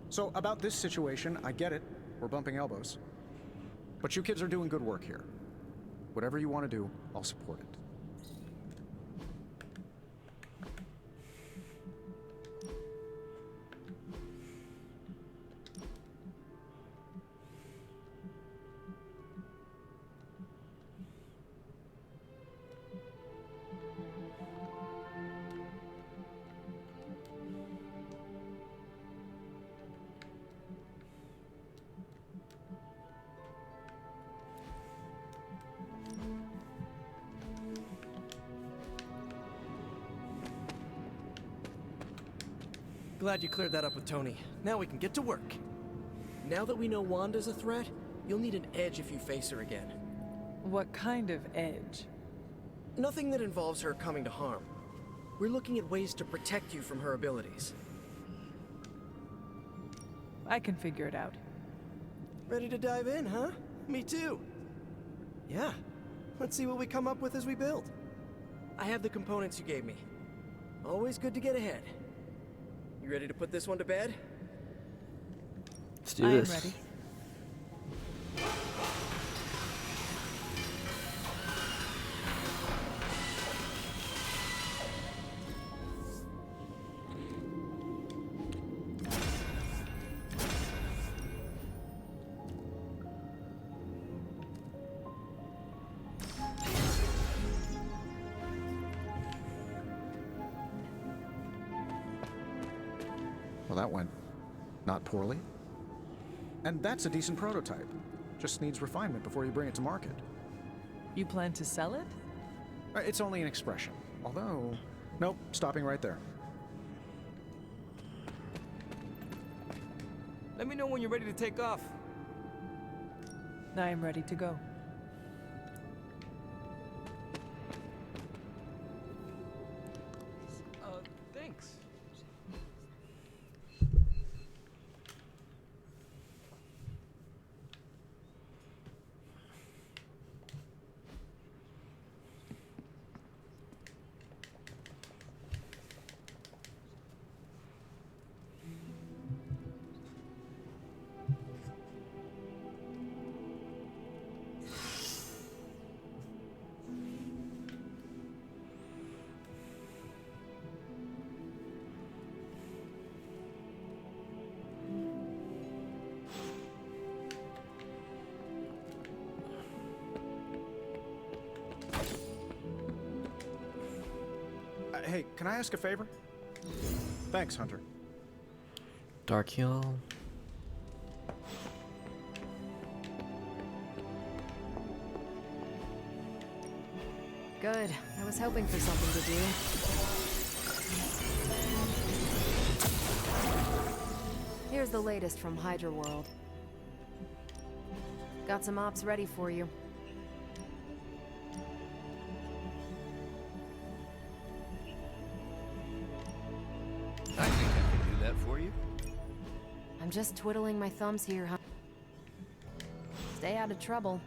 So, about this situation, I get it. We're bumping elbows. But you kids are doing good work here. Whatever you want to do, I'll support it. Glad you cleared that up with Tony. Now we can get to work. Now that we know Wanda's a threat, you'll need an edge if you face her again. What kind of edge? Nothing that involves her coming to harm. We're looking at ways to protect you from her abilities. I can figure it out. Ready to dive in, huh? Me too. Yeah. Let's see what we come up with as we build. I have the components you gave me. Always good to get ahead. You ready to put this one to bed? Let's do this. I am ready. Well, that went not poorly. And that's a decent prototype. Just needs refinement before you bring it to market. You plan to sell it? It's only an expression. Although, nope, stopping right there. Let me know when you're ready to take off. I am ready to go. Thanks. Hey, can I ask a favor? Thanks, Hunter. Dark Hill. Good. I was hoping for something to do. Here's the latest from Hydra World. Got some ops ready for you. I think I can do that for you. I'm just twiddling my thumbs here, huh? Stay out of trouble.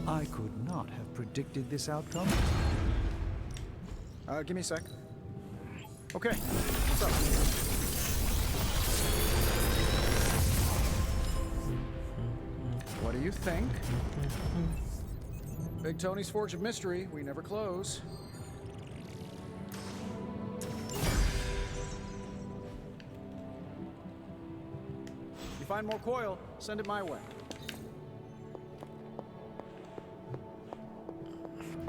I could not have predicted this outcome. Give me a sec. Okay, what's up? What do you think? Big Tony's Forge of Mystery. We never close. If you find more coil, send it my way.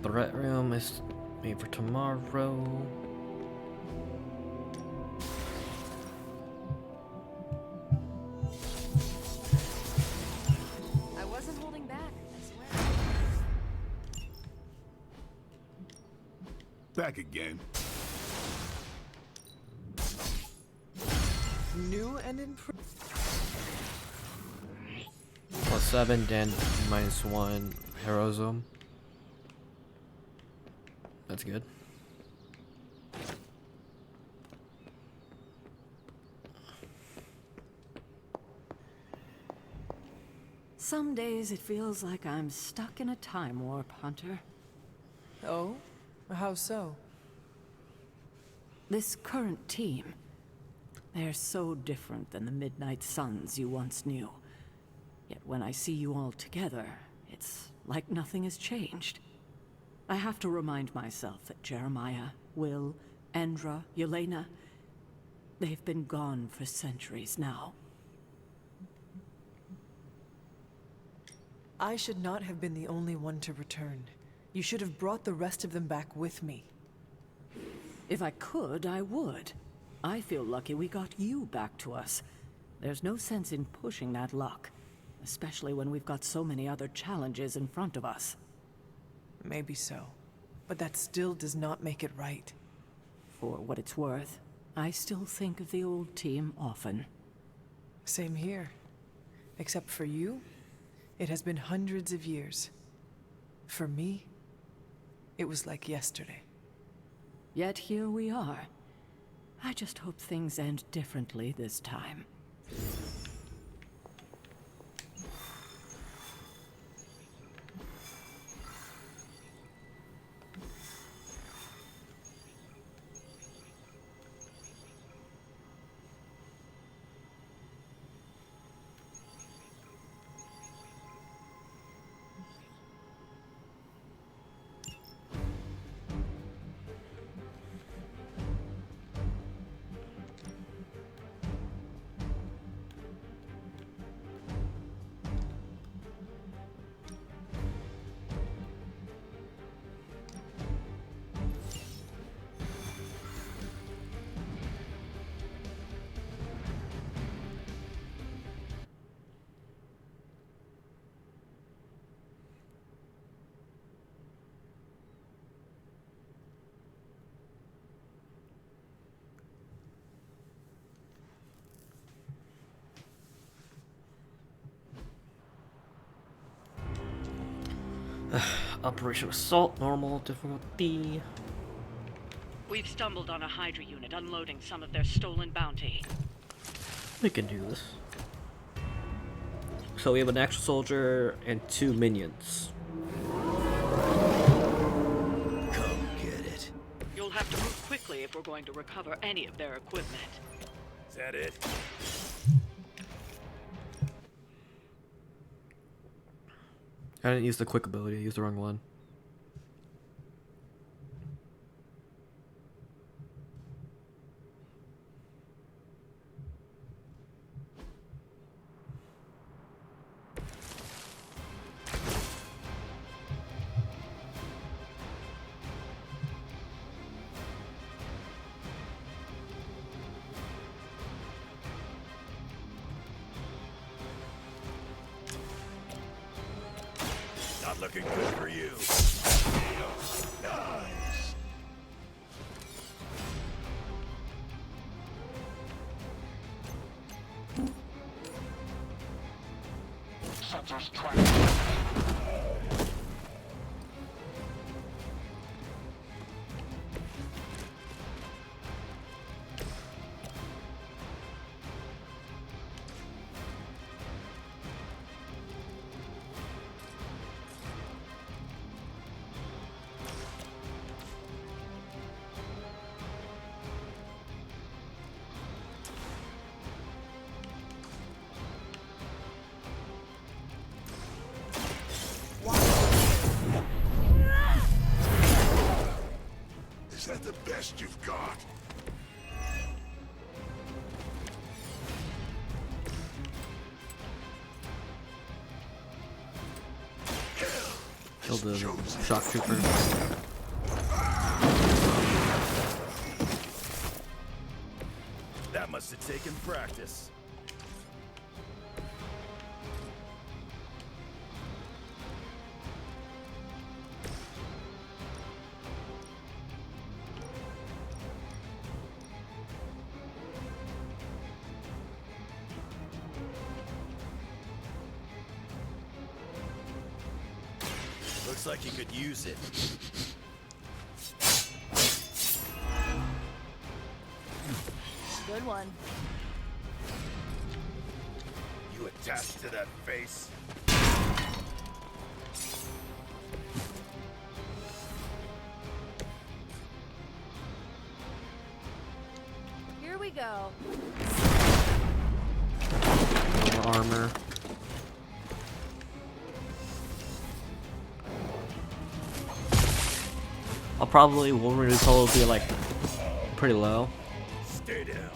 Threat room is made for tomorrow. I wasn't holding back, I swear. Back again. New and improved. +7, then -1 heroism. That's good. Some days it feels like I'm stuck in a time warp, Hunter. Oh? How so? This current team, they're so different than the Midnight Suns you once knew. Yet when I see you all together, it's like nothing has changed. I have to remind myself that Jeremiah, Will, Andra, Yelena, they've been gone for centuries now. I should not have been the only one to return. You should have brought the rest of them back with me. If I could, I would. I feel lucky we got you back to us. There's no sense in pushing that luck, especially when we've got so many other challenges in front of us. Maybe so, but that still does not make it right. For what it's worth, I still think of the old team often. Same here. Except for you, it has been hundreds of years. For me, it was like yesterday. Yet here we are. I just hope things end differently this time. Operation Assault, normal difficulty. We've stumbled on a Hydra unit unloading some of their stolen bounty. We can do this. So we have an actual soldier and 2 minions. Come get it. You'll have to move quickly if we're going to recover any of their equipment. Is that it? I didn't use the quick ability, I used the wrong one. Looking good for you. Nice. Sensors tracked. Is that the best you've got? Kill the shock trooper. That must have taken practice. Looks like you could use it. Good one. You attached to that face? Here we go. More armor. I'll probably Wolverine will probably be like pretty low. Stay down.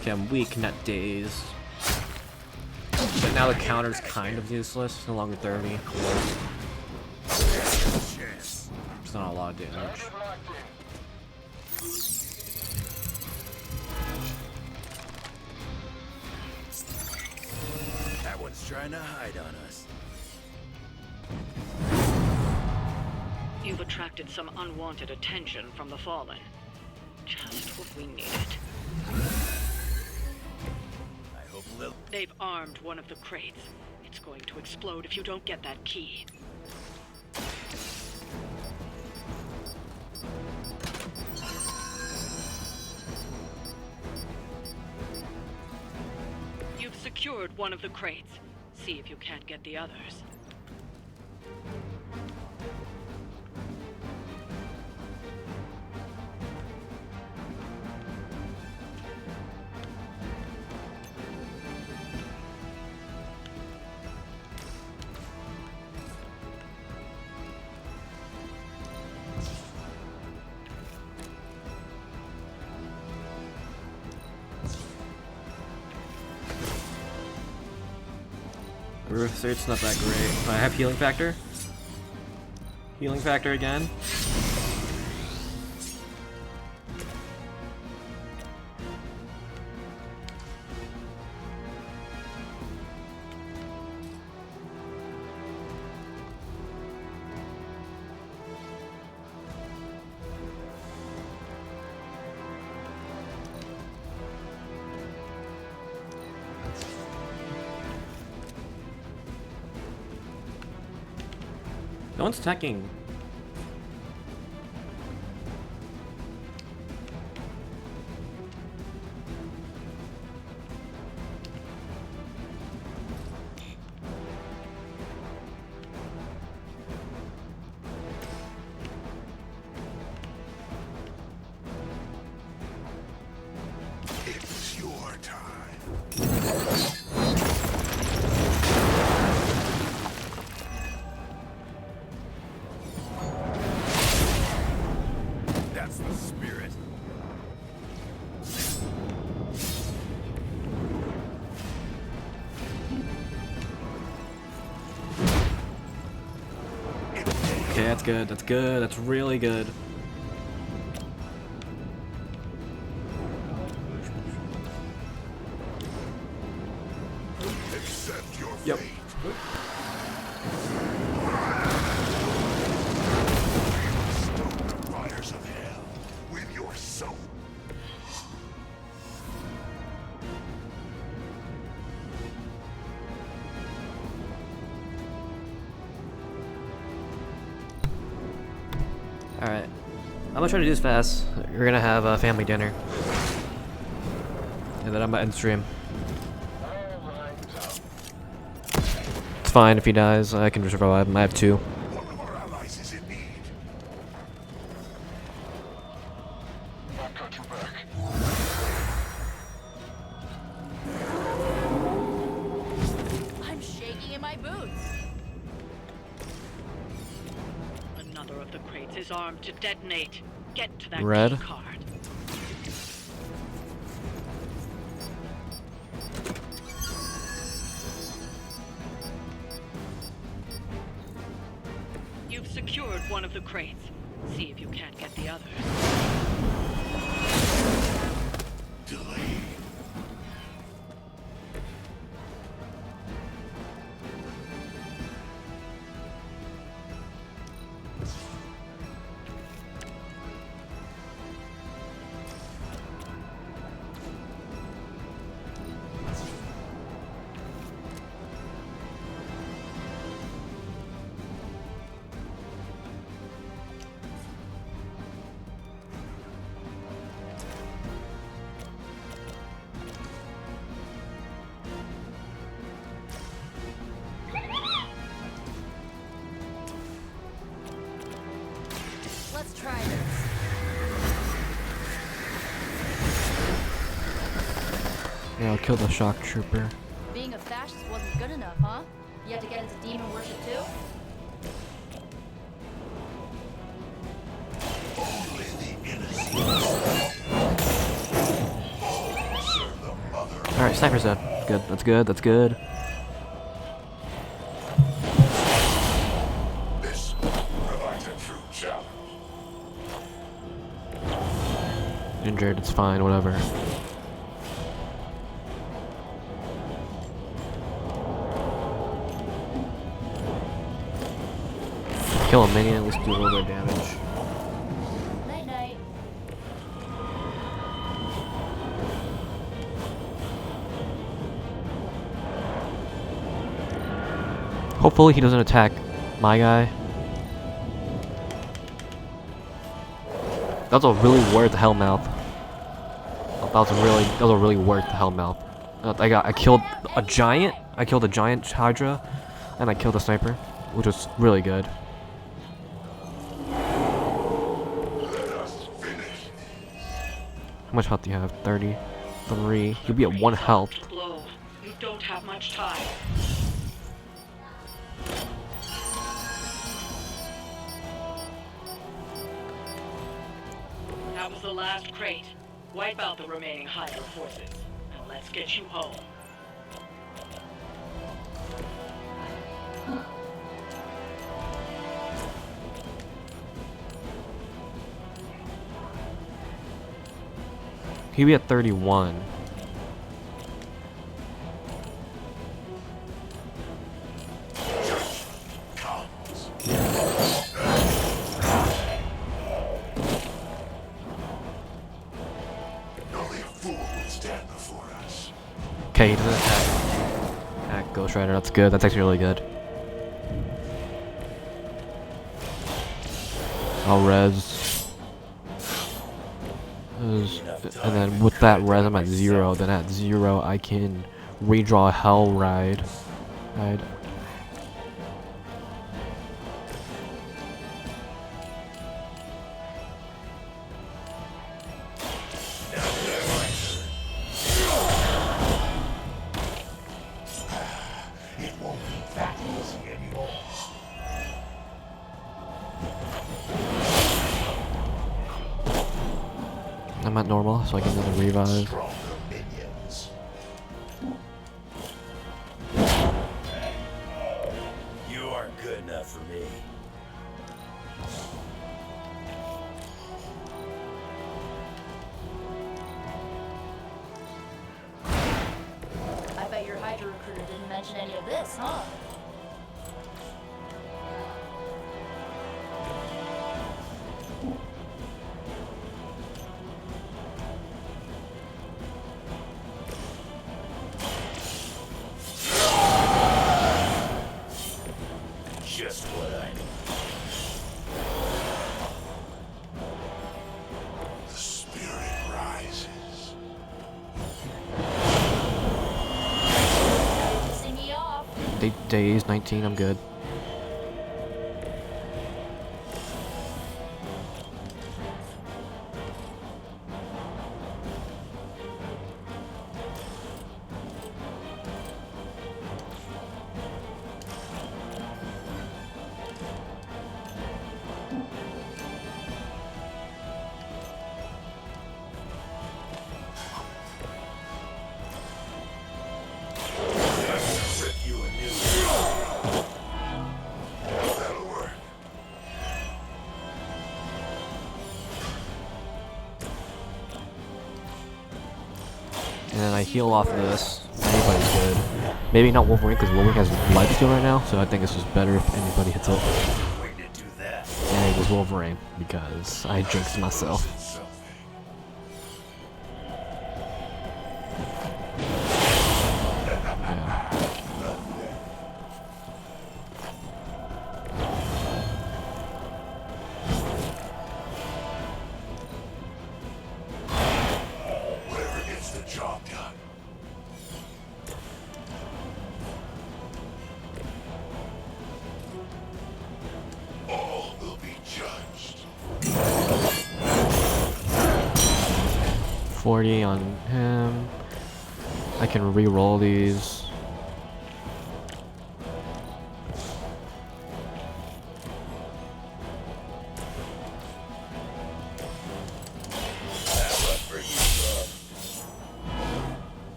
Okay, I'm weak, not dazed. But now the counter's kind of useless, no longer 30. It's not a lot of damage. That one's trying to hide on us. You've attracted some unwanted attention from the Fallen. Just what we needed. I hope Lil... They've armed one of the crates. It's going to explode if you don't get that key. You've secured one of the crates. See if you can't get the others. Roof Surt's not that great. I have healing factor. Healing factor again. No one's attacking. It's your time. That's the spirit. Okay, that's good. That's good. That's really good. Accept your Yep. fate. Alright. I'm gonna try to do this fast. We're gonna have a family dinner. And then I'm gonna end stream. It's fine if he dies. I can just revive him. I have 2. One of our allies is in need. I've got your back. I'm shaking in my boots. Another of the crates is armed to detonate. Get to that Red. key card. You've secured one of the crates. See if you can't get the others. Delay. Let's try this. Yeah, I'll kill the shock trooper. Being a fascist wasn't good enough, huh? You had to get into demon worship too? Only the innocent. Serve the mother. Alright, sniper's dead. Good. That's good. That's good. This provides a true challenge. Injured. It's fine. Whatever. Kill a minion. Let's do a little bit of damage. Night night. Hopefully he doesn't attack my guy. That was a really worth hellmouth. That was a really worth hellmouth. I killed a giant. I killed a giant Hydra, and I killed a sniper, which was really good. How much health do you have? 33. You'll be at 1 health. Blow. You don't have much time. That was the last crate. Wipe out the remaining Hydra forces, and let's get you home. He'll be at 31. Only a fool will stand before us. Okay, he doesn't attack Ghost Rider. That's good. That's actually really good. I'll res. And then with that res, I'm at 0. Then at 0, I can redraw Hell Ride. It won't be that easy anymore. I'm at normal, so I can get a revive. Stronger minions. You aren't good enough for me. I bet your Hydra recruiter didn't mention any of this, huh? Just what I need. 8 days, 19, I'm good. And then I heal off of this. Anybody's good. Maybe not Wolverine, because Wolverine has life steal right now, so I think it's just better if anybody hits it. And it was Wolverine, because I jinxed myself. All will be judged. 40 on him. I can re-roll these.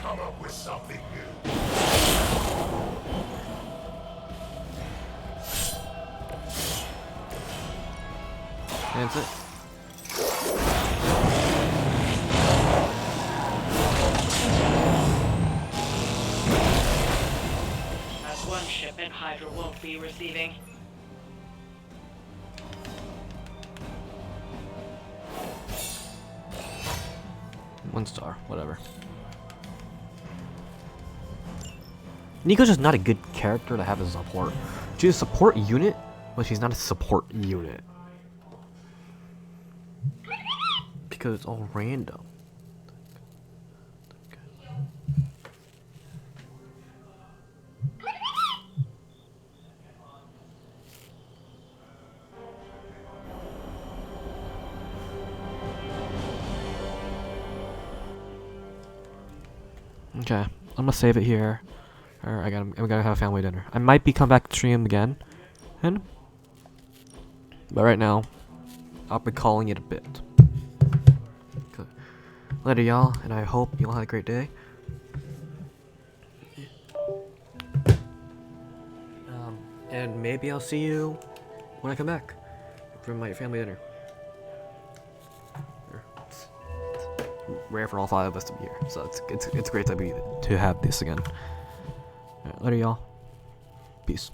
Come up with something new. That's it. That's one shipment Hydra won't be receiving. One star, whatever. Nico's just not a good character to have as a support. She's a support unit, but she's not a support unit. Because it's all random. Okay, I'm gonna save it here. Or I gotta have family dinner. I might come back to stream again, but right now, I'll be calling it a bit. Later, y'all, and I hope you all had a great day. And maybe I'll see you when I come back from my family dinner. It's rare for all 5 of us to be here, so it's great to have this again. Alright, later, y'all. Peace.